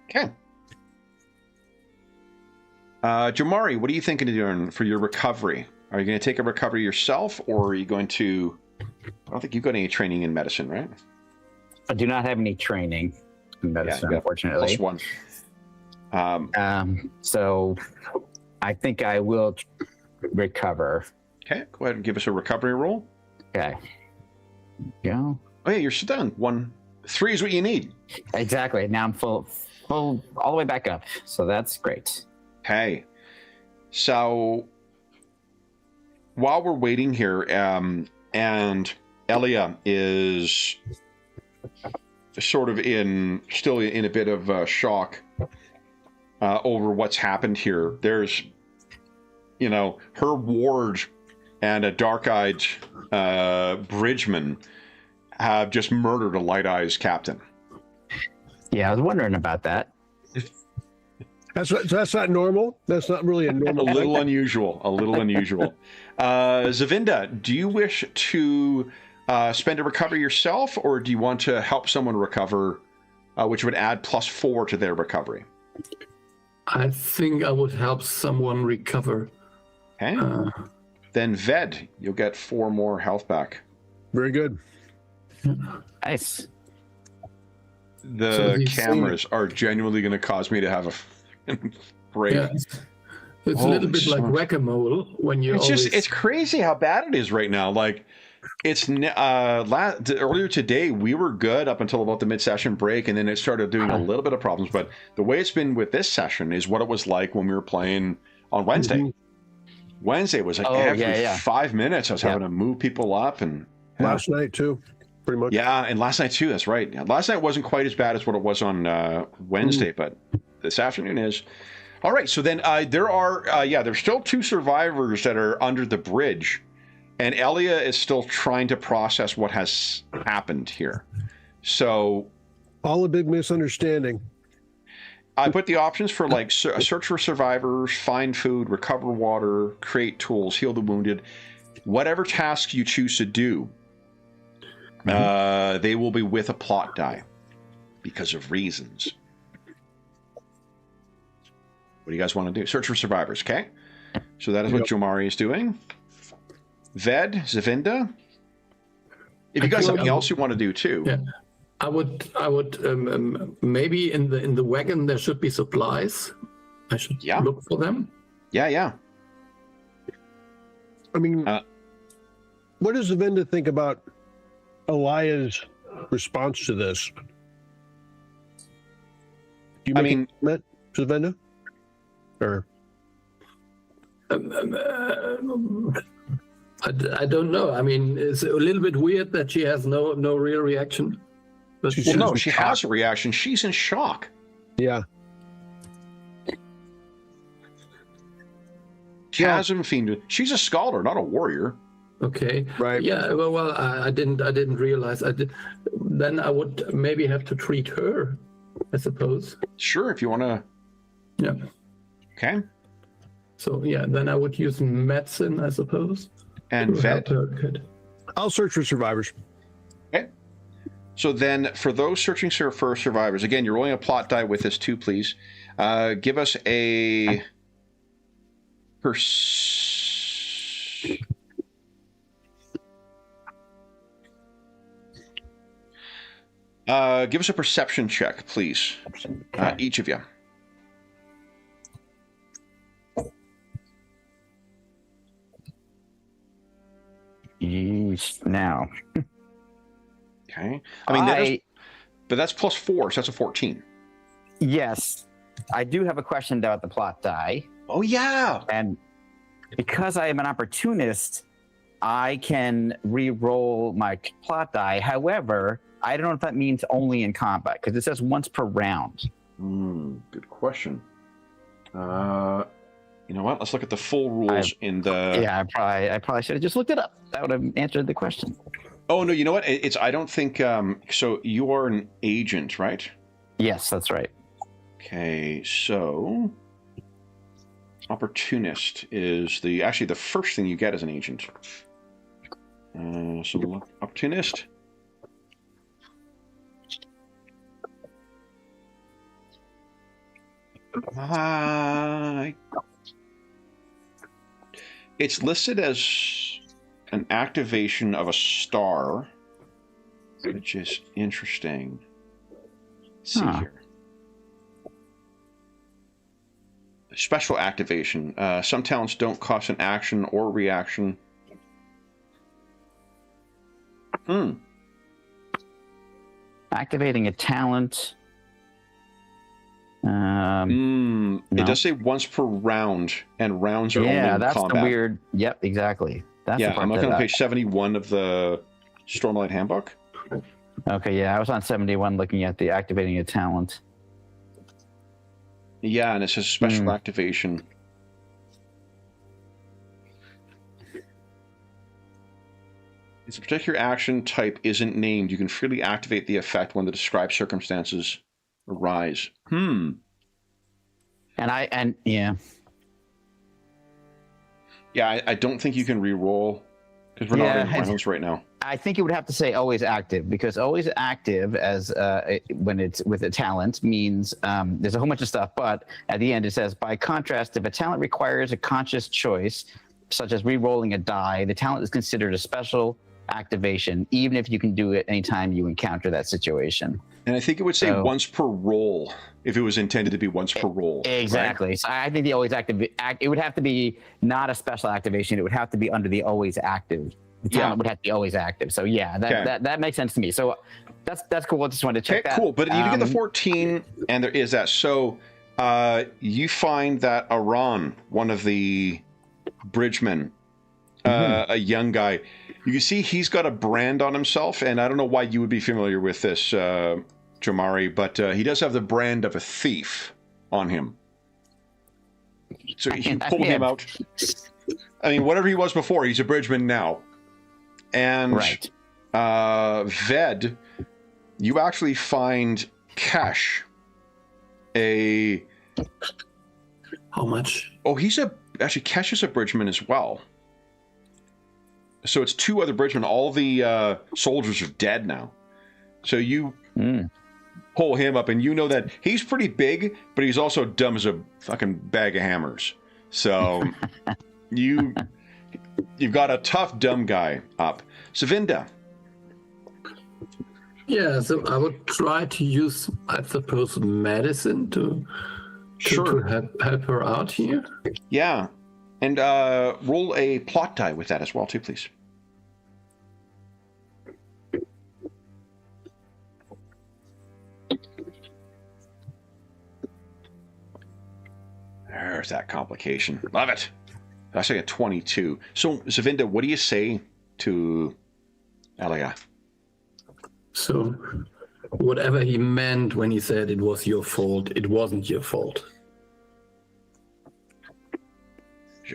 Okay. Jamari, what are you thinking of doing for your recovery? Are you going to take a recovery yourself, or are you going to... I don't think you've got any training in medicine, right? I do not have any training in medicine, unfortunately. +1. So I think I will recover. Okay, go ahead and give us a recovery roll. Okay. Yeah. Oh yeah, you're still done. 3 is what you need. Exactly. Now I'm full all the way back up. So that's great. Okay. So while we're waiting here, and Elia is sort of still in a bit of shock over what's happened here. There's, her ward and a dark-eyed bridgeman have just murdered a Light Eyes captain. Yeah, I was wondering about that. That's not normal. That's not really a normal. A little unusual. Zavinda, do you wish to spend a recovery yourself, or do you want to help someone recover, which would add +4 to their recovery? I think I would help someone recover. Okay. Then Ved, you'll get 4 more health back. Very good. Nice. The cameras are genuinely going to cause me to have a break. Yeah. It's a little bit like whack-a-mole when you're it's crazy how bad it is right now. Like, it's earlier today we were good up until about the mid-session break, and then it started doing a little bit of problems. But the way it's been with this session is what it was like when we were playing on Wednesday. Mm-hmm. Wednesday was like every 5 minutes I was having to move people up, and last night too, pretty much. Yeah, and last night too. That's right. Last night wasn't quite as bad as what it was on Wednesday, but this afternoon is. All right, so then there's still 2 survivors that are under the bridge, and Elia is still trying to process what has happened here. So, all a big misunderstanding. I put the options for like search for survivors, find food, recover water, create tools, heal the wounded. Whatever tasks you choose to do, they will be with a plot die because of reasons. What do you guys want to do? Search for survivors, okay? So that is what Jomari is doing. Ved, Zavinda. If you guys have anything else you want to do too. Yeah. I would maybe in the wagon there should be supplies. I should look for them. I mean, what does Zavinda think about Elia's response to this? Do you make a comment, Zavinda? Or I don't know. I mean, it's a little bit weird that she has no real reaction. But well, no, she has a reaction. She's in shock. Yeah. Chasm Fiend. She's a scholar, not a warrior. Okay. Right. Yeah. Well, I didn't realize. Then I would maybe have to treat her, I suppose. Sure, if you want to. Yeah. Okay. So yeah, then I would use medicine, I suppose. And vet. I'll search for survivors. Okay. So then, for those searching for survivors, again, you're rolling a plot die with this too, please. Give us a give us a perception check, please. Each of you. Now. Okay. I mean, but that's +4, so that's a 14. Yes. I do have a question about the plot die. Oh, yeah. And because I am an opportunist, I can re-roll my plot die. However, I don't know if that means only in combat, because it says once per round. Good question. You know what? Let's look at the full rules in the... Yeah, I probably should have just looked it up. That would have answered the question. Oh, no, you know what? I don't think... so you are an agent, right? Yes, that's right. Okay, so... Opportunist is actually the first thing you get as an agent. So opportunist. It's listed as an activation of a star, which is interesting. Let's see here. Special activation. Some talents don't cost an action or reaction. Activating a talent. It does say once per round, and rounds are only in that's combat. the weird. Yep, exactly. That's I'm looking on page 71 of the Stormlight Handbook. Okay, yeah, I was on 71 looking at the activating a talent. Yeah, and it says special activation. It's a particular action type isn't named. You can freely activate the effect when the described circumstances arise. Yeah, I don't think you can re-roll because we're not in rounds right now. I think it would have to say always active, because always active as when it's with a talent means there's a whole bunch of stuff, but at the end it says, by contrast, if a talent requires a conscious choice, such as re-rolling a die, the talent is considered a special activation, even if you can do it anytime you encounter that situation. And I think it would say once per roll if it was intended to be once per roll. Exactly. Right? So I think the always active, it would have to be not a special activation. It would have to be under the always active. The talent would have to be always active. So yeah, that makes sense to me. So that's cool. I just wanted to check that. Cool. But you get the 14, and there is that. So you find that Aran, one of the bridgemen, a young guy, you can see he's got a brand on himself, and I don't know why you would be familiar with this, Jomari, but he does have the brand of a thief on him. So you pulled him out. I mean, whatever he was before, he's a bridgeman now. And Ved, you actually find Kesh, a... How much? Oh, actually, Kesh is a bridgeman as well. So it's 2 other bridgemen. All the soldiers are dead now. So you pull him up, and you know that he's pretty big, but he's also dumb as a fucking bag of hammers. So you've got a tough, dumb guy up. Savinda. Yeah, so I would try to use, I suppose, medicine to help her out here. Yeah. And roll a plot die with that as well, too, please. There's that complication. Love it. That's like a 22. So, Zavinda, what do you say to Elia? So, whatever he meant when he said it was your fault, it wasn't your fault.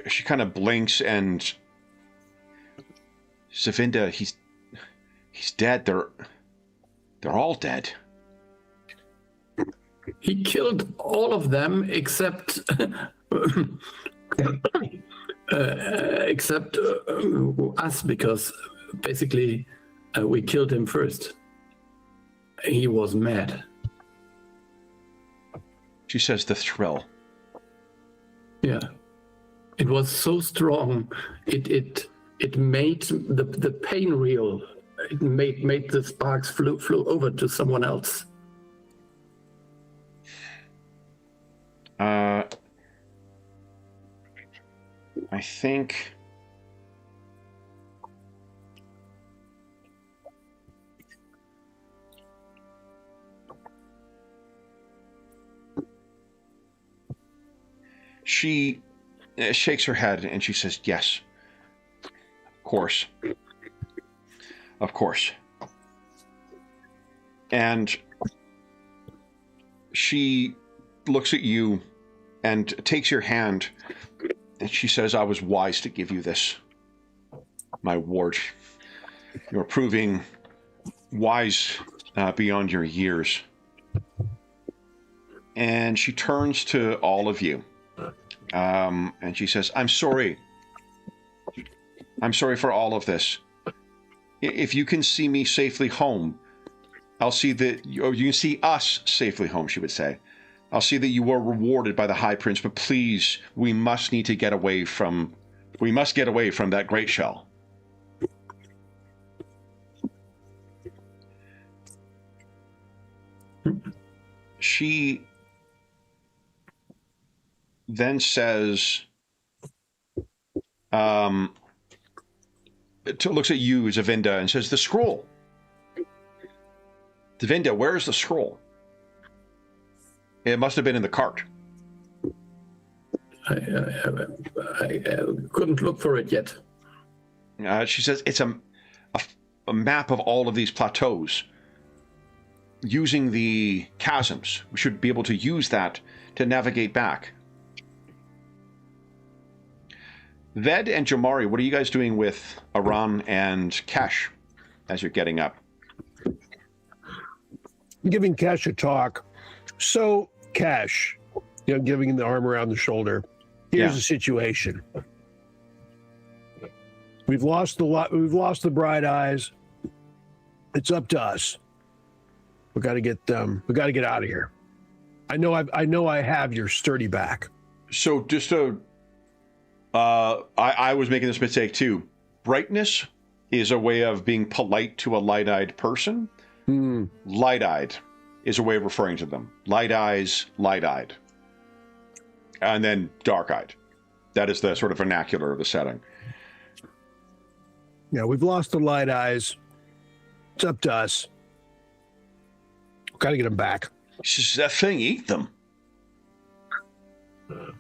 She kind of blinks, and Zavinda, he's dead. They're all dead. He killed all of them except us, because basically we killed him first. He was mad. She says the thrill. Yeah. It was so strong. It made the pain real. It made the sparks flew over to someone else. I think she shakes her head and she says, yes, of course. Of course. And she looks at you and takes your hand, and she says, I was wise to give you this, my ward. You're proving wise beyond your years. And she turns to all of you, and she says, I'm sorry. I'm sorry for all of this. If you can see me safely home, I'll see that, or you can see us safely home, she would say. I'll see that you were rewarded by the High Prince, but please, we must get away from that great shell. She then says, looks at you, Zavinda, and says, the scroll. Zavinda, where's the scroll? It must have been in the cart. I couldn't look for it yet. She says it's a map of all of these plateaus. Using the chasms, we should be able to use that to navigate back. Ved and Jamari, what are you guys doing with Aran and Kesh as you're getting up? Giving Kesh a talk. So, Kesh, giving him the arm around the shoulder. Here's the situation. We've lost the bright eyes. It's up to us. We got to get out of here. I know I have your sturdy back. So just I was making this mistake too. Brightness is a way of being polite to a light-eyed person. Light-eyed is a way of referring to them. Light eyes, light-eyed. And then dark-eyed. That is the sort of vernacular of the setting. Yeah, we've lost the light eyes. It's up to us. Got to get them back. Does that thing eat them?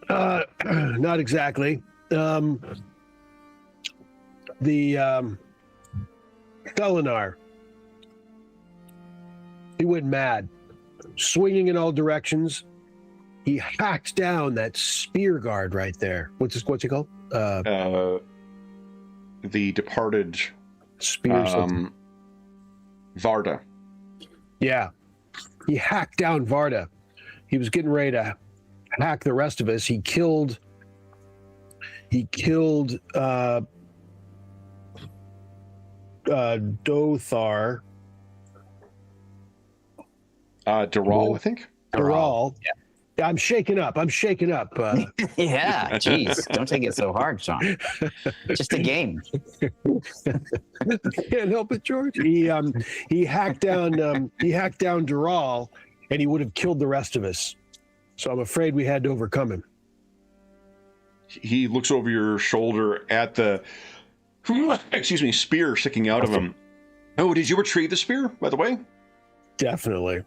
Not exactly. The Thelinar, he went mad, swinging in all directions. He hacked down that spear guard right there. What's he called? The departed spear. Varda. Yeah, he hacked down Varda. he was getting ready to hack the rest of us. He killed Dothar. Dural, I think. Dural. Yeah. I'm shaking up. Yeah, jeez. Don't take it so hard, Sean. Just a game. Can't help it, George. He hacked down Dural, and he would have killed the rest of us. So I'm afraid we had to overcome him. He looks over your shoulder at the spear sticking out of him. Oh, did you retrieve the spear, by the way? Definitely.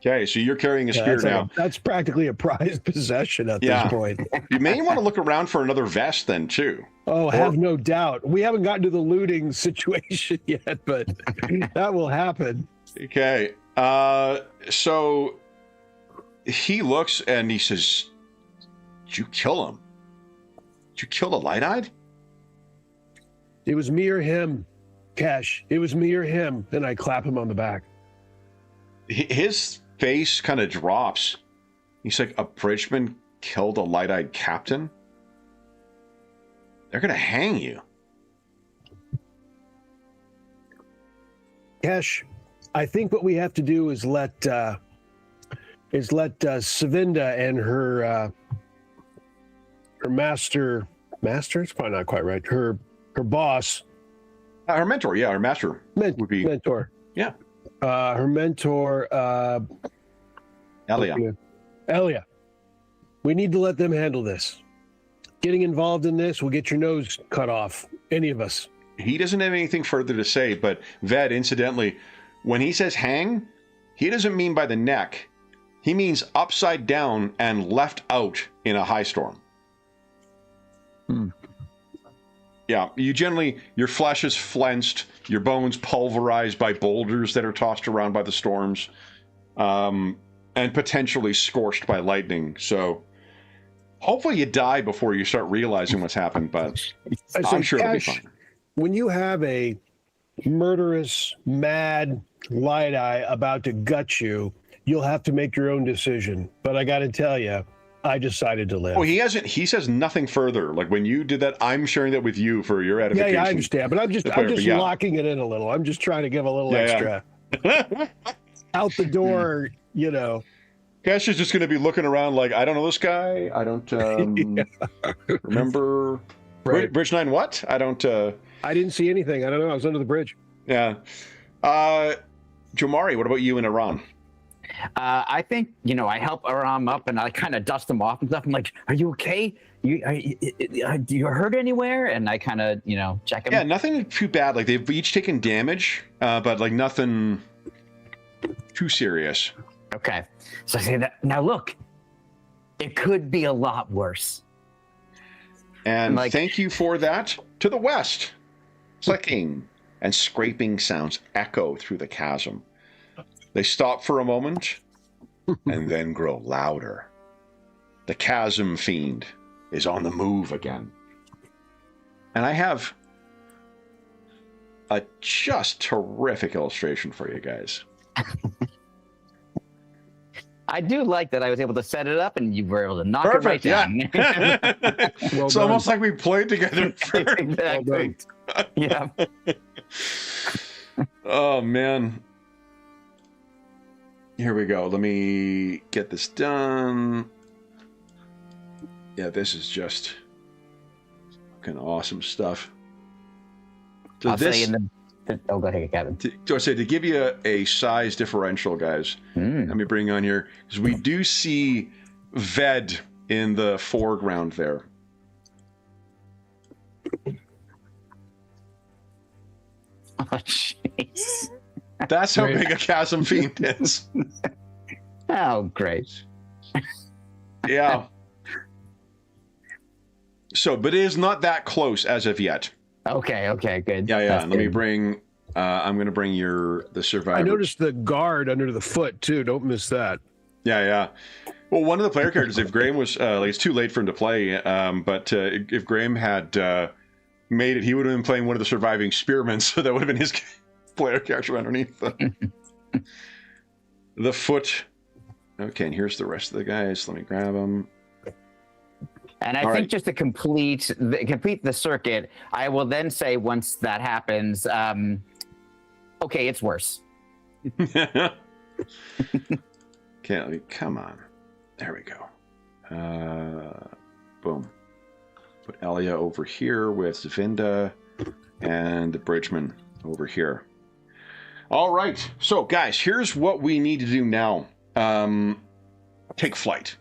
Okay, so you're carrying a spear now. That's practically a prized possession at this point. You may want to look around for another vest then, too. Oh, have no doubt. We haven't gotten to the looting situation yet, but that will happen. Okay. So he looks and he says, "Did you kill him? Did you kill the Light-Eyed?" It was me or him, Cash. It was me or him. And I clap him on the back. His face kind of drops. He's like, "A bridgeman killed a Light-Eyed captain? They're going to hang you." Cash, I think what we have to do is let Savinda and her master, it's probably not quite right, her boss. Her mentor, yeah, her master would be. Mentor. Yeah. Her mentor, Elia. We need to let them handle this. Getting involved in this will get your nose cut off. Any of us. He doesn't have anything further to say, but Ved, incidentally, when he says hang, he doesn't mean by the neck. He means upside down and left out in a high storm. Yeah, your flesh is flensed, your bones pulverized by boulders that are tossed around by the storms, and potentially scorched by lightning. So hopefully you die before you start realizing what's happened, but I'm sure it'll be fine. When you have a murderous, mad Light-Eye about to gut you, you'll have to make your own decision. But I got to tell you, I decided to live. Oh, he says nothing further. Like when you did that, I'm sharing that with you for your edification. Yeah, I understand. But I'm just locking it in a little. I'm just trying to give a little extra. Out the door, Cash is just going to be looking around like, I don't know this guy. I don't remember. Right. Bridge 9 what? I didn't see anything. I don't know. I was under the bridge. Yeah. Jomari, what about you in Iran? I think, I help Aram up and I kind of dust him off and stuff. I'm like, are you okay? Do you hurt anywhere? And I kind of, check him. Yeah, nothing too bad. Like they've each taken damage, but like nothing too serious. Okay. So I say that. Now look, it could be a lot worse. And thank you for that. To the west, clicking and scraping sounds echo through the chasm. They stop for a moment and then grow louder. The chasm fiend is on the move again. And I have a just terrific illustration for you guys. I do like that I was able to set it up and you were able to knock it right down. Yeah. It's almost like we played together. Exactly. Yeah. Oh, man. Here we go. Let me get this done. Yeah, this is just fucking awesome stuff. So I'll say go ahead, Kevin. To give you a size differential, guys, let me bring on here, because we do see Ved in the foreground there. Oh, jeez. That's how big a chasm fiend is. Oh, great. Yeah. So, but it is not that close as of yet. Okay, good. Yeah. That's Let good. me bring. I'm going to bring the survivor. I noticed the guard under the foot too. Don't miss that. Yeah. Well, one of the player characters, if Graham was it's too late for him to play, but if Graham had made it, he would have been playing one of the surviving spearmen, so that would have been his player character underneath. The foot Okay, and here's the rest of the guys. Let me grab them. And I think just to complete the circuit, I will then say once that happens, okay, it's worse. Okay, come on. There we go. Boom. Put Elia over here with Zavinda and the Bridgeman over here. All right. So, guys, here's what we need to do now. Take flight.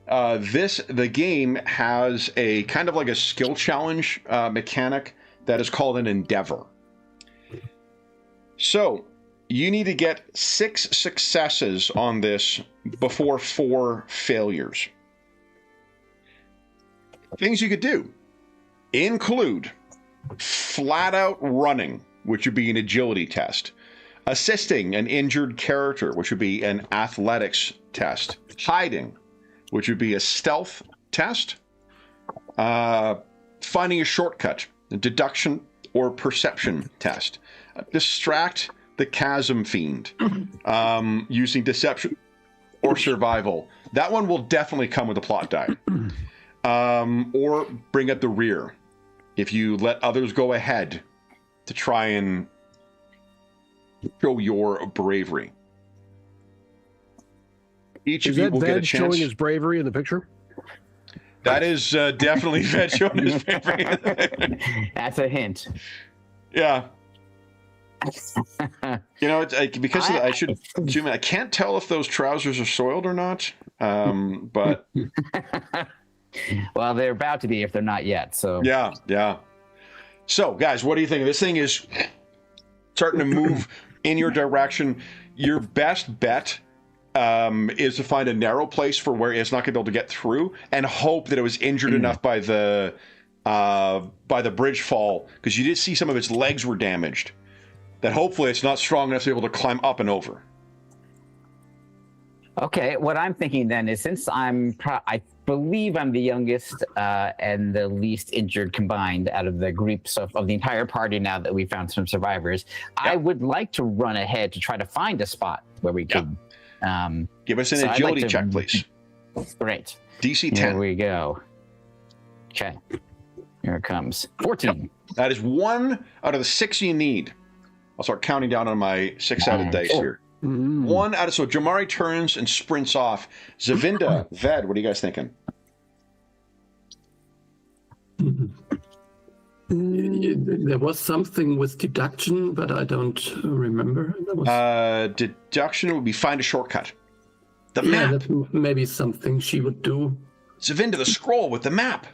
The game has a kind of like a skill challenge mechanic that is called an endeavor. So you need to get 6 successes on this before 4 failures. Things you could do include flat out running, which would be an agility test, assisting an injured character, which would be an athletics test, hiding, which would be a stealth test, finding a shortcut, a deduction or perception test, distract the chasm fiend, using deception or survival. That one will definitely come with a plot die. Or bring up the rear if you let others go ahead to try and show your bravery. Each of you will get a chance. Showing his bravery in the picture? That is definitely Ved showing his bravery. That's a hint. Yeah. You know, it's because of I should zoom in. I can't tell if those trousers are soiled or not. But well, they're about to be if they're not yet. So yeah. So, guys, what do you think? This thing is starting to move in your direction. Your best bet is to find a narrow place for where it's not going to be able to get through, and hope that it was injured enough by the bridge fall, because you did see some of its legs were damaged. That hopefully it's not strong enough to be able to climb up and over. Okay, what I'm thinking then is, since I believe I'm the youngest and the least injured combined out of the groups of the entire party now that we found some survivors, I would like to run ahead to try to find a spot where we could... Give us an agility check, please. Great. DC 10. Here we go. Okay. Here it comes. 14. That is 1 out of the 6 you need. I'll start counting down on my 6-sided dice here. 1 out of... So Jamari turns and sprints off. Zavinda, Ved, what are you guys thinking? There was something with deduction, but I don't remember. Deduction would be find a shortcut. The map. That's maybe something she would do. Zavinda, the scroll with the map.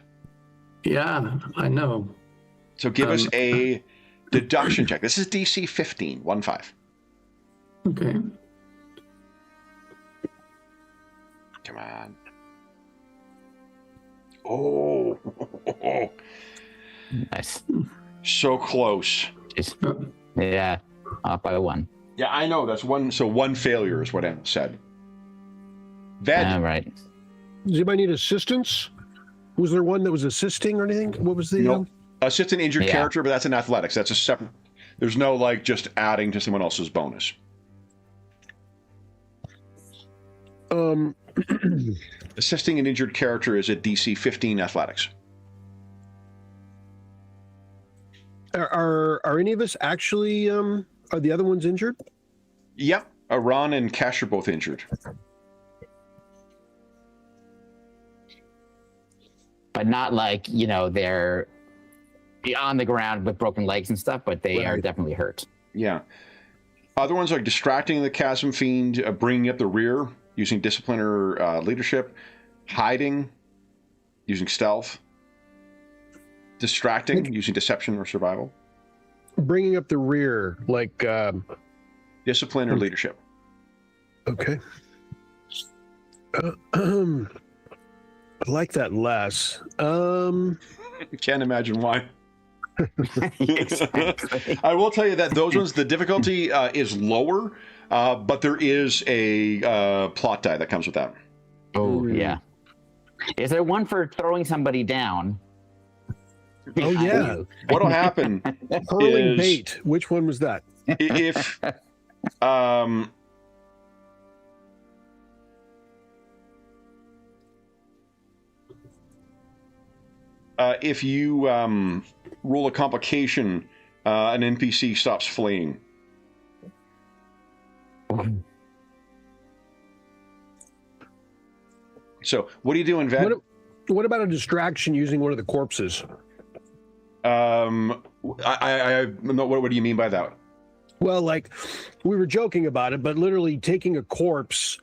Yeah, I know. So give us a deduction check. This is DC 15, 1-5. Okay. Come on. Oh. Nice. So close. Yeah, off by 1. Yeah, I know. That's 1. So 1 failure is what Emma said. Ved. All right. Does anybody need assistance? Was there one that was assisting or anything? What was the... Nope. Assist an injured character, but that's in athletics. That's a separate... There's no, like, just adding to someone else's bonus. Assisting an injured character is a DC 15 athletics. Are any of us actually... are the other ones injured? Yep. Aran and Cash are both injured. But not like, they're on the ground with broken legs and stuff, but they are definitely hurt. Yeah. Other ones are distracting the Chasm Fiend, bringing up the rear, using discipline or leadership, hiding, using stealth, distracting, using deception or survival. Bringing up the rear, like... discipline or leadership. Okay. I like that less. Can't imagine why. Exactly. I will tell you that those ones, the difficulty is lower, but there is a plot die that comes with that. Oh, yeah. Is there one for throwing somebody down? Oh, yeah. What'll happen Hurling bait. Which one was that? if if you roll a complication, an NPC stops fleeing. So, what are you doing, Ved? What about a distraction using one of the corpses? What do you mean by that? Well, like, we were joking about it, but literally taking a corpse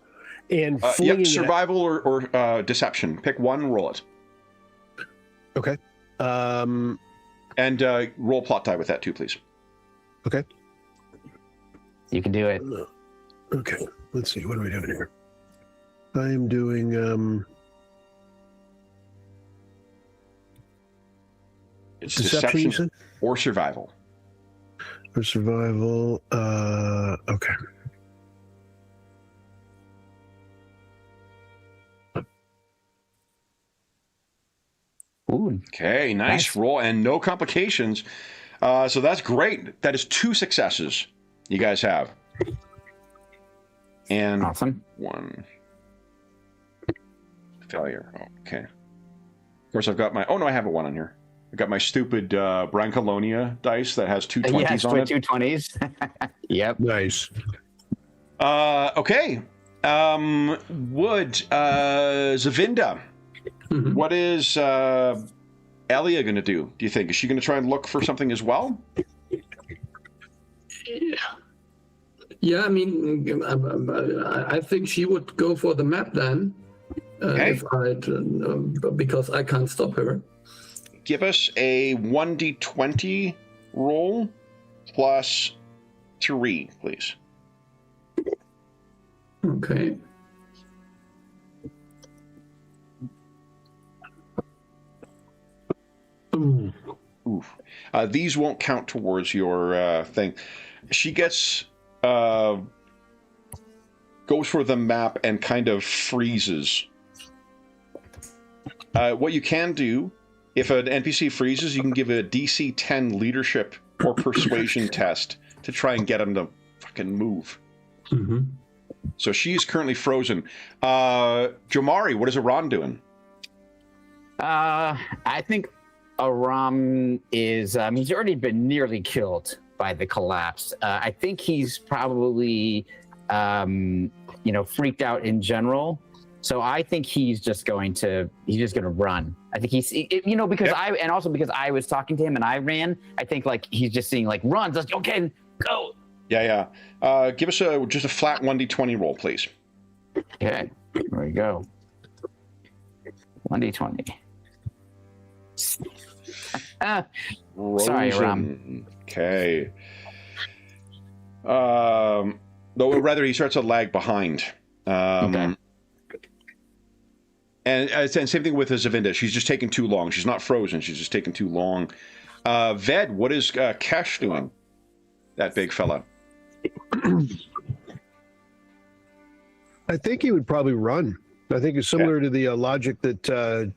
and flinging it. Survival or deception. Pick one, roll it. Okay. And roll plot die with that too, please. Okay. You can do it. Okay. Let's see. What are we doing here? I am doing it's deception or survival. For survival. Okay. Ooh. Okay, nice roll and no complications. So that's great. That is 2 successes you guys have. And awesome. 1 failure. Okay. Of course, I've got my... Oh, no, I have a 1 on here. I got my stupid Brancalonia dice that has 2 20s on it. 2 20s. Yep. Nice. Okay. Wood, Zavinda. Mhm. What is Elia going to do, you think? Is she going to try and look for something as well? Yeah, I mean, I think she would go for the map then, Okay. because I can't stop her. Give us a 1d20 roll plus 3, please. Okay. Ooh. Oof. These won't count towards your thing. She gets goes for the map and kind of freezes. What you can do, if an NPC freezes, you can give a DC 10 leadership or persuasion test to try and get him to fucking move. Mm-hmm. So she's currently frozen. Jomari, what is Aram doing? I think Aram is, he's already been nearly killed by the collapse. I think he's probably, freaked out in general. So I think he's just going to run. I think because yep. because I was talking to him and I ran, I think like he's just seeing like runs. Like, okay, go. Yeah. Give us just a flat 1d20 roll, please. Okay, there we go. 1d20. Sorry, Ram. Okay. Though rather, he starts to lag behind. Okay. And same thing with Zavinda. She's just taking too long. She's not frozen. She's just taking too long. Ved, what is Kesh doing? That big fella. I think he would probably run. I think it's similar to the logic that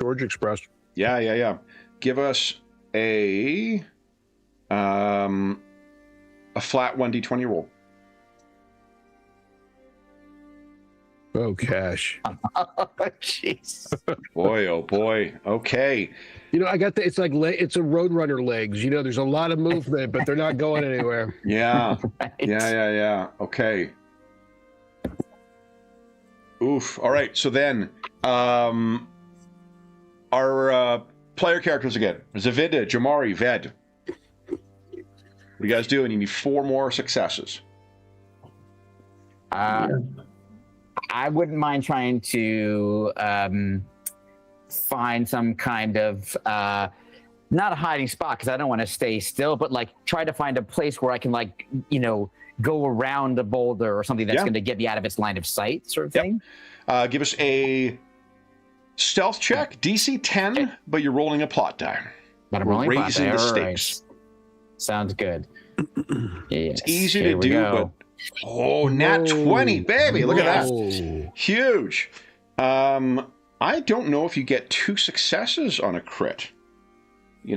George expressed. Yeah. Give us a flat 1d20 roll. Oh, Cash. Oh, jeez. Boy, oh boy. Okay. I got it's like it's a roadrunner legs. There's a lot of movement, but they're not going anywhere. Yeah. Right. Yeah. Okay. Oof. All right. So then, our player characters again: Zavinda, Jomari, Ved. What are you guys doing? You need 4 more successes. I wouldn't mind trying to find some kind of not a hiding spot because I don't want to stay still, but like try to find a place where I can go around a boulder or something that's going to get me out of its line of sight, sort of thing. Give us a stealth check, DC 10, but you're rolling a plot die. But I'm rolling raising the stakes. Right. Sounds good. Yes. It's easy to do, but nat 20, baby! Look at that, huge. I don't know if you get 2 successes on a crit.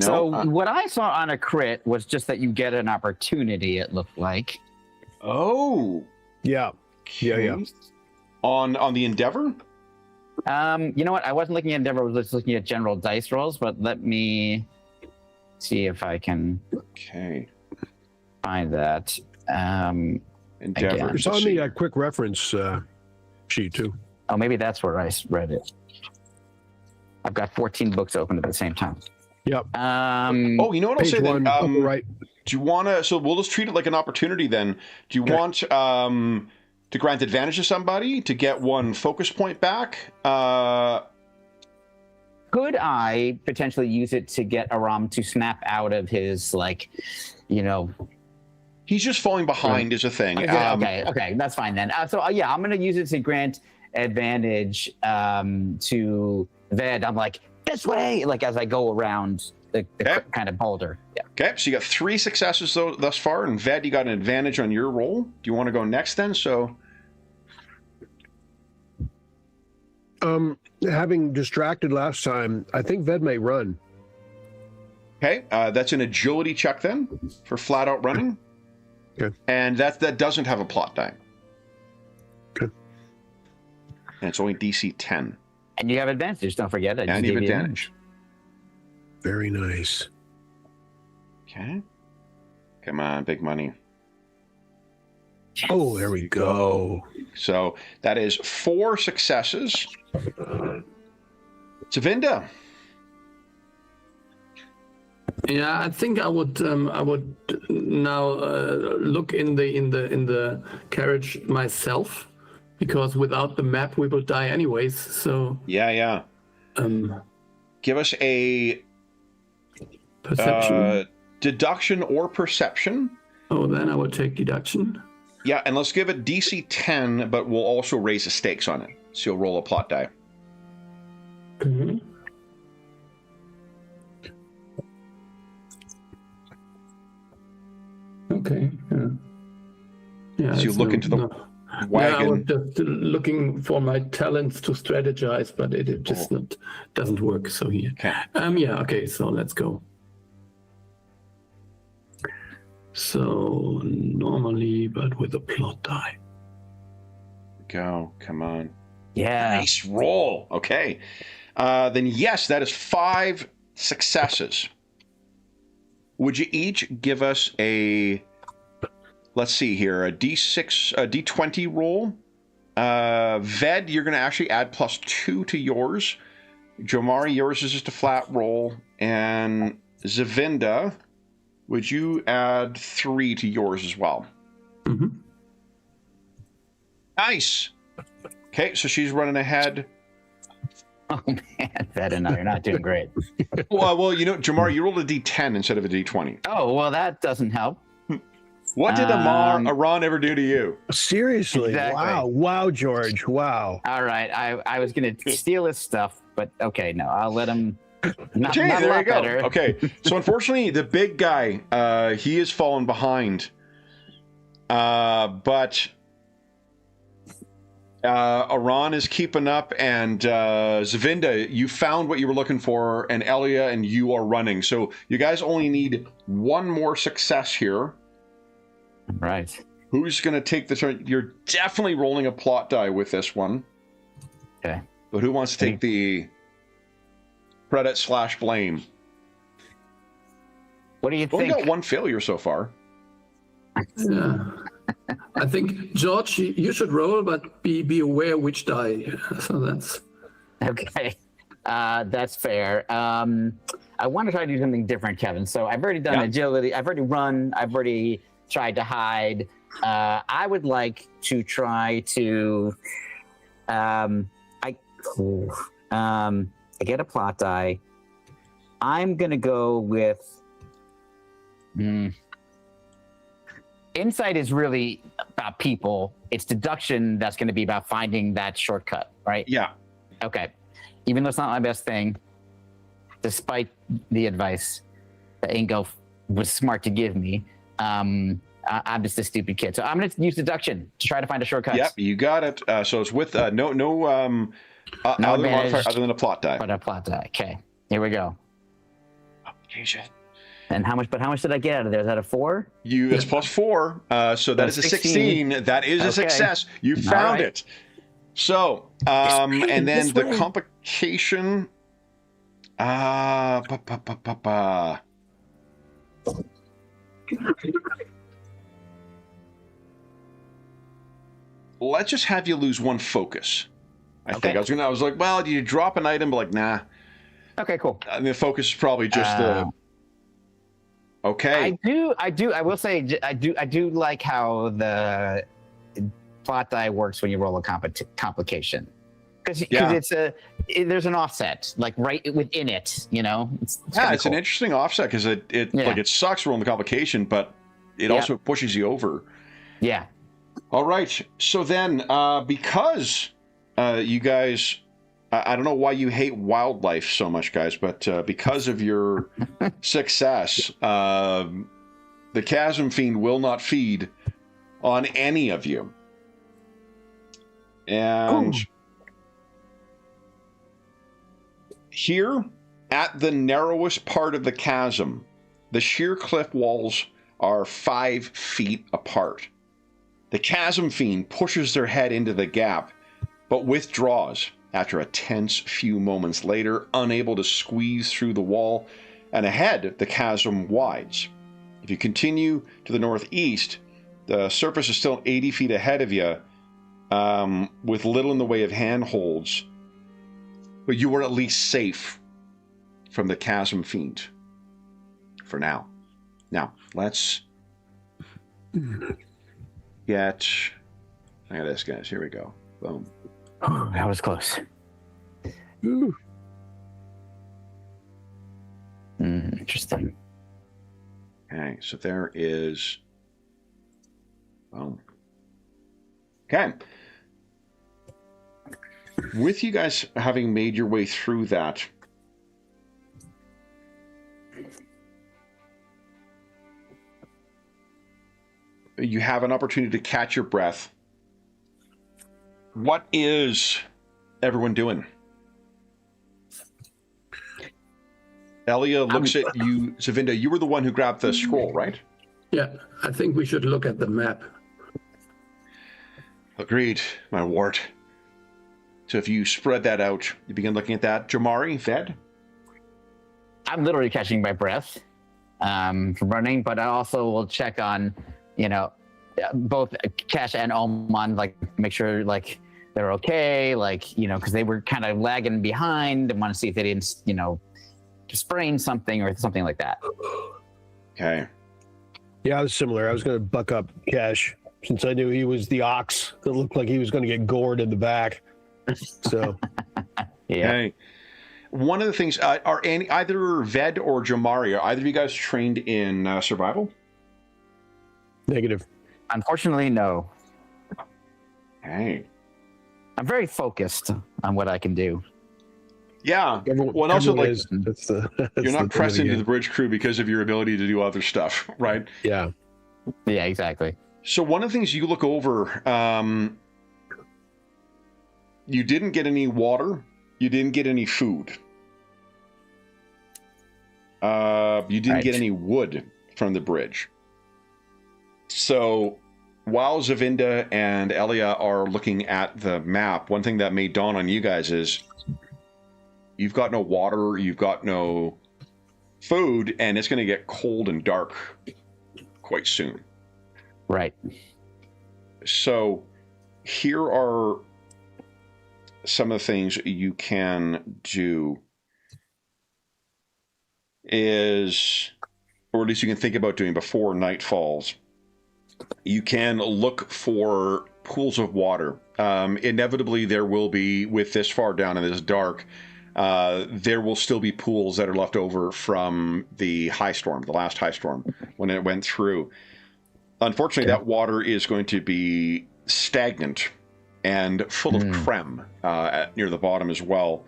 So what I saw on a crit was just that you get an opportunity. It looked like. Oh. Yeah. On the Endeavor? You know what? I wasn't looking at Endeavor. I was just looking at general dice rolls. But let me see if I can find that. Endeavor. It's on the quick reference sheet too. Oh, maybe that's where I read it. I've got 14 books open at the same time. Yep. Oh, you know what I'll say then? Right. Do you want to? So we'll just treat it like an opportunity then. Do you want to grant advantage to somebody to get one focus point back? Could I potentially use it to get Aram to snap out of his He's just falling behind is a thing. Okay, that's fine then. So yeah, I'm going to use it to grant advantage to Ved. I'm like, this way, like as I go around the kind of boulder. Yeah. Okay, so you got 3 successes thus far, and Ved, you got an advantage on your roll. Do you want to go next then? So, having distracted last time, I think Ved may run. Okay, that's an agility check then for flat out running. Okay. And that doesn't have a plot die. Okay. And it's only DC 10. And you have advantage, don't forget. And you have advantage. Very nice. Okay. Come on, big money. Yes. Oh, there we go. So that is 4 successes. Zavinda. Yeah, I think I would now look in the carriage myself, because without the map we will die anyways. So Yeah. Give us a perception. Deduction or perception. Oh, then I would take deduction. Yeah, and let's give it DC 10, but we'll also raise the stakes on it. So you'll roll a plot die. Mm-hmm. Okay. Yeah. So you look into the wagon. Yeah, I was just looking for my talents to strategize, but it just doesn't work. So here. Okay. Yeah. Okay. So let's go. So normally, but with a plot die. Go. Come on. Yeah. Nice roll. Okay. Then yes, that is 5 successes. Would you each give us a, let's see here, a D6, a D20 roll? Ved, you're going to actually add +2 to yours. Jomari, yours is just a flat roll. And Zavinda, would you add 3 to yours as well? Mm-hmm. Nice. Okay, so she's running ahead. Oh man, Ved and I are not doing great. Well, you know, Jamar, you rolled a D10 instead of a D20. Oh, well, that doesn't help. What did Aran ever do to you? Seriously. Exactly. Wow, George. Wow. All right, I was going to steal his stuff, but okay, no, I'll let him. Not Okay, a there lot you go. better. Okay, so unfortunately, the big guy, he has fallen behind. But Aran is keeping up, and Zavinda, you found what you were looking for, and Elia and you are running. So you guys only need 1 more success here. Right. Who's going to take the turn? You're definitely rolling a plot die with this one. Okay. But who wants to take the credit / blame? What do you Only think? got 1 failure so far. Yeah. I think, George, you should roll, but be aware which die. So that's... Okay. That's fair. I want to try to do something different, Kevin. So I've already done agility. I've already run. I've already tried to hide. I would like to try to... I get a plot die. I'm going to go with... Insight is really about people. It's deduction that's going to be about finding that shortcut, right? Yeah. Okay. Even though it's not my best thing, despite the advice that Ingo was smart to give me, I'm just a stupid kid. So I'm going to use deduction to try to find a shortcut. Yep, you got it. So it's with no other modifier other than a plot die. But a plot die. Okay. Here we go. Oh, Jesus. And how much did I get out of there? Is that a 4? It's +4. So that is a 16. That is a success. You found it. So, and then This the way. complication. Let's just have you lose one focus. I think I was like, well, do you drop an item? But like, nah. Okay, cool. I mean, the focus is probably just the. Okay. I will say, I do like how the plot die works when you roll a complication. Because there's an offset, like right within it, you know? It's It's cool. an interesting offset because it sucks rolling the complication, but it also pushes you over. Yeah. All right. So then, because you guys, I don't know why you hate wildlife so much, guys, but because of your success, the Chasm Fiend will not feed on any of you. And here, at the narrowest part of the chasm, the sheer cliff walls are 5 feet apart. The Chasm Fiend pushes their head into the gap, but withdraws after a tense few moments later, unable to squeeze through the wall, and ahead the chasm wides. If you continue to the northeast, the surface is still 80 feet ahead of you, with little in the way of handholds, but you are at least safe from the Chasm Fiend for now. Now, let's get... Look at this, guys. Here we go. Boom. Oh, that was close. Interesting. Okay, so there is... Boom. Okay. With you guys having made your way through that, you have an opportunity to catch your breath. What is everyone doing? Elia looks at you. Zavinda, you were the one who grabbed the scroll, right? Yeah, I think we should look at the map. Agreed, my ward. So if you spread that out, you begin looking at that. Jamari, Ved? I'm literally catching my breath from running, but I also will check on, both Cash and Oman, like make sure like they're okay, like, because they were kind of lagging behind and want to see if they didn't, sprain something or something like that. Okay. Yeah, I was similar. I was going to buck up Cash since I knew he was the ox that looked like he was going to get gored in the back. So, Yeah. Okay. One of the things, are either Ved or Jamari, are either of you guys trained in survival? negative. Unfortunately, no. Hey. I'm very focused on what I can do. Yeah. Everyone, Well, and also, everyone like, is. That's the you're not thing pressed of the into the game. bridge crew because of your ability to do other stuff, right? Yeah. Yeah, exactly. So one of the things you look over, you didn't get any water. You didn't get any food. You didn't get any wood from the bridge. So while Zavinda and Elia are looking at the map, one thing that may dawn on you guys is you've got no water, you've got no food, and it's going to get cold and dark quite soon. Right. So here are some of the things you can do is, or at least you can think about doing before night falls. You can look for pools of water. Inevitably, there will be, with this far down and this dark, there will still be pools that are left over from the high storm, the last high storm, when it went through. Unfortunately, that water is going to be stagnant and full of creme near the bottom as well.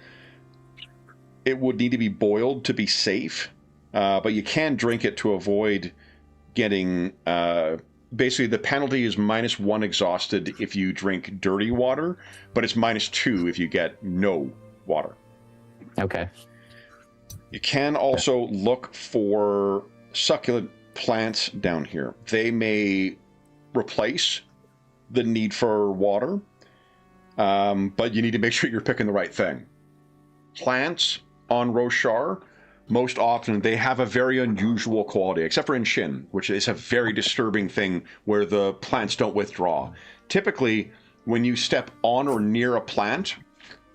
It would need to be boiled to be safe, but you can drink it to avoid getting... basically, the penalty is -1 exhausted if you drink dirty water, but it's -2 if you get no water. Okay. You can also look for succulent plants down here. They may replace the need for water. but you need to make sure you're picking the right thing. Plants on Roshar, most often they have a very unusual quality, except for in Shin, which is a very disturbing thing where the plants don't withdraw. Typically, when you step on or near a plant,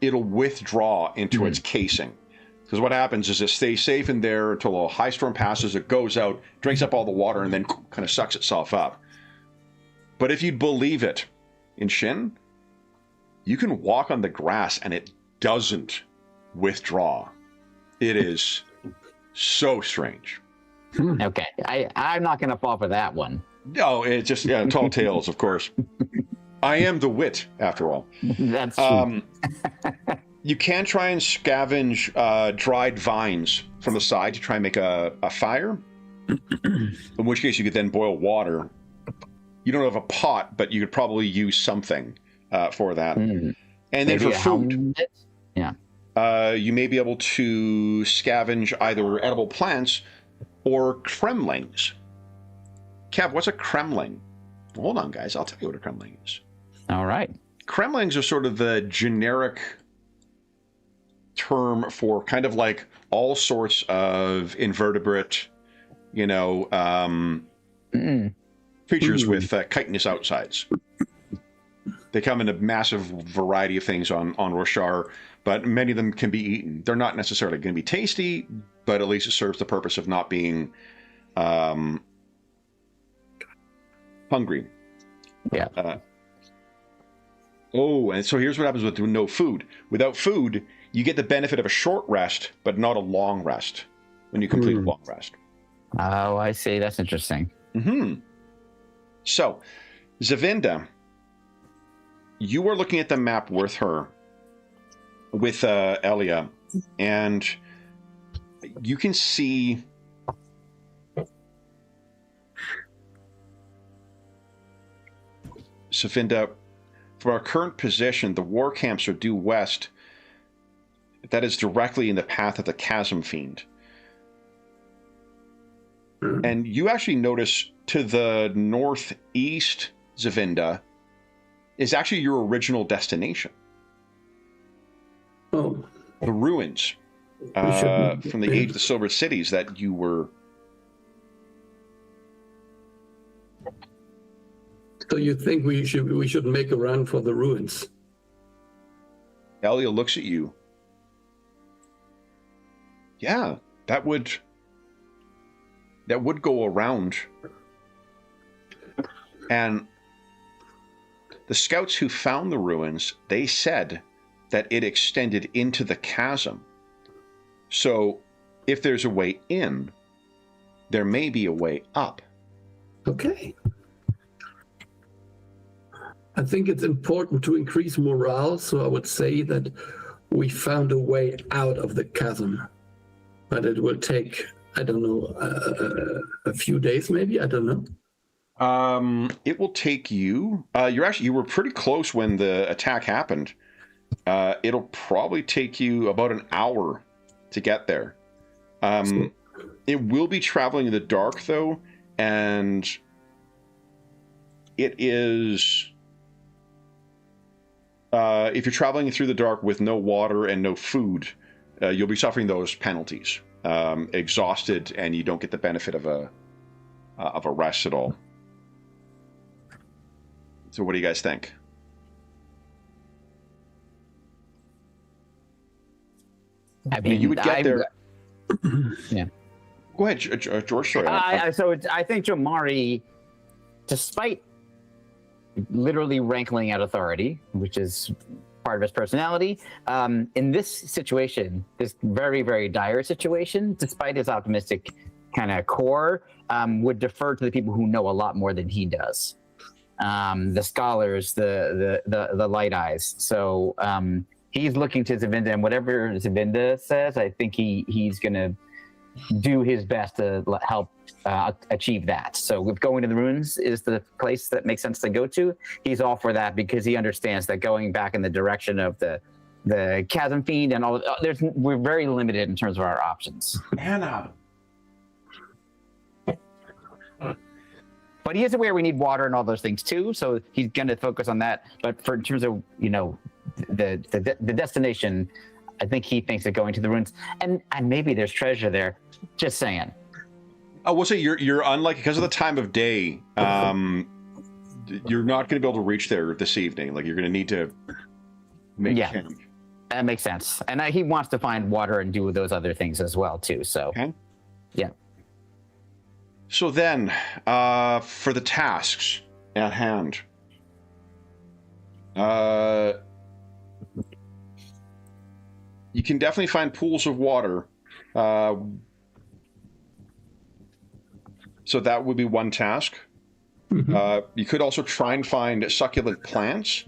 it'll withdraw into its casing. Because what happens is it stays safe in there until a high storm passes, it goes out, drinks up all the water, and then kind of sucks itself up. But if you believe it, in Shin, you can walk on the grass and it doesn't withdraw. It is so strange. Okay, I'm not going to fall for that one. No, it's just tall tales, of course. I am the wit, after all. That's true. You can try and scavenge dried vines from the side to try and make a fire. In which case, you could then boil water. You don't have a pot, but you could probably use something for that. And then Maybe for a food, helmet? Yeah. you may be able to scavenge either edible plants or kremlings. Kev, what's a kremling? Hold on, guys. I'll tell you what a kremling is. All right. Kremlings are sort of the generic term for kind of like all sorts of invertebrate, creatures with chitinous outsides. They come in a massive variety of things on Roshar, but many of them can be eaten. They're not necessarily going to be tasty, but at least it serves the purpose of not being hungry. Yeah. And so here's what happens with no food. Without food, you get the benefit of a short rest, but not a long rest when you complete a long rest. Oh, I see. That's interesting. So, Zavinda, you are looking at the map with her, with Elia, and you can see Zavinda, from our current position, the war camps are due west. That is directly in the path of the Chasm Fiend. And you actually notice to the northeast, Zavinda, is actually your original destination. Oh. The ruins from the Age of the Silver Cities that you were... So you think we should make a run for the ruins? Elia looks at you. Yeah, that would go around. And the scouts who found the ruins, they said that it extended into the chasm. So if there's a way in, there may be a way up. Okay. I think it's important to increase morale, so I would say that we found a way out of the chasm. But it will take, I don't know, a few days maybe, I don't know. It will take you, you were pretty close when the attack happened. It'll probably take you about an hour to get there. It will be traveling in the dark though, and it is... if you're traveling through the dark with no water and no food, you'll be suffering those penalties. Exhausted, and you don't get the benefit of a rest at all. So what do you guys think? I mean, you would get there. Yeah. Go ahead, George. Sorry. I think Jomari, despite literally rankling at authority, which is part of his personality, in this situation, this very, very dire situation, despite his optimistic kind of core, would defer to the people who know a lot more than he does. The scholars, the light eyes. So he's looking to Zavinda, and whatever Zavinda says, I think he's going to do his best to help achieve that. So if going to the ruins is the place that makes sense to go to, he's all for that, because he understands that going back in the direction of the Chasm Fiend and all, we're very limited in terms of our options. Anna. But he is aware we need water and all those things too, so he's going to focus on that. But in terms of, the destination. I think he thinks of going to the ruins, and maybe there's treasure there. Just saying. I will say you're unlucky because of the time of day. You're not going to be able to reach there this evening. Like, you're going to need to make camp. That makes sense. And he wants to find water and do those other things as well too. So, yeah. So then, for the tasks at hand, you can definitely find pools of water. So that would be one task. You could also try and find succulent plants,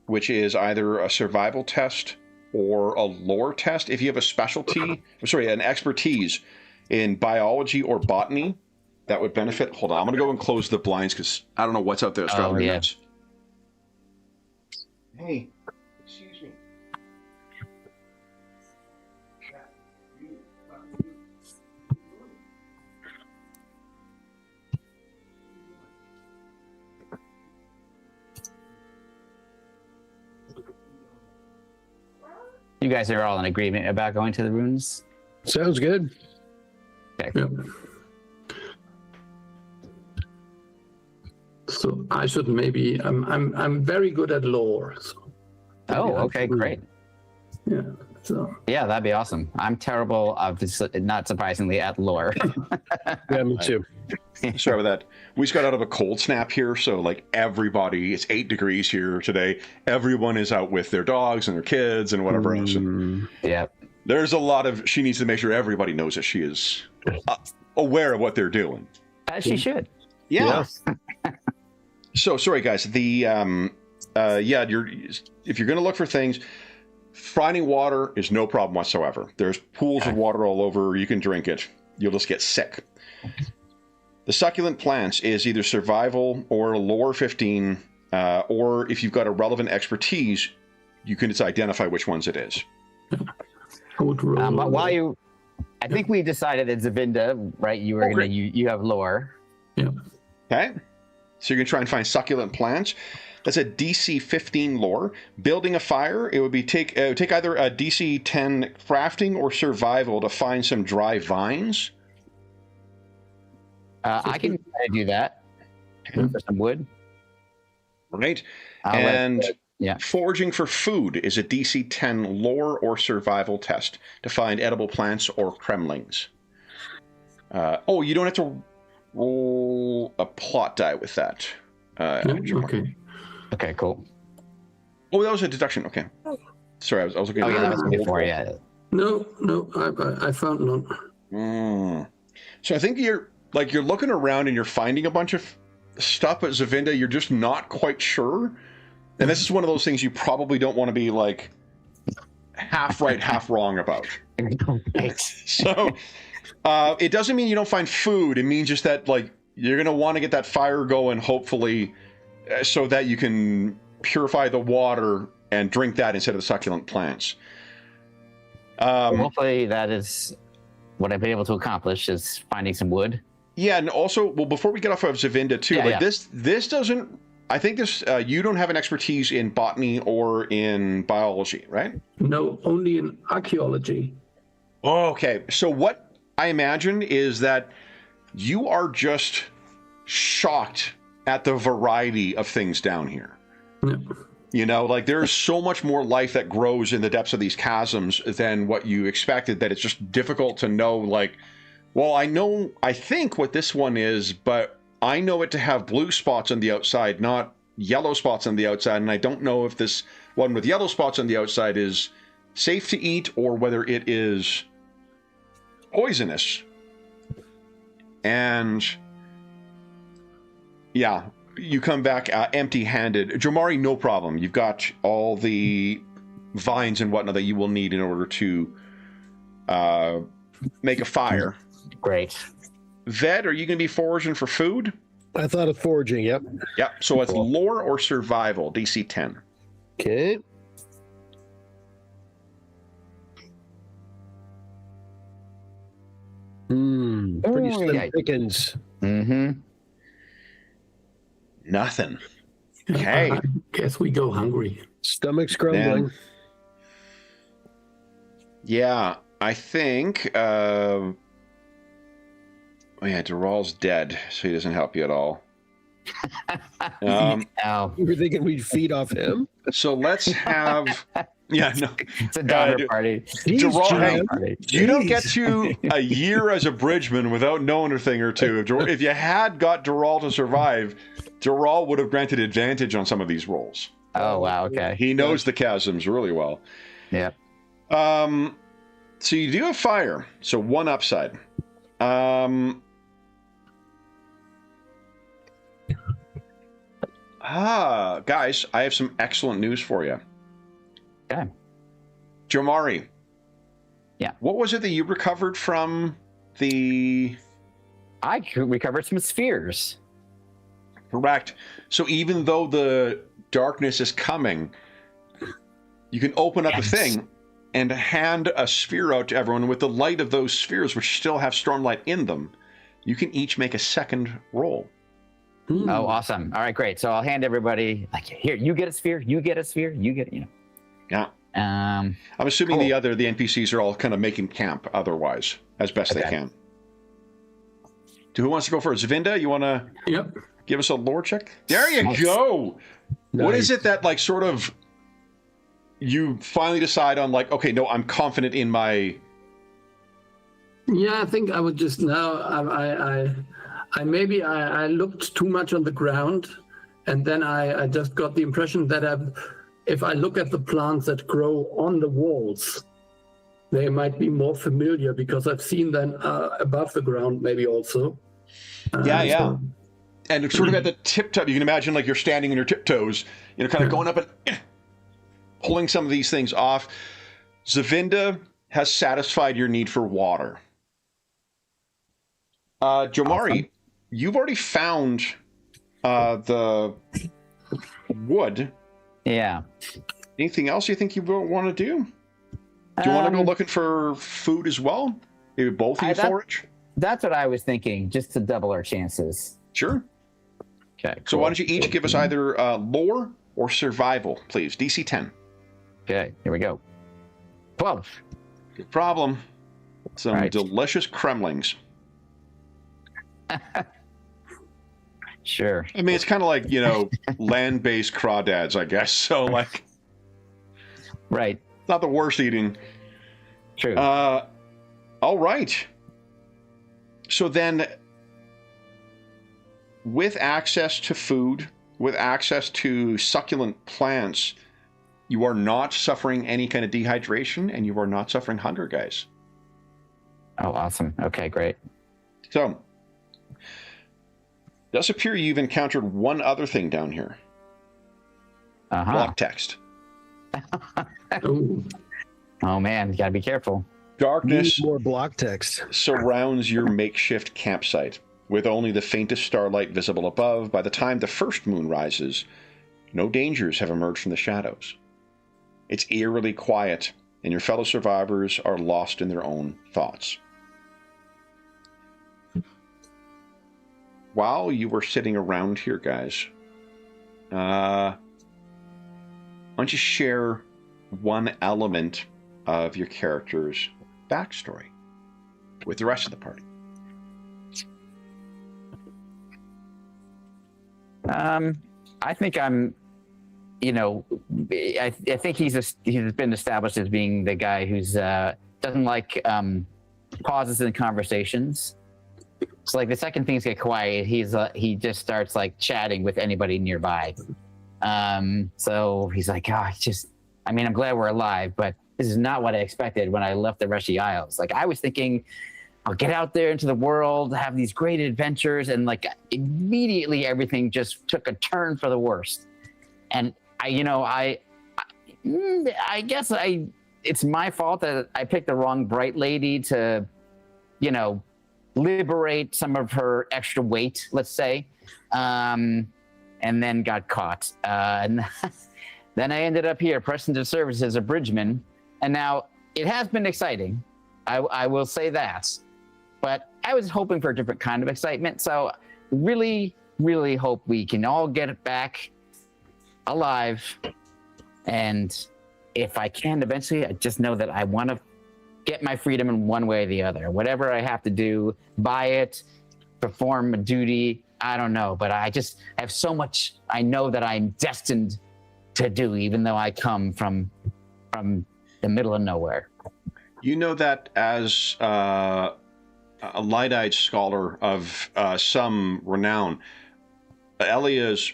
which is either a survival test or a lore test. If you have a specialty, an expertise in biology or botany, that would benefit. Hold on, I'm going to go and close the blinds because I don't know what's out there. It's driving me nuts. Hey, excuse me. You guys are all in agreement about going to the ruins? Sounds good. Okay. Yep. So I should maybe I'm very good at lore. So okay, great. Yeah. So yeah, that'd be awesome. I'm terrible, not surprisingly, at lore. Yeah, me too. Sorry about that. We just got out of a cold snap here, so like everybody, it's 8 degrees here today. Everyone is out with their dogs and their kids and whatever else. And yeah. There's a lot of, she needs to make sure everybody knows that she is aware of what they're doing. As she should. Yeah. So sorry guys, the if you're going to look for things, finding water is no problem whatsoever. There's pools of water all over. You can drink it. You'll just get sick. The succulent plants is either survival or lore 15, or if you've got a relevant expertise, you can just identify which ones it is. But while I think we decided that Zavinda, right? You were you have lore. Yeah. Okay. So you're gonna try and find succulent plants. That's a DC 15 lore. Building a fire, it would be take either a DC 10 crafting or survival to find some dry vines. I can do that. For some wood. Right. Foraging for food is a DC 10 lore or survival test to find edible plants or cremlings. You don't have to roll a plot die with that. Okay. Okay, cool. Oh, that was a deduction. Okay. Sorry, I was looking at that was before, yeah. No, I found none. So I think you're looking around and you're finding a bunch of stuff, but Zavinda, you're just not quite sure. And this is one of those things you probably don't want to be like half right, half wrong about. So it doesn't mean you don't find food. It means just that like you're going to want to get that fire going, hopefully, so that you can purify the water and drink that instead of the succulent plants. Hopefully that is what I've been able to accomplish, is finding some wood. Yeah, and also, well, before we get off of Zavinda too, this doesn't, I think this, you don't have an expertise in botany or in biology, right? No, only in archaeology. Okay, so what I imagine is that you are just shocked at the variety of things down here. Yeah. You know, like there's so much more life that grows in the depths of these chasms than what you expected, that it's just difficult to know, like, well, I think what this one is, but I know it to have blue spots on the outside, not yellow spots on the outside, and I don't know if this one with yellow spots on the outside is safe to eat or whether it is poisonous. And yeah, you come back empty-handed. Jomari, no problem. You've got all the vines and whatnot that you will need in order to make a fire. Great. Ved, are you going to be foraging for food? I thought of foraging, yep. Yep, so it's lore or survival, DC 10. Okay. Pretty slim pickings. Nothing. Okay. I guess we go hungry. Stomach's grumbling. Man. Yeah, I think... oh yeah, Dural's dead, so he doesn't help you at all. Oh, You were thinking we'd feed off him? So let's have... Yeah, no. it's a daughter party. Jeez, Dural, John. hey, Party. you don't get Jeez. to a year as a bridgeman without knowing a thing or two. If you had got Dural to survive, Dural would have granted advantage on some of these rolls. Oh, wow. Okay. He knows the chasms really well. Yep. So you do have fire, so one upside. Guys, I have some excellent news for you. Okay. Jomari. Yeah. What was it that you recovered from the... I recovered some spheres. Correct. So even though the darkness is coming, you can open up a thing and hand a sphere out to everyone. With the light of those spheres, which still have Stormlight in them, you can each make a second roll. Oh, awesome. All right, great. So I'll hand everybody, like, here, you get a sphere, you get a sphere, you get, you know. Yeah. I'm assuming Cool. the NPCs are all kind of making camp otherwise, as best they can. So who wants to go first? Zavinda, you want to give us a lore check? There you go. Nice. What is it that, like, sort of you finally decide on, like, okay, no, I'm confident in my... Yeah, I think I would just now. I looked too much on the ground, and then I just got the impression that if I look at the plants that grow on the walls, they might be more familiar because I've seen them above the ground, maybe also. Yeah. And sort of at the tip-top, you can imagine like you're standing on your tiptoes, you know, kind of going up and pulling some of these things off. Zavinda has satisfied your need for water. Jomari, awesome. You've already found the wood. Yeah. Anything else you think you want to do? Do you want to go looking for food as well? Maybe both of you forage? That's what I was thinking, just to double our chances. Sure. Okay. So why don't you each give us either lore or survival, please? DC 10. Okay, here we go. 12. Good problem. Some delicious cremlings. Sure. I mean, it's kind of like, you know, land-based crawdads, I guess. So, like... Right. Not the worst eating. True. All right. So then, with access to food, with access to succulent plants, you are not suffering any kind of dehydration, and you are not suffering hunger, guys. Oh, awesome. Okay, great. So, it does appear you've encountered one other thing down here. Block text. Oh man, you gotta be careful. Darkness more block text surrounds your makeshift campsite, with only the faintest starlight visible above. By the time the first moon rises, no dangers have emerged from the shadows. It's eerily quiet, and your fellow survivors are lost in their own thoughts. While you were sitting around here, guys, why don't you share one element of your character's backstory with the rest of the party? I think I'm, you know, I think he's been established as being the guy who's doesn't like pauses in conversations. So like the second things get quiet, he just starts like chatting with anybody nearby. So he's like, I'm glad we're alive, but this is not what I expected when I left the Reshi Isles. Like I was thinking, I'll get out there into the world, have these great adventures, and like immediately everything just took a turn for the worst. And I guess it's my fault that I picked the wrong bright lady to, liberate some of her extra weight, let's say, and then got caught. And then I ended up here, pressed into service as a bridgeman. And now it has been exciting. I will say that. But I was hoping for a different kind of excitement. So really, really hope we can all get it back alive. And if I can eventually, I just know that I want to get my freedom in one way or the other. Whatever I have to do, buy it, perform a duty, I don't know. But I just have so much I know that I'm destined to do, even though I come from the middle of nowhere. You know that as a light-eyed scholar of some renown, Elia's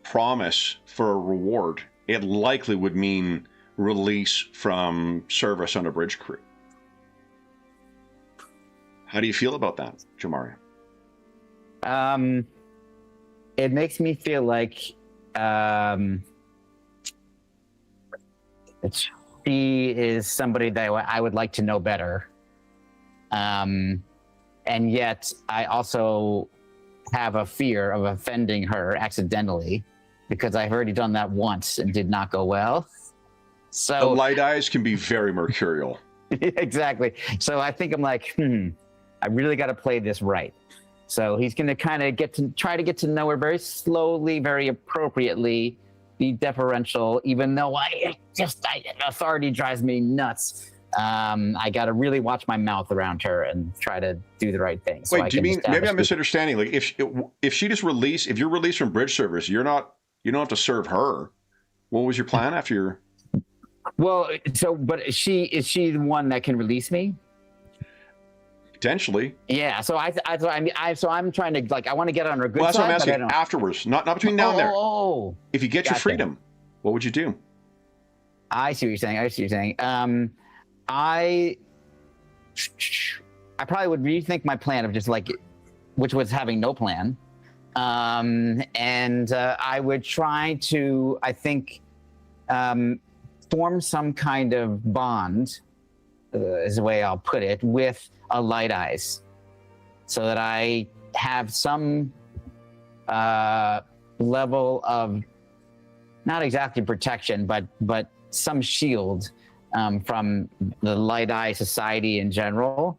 promise for a reward, it likely would mean release from service on a bridge crew. How do you feel about that, Jamari? It makes me feel like she is somebody that I would like to know better. And yet I also have a fear of offending her accidentally, because I've already done that once and did not go well. So the light eyes can be very mercurial. Exactly. So I think I'm like, I really got to play this right. So he's going to kind of try to get to know her very slowly, very appropriately, be deferential, even though authority drives me nuts. I got to really watch my mouth around her and try to do the right thing. So wait, do you mean, maybe I'm misunderstanding? Like if she just if you're released from bridge service, you don't have to serve her. What was your plan after your? Well, but is she the one that can release me? Potentially. Yeah. So I'm trying to, like, I want to get on her good side. Well, that's what I'm asking. Afterwards, not between now and there. Oh. If you get your freedom, what would you do? I see what you're saying. I probably would rethink my plan of just which was having no plan. And I would try to, I think, form some kind of bond, is the way I'll put it, with a Light Eyes, so that I have some level of, not exactly protection, but some shield from the Light Eye Society in general,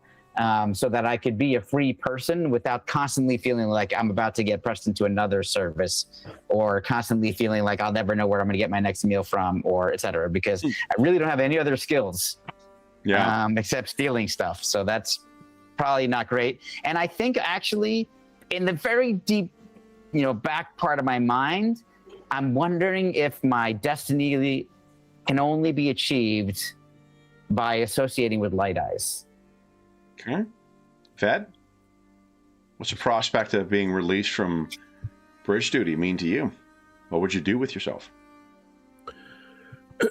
so that I could be a free person without constantly feeling like I'm about to get pressed into another service, or constantly feeling like I'll never know where I'm going to get my next meal from, or et cetera, because I really don't have any other skills except stealing stuff. So that's probably not great. And I think actually in the very deep, back part of my mind, I'm wondering if my destiny can only be achieved by associating with Light Eyes. Okay. Ved, what's the prospect of being released from bridge duty mean to you? What would you do with yourself?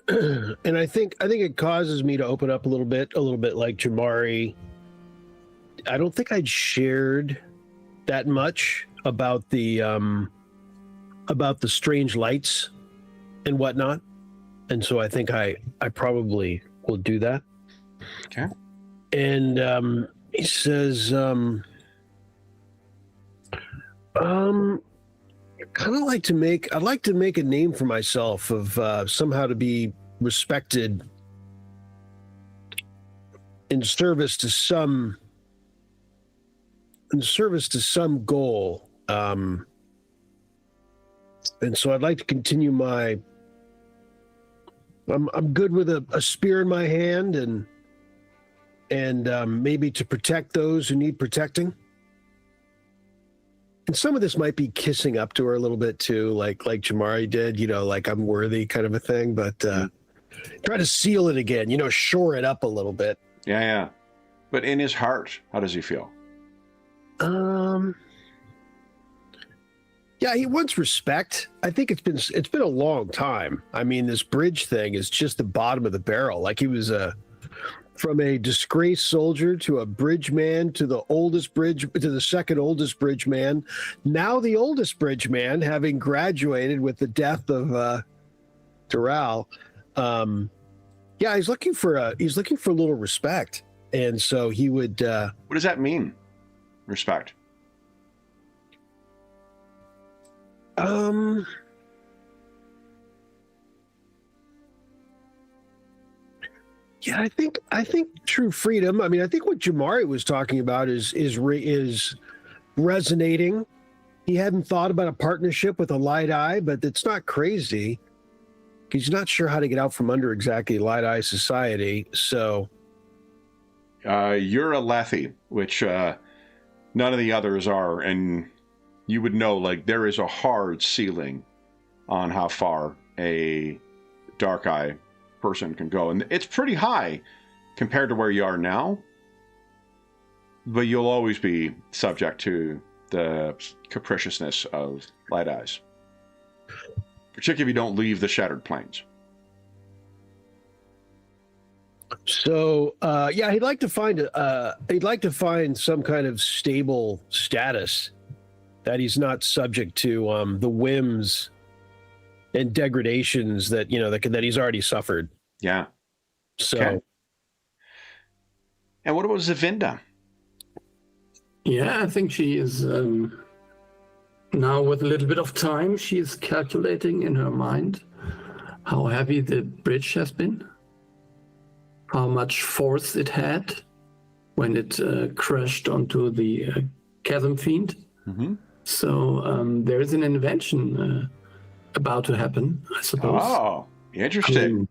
And I think it causes me to open up a little bit like Jamari. I don't think I'd shared that much about the strange lights and whatnot, and so I think I probably will do that. Okay. And he says, I'd like to make a name for myself of somehow to be respected in service to some goal. And so I'd like to continue I'm good with a spear in my hand and maybe to protect those who need protecting. And some of this might be kissing up to her a little bit too, like Jamari did, like I'm worthy kind of a thing, but try to seal it again, shore it up a little bit. Yeah. But in his heart, how does he feel? Yeah, he wants respect. I think it's been a long time. I mean, this bridge thing is just the bottom of the barrel. Like he was from a disgraced soldier to a bridge man to the second oldest bridge man. Now the oldest bridge man, having graduated with the death of Doral. Yeah, he's looking for a little respect, and so he would. What does that mean? Respect. Yeah, I think true freedom. I mean, I think what Jamari was talking about is resonating he hadn't thought about a partnership with a Light Eye, but it's not crazy. He's not sure how to get out from under exactly Light Eye Society. So you're a Lethe, which none of the others are, and you would know, like, there is a hard ceiling on how far a Dark Eye person can go, and it's pretty high compared to where you are now, but you'll always be subject to the capriciousness of Light Eyes, particularly if you don't leave the Shattered Plains. So yeah, he'd like to find some kind of stable status that he's not subject to the whims and degradations that that he's already suffered. Yeah. So. Okay. And what about Zavinda? Yeah, I think she is now, with a little bit of time, she is calculating in her mind how heavy the bridge has been, how much force it had when it crashed onto the chasm fiend. Mm-hmm. So there is an invention about to happen, I suppose. Oh, interesting.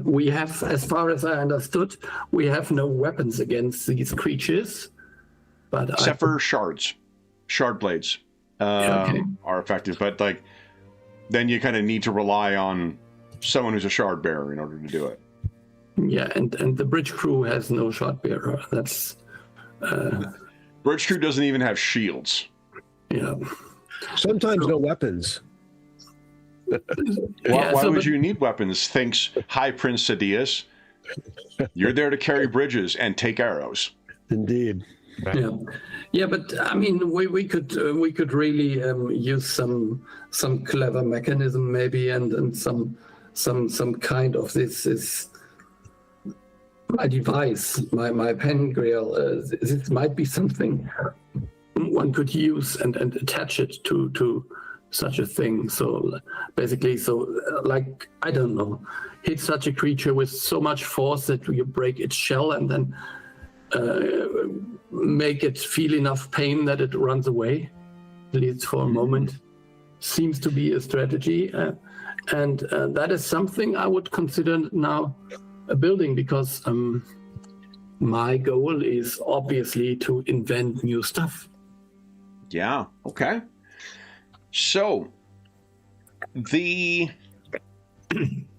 We have, as far as I understood, we have no weapons against these creatures. But except for shards. Shard blades are effective, but like then you kind of need to rely on someone who's a shard bearer in order to do it. Yeah, and the bridge crew has no shard bearer. That's bridge crew doesn't even have shields. Yeah. Sometimes no weapons. Why would you need weapons? Thinks High Prince Sidious. You're there to carry bridges and take arrows. Indeed. Yeah, but I mean, we could really use some clever mechanism maybe, and some kind of this my device, my pengrail. This might be something one could use and attach it to such a thing. So basically, like, I don't know, hit such a creature with so much force that you break its shell, and then make it feel enough pain that it runs away, at least for a moment. Seems to be a strategy, and that is something I would consider now a building, because my goal is obviously to invent new stuff. Yeah, okay. So,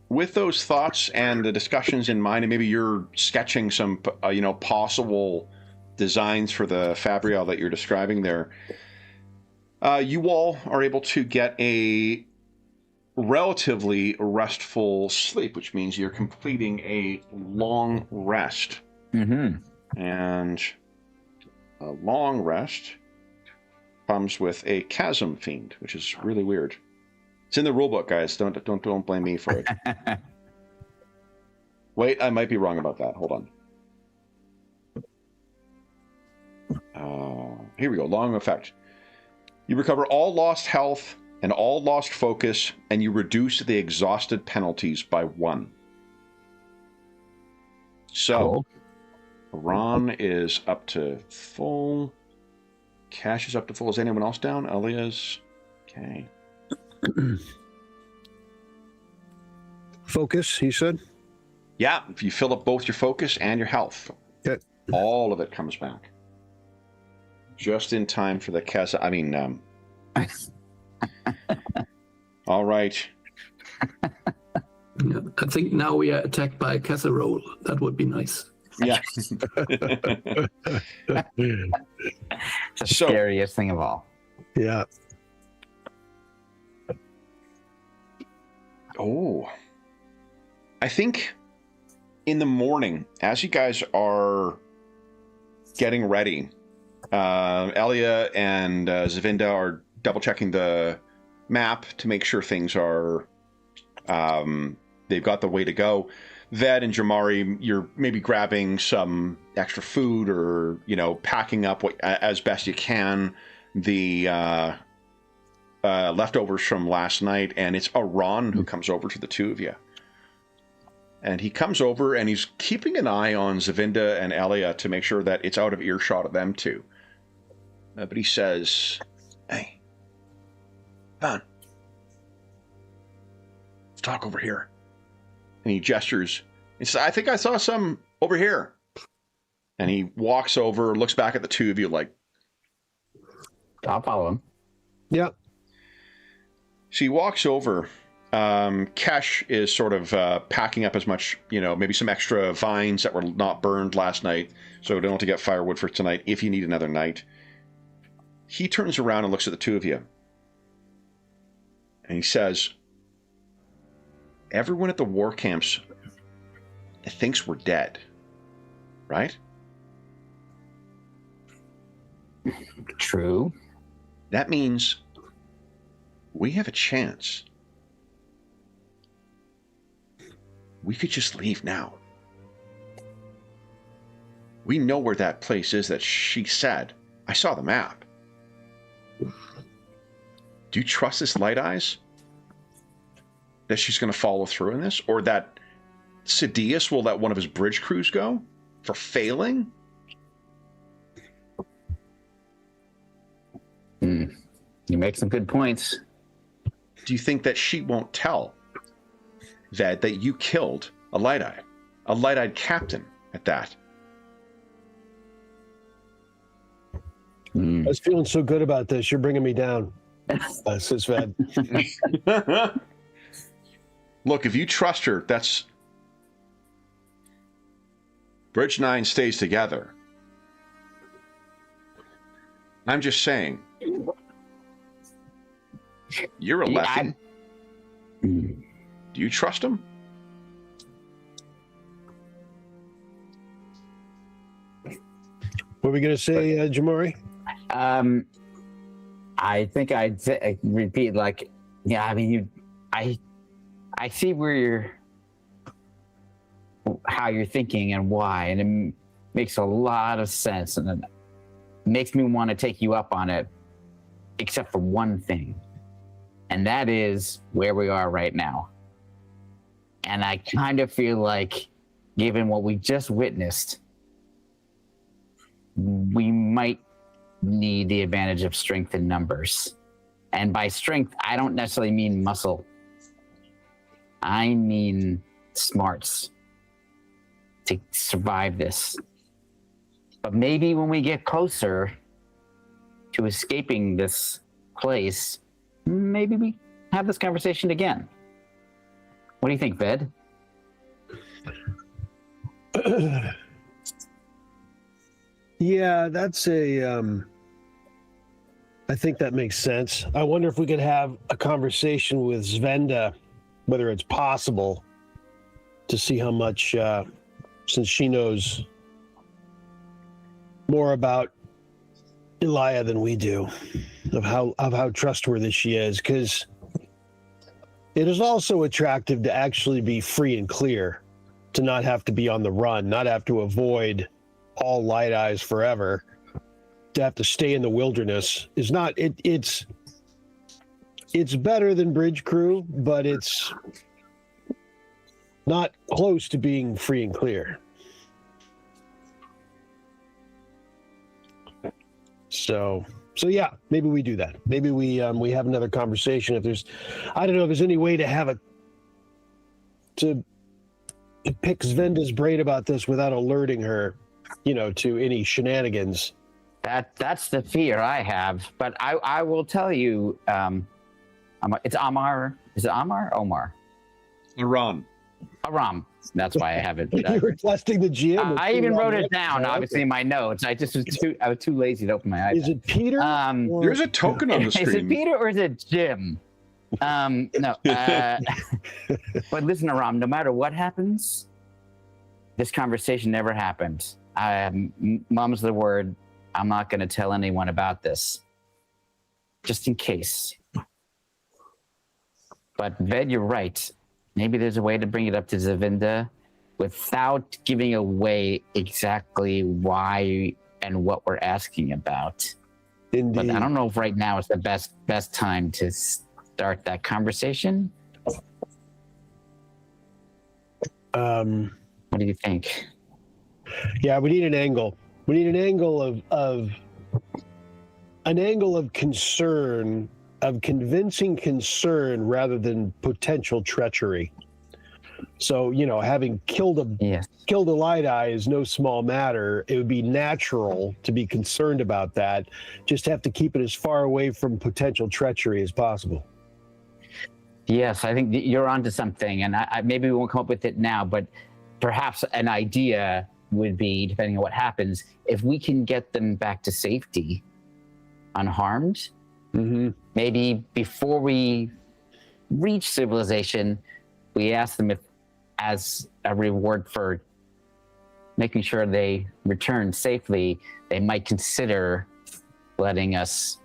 with those thoughts and the discussions in mind, and maybe you're sketching some, possible designs for the Fabrial that you're describing there, you all are able to get a relatively restful sleep, which means you're completing a long rest. Mm-hmm. And a long rest comes with a chasm fiend, which is really weird. It's in the rulebook, guys. Don't blame me for it. Wait, I might be wrong about that. Hold on. Here we go. Long effect. You recover all lost health and all lost focus, and you reduce the exhausted penalties by 1. So, Ron is up to full. Cash is up to full. Is anyone else down? Elia's. Okay. Focus, he said? Yeah, if you fill up both your focus and your health, all of it comes back. Just in time for the Casa. All right. Yeah, I think now we are attacked by a casserole. That would be nice. Yeah. It's the scariest thing of all. Yeah. Oh. I think in the morning, as you guys are getting ready, Elia and Zavinda are double-checking the map to make sure things are... they've got the way to go. Ved and Jamari, you're maybe grabbing some extra food or, packing up as best you can the leftovers from last night, and it's Ron who comes over to the two of you. And he comes over and he's keeping an eye on Zavinda and Elia to make sure that it's out of earshot of them two. But he says, Hey, Van. Let's talk over here. And he gestures. He says, I think I saw some over here. And he walks over, looks back at the two of you like... I'll follow him. Yeah. So he walks over. Kesh is sort of packing up as much, maybe some extra vines that were not burned last night, so don't have to get firewood for tonight if you need another night. He turns around and looks at the two of you. And he says, everyone at the war camps thinks we're dead, right? True. That means we have a chance. We could just leave now. We know where that place is that she said. I saw the map. Do you trust this Light Eyes? That she's going to follow through in this? Or that Sidious will let one of his bridge crews go? For failing? You make some good points. Do you think that she won't tell that you killed a Light-Eyed captain at that? I was feeling so good about this. You're bringing me down, says Ved. Look, if you trust her, that's... Bridge 9 stays together. I'm just saying. You're a Lethe. Do you trust him? What are we going to say, Jamari? I think I'd repeat, like, yeah, I mean, I see how you're thinking and why, and it makes a lot of sense, and it makes me want to take you up on it, except for one thing, and that is where we are right now. And I kind of feel like, given what we just witnessed, we might need the advantage of strength in numbers. And by strength, I don't necessarily mean muscle. I mean smarts to survive this. But maybe when we get closer to escaping this place, maybe we have this conversation again. What do you think, Ved? Yeah, that's I think that makes sense. I wonder if we could have a conversation with Svenda, whether it's possible, to see how much, since she knows more about Elia than we do, of how trustworthy she is, because it is also attractive to actually be free and clear, to not have to be on the run, not have to avoid all Light Eyes forever, to have to stay in the wilderness is not it's better than bridge crew, but it's not close to being free and clear. So yeah, maybe we do that. Maybe we have another conversation. If there's, I don't know if there's any way to have to pick Svenda's brain about this without alerting her, to any shenanigans. That's the fear I have. But I will tell you, it's Amar. Is it Amar? Omar. Aram. That's why I have it. You were testing the GM. I even wrote it down, obviously, in my notes. I was too lazy to open my iPad. Is it Peter? There's a token on the screen. Is it Peter or is it Jim? No. But listen, Aram, no matter what happens, this conversation never happened. Mum's the word. I'm not going to tell anyone about this. Just in case. But Ved, you're right. Maybe there's a way to bring it up to Zavinda without giving away exactly why and what we're asking about. Indeed. But I don't know if right now is the best time to start that conversation. What do you think? Yeah, we need an angle. We need an angle of an angle of concern, of convincing concern rather than potential treachery. So, having killed a light eye is no small matter. It would be natural to be concerned about that. Just have to keep it as far away from potential treachery as possible. Yes, I think you're onto something, and I maybe we won't come up with it now, but perhaps an idea would be, depending on what happens, if we can get them back to safety unharmed, maybe before we reach civilization, we ask them if, as a reward for making sure they return safely, they might consider letting us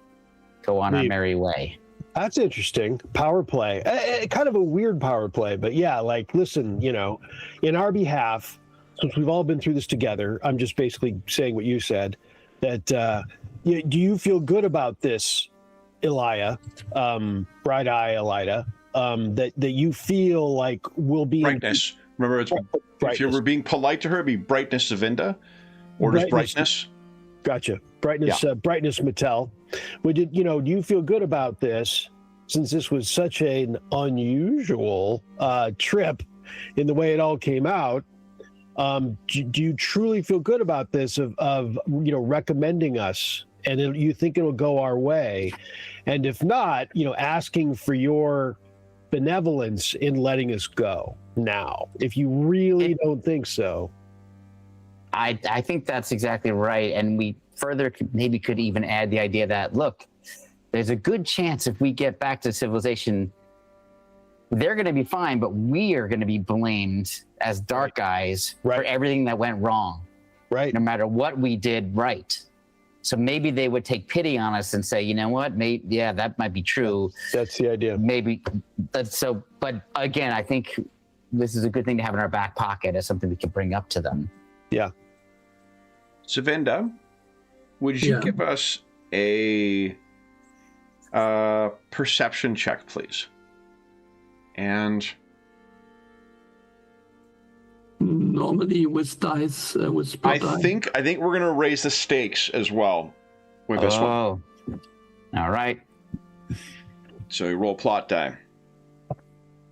go on our merry way. That's interesting. Power play. Kind of a weird power play, but yeah, like, listen, in our behalf, since we've all been through this together, I'm just basically saying what you said, that do you feel good about this, Elia, Bright-Eye Elida, that you feel like will be... Brightness. Remember, if you were being polite to her, it'd be Brightness Zavinda, or just Brightness. Gotcha. Brightness, Brightness Mattel. Do you feel good about this, since this was such an unusual trip in the way it all came out? Do you truly feel good about this of recommending us, and you think it'll go our way? And if not, asking for your benevolence in letting us go now, if you really don't think so. I think that's exactly right. And we further could even add the idea that, look, there's a good chance if we get back to civilization, they're going to be fine, but we are going to be blamed as dark guys for everything that went wrong. Right. No matter what we did right. So maybe they would take pity on us and say, you know what, that might be true. That's the idea. Maybe that's so. But again, I think this is a good thing to have in our back pocket as something we can bring up to them. Yeah. Zavinda, would you give us a perception check, please? And normally with dice, with spot I think we're gonna raise the stakes as well with this one. All right. So you roll plot die.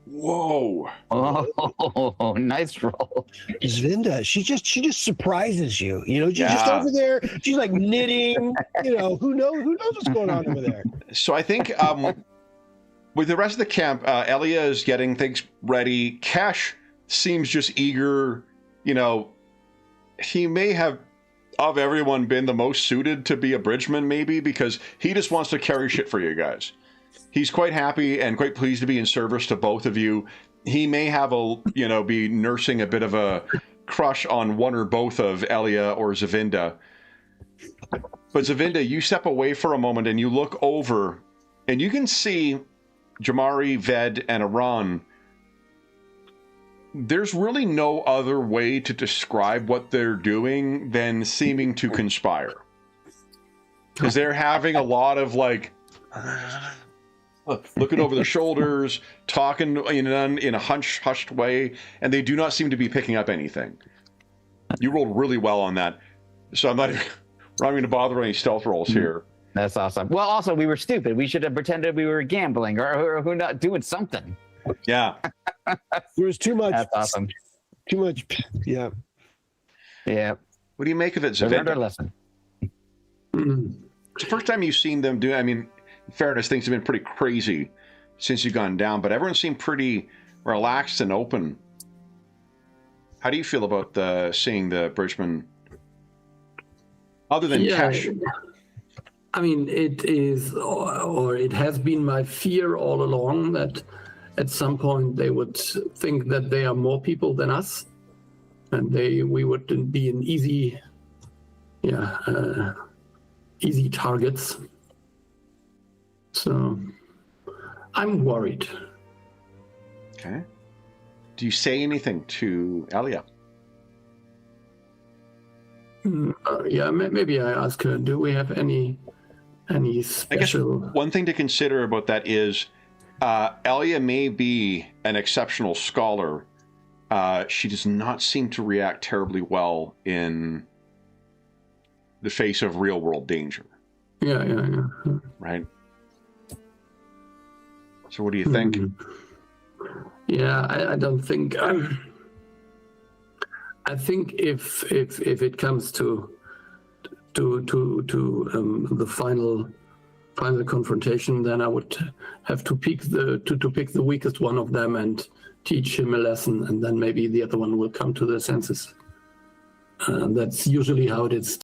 Whoa! Oh, nice roll. Zavinda, she just surprises you. She's just over there. She's like knitting. Who knows what's going on over there. So I think with the rest of the camp, Elia is getting things ready. Cash seems just eager. He may have, of everyone, been the most suited to be a bridgeman, maybe, because he just wants to carry shit for you guys. He's quite happy and quite pleased to be in service to both of you. He may have be nursing a bit of a crush on one or both of Elia or Zavinda. But Zavinda, you step away for a moment and you look over and you can see Jamari, Ved, and Aran. There's really no other way to describe what they're doing than seeming to conspire. Because they're having a lot of looking over their shoulders, talking in a hushed way, and they do not seem to be picking up anything. You rolled really well on that, so I'm not going to bother with any stealth rolls here. That's awesome. Well, also, we were stupid. We should have pretended we were gambling or who not doing something. Yeah. There was too much. That's awesome. Too much. Yeah. Yeah. What do you make of it, Zavinda? Learned our lesson. It's the first time you've seen them do. I mean, in fairness, things have been pretty crazy since you've gone down, but everyone seemed pretty relaxed and open. How do you feel about seeing the bridgeman, other than Cash? I mean, it is, or it has been my fear all along that at some point they would think that they are more people than us, and we would be an easy targets. So I'm worried. Okay. Do you say anything to Elia? Maybe I ask her, do we have any special... I guess one thing to consider about that is Elia may be an exceptional scholar. She does not seem to react terribly well in the face of real-world danger. Yeah. right? So what do you think? Yeah, I don't think. I think if it comes to the final confrontation, then I would have to pick the weakest one of them and teach him a lesson, and then maybe the other one will come to their senses. That's usually how it is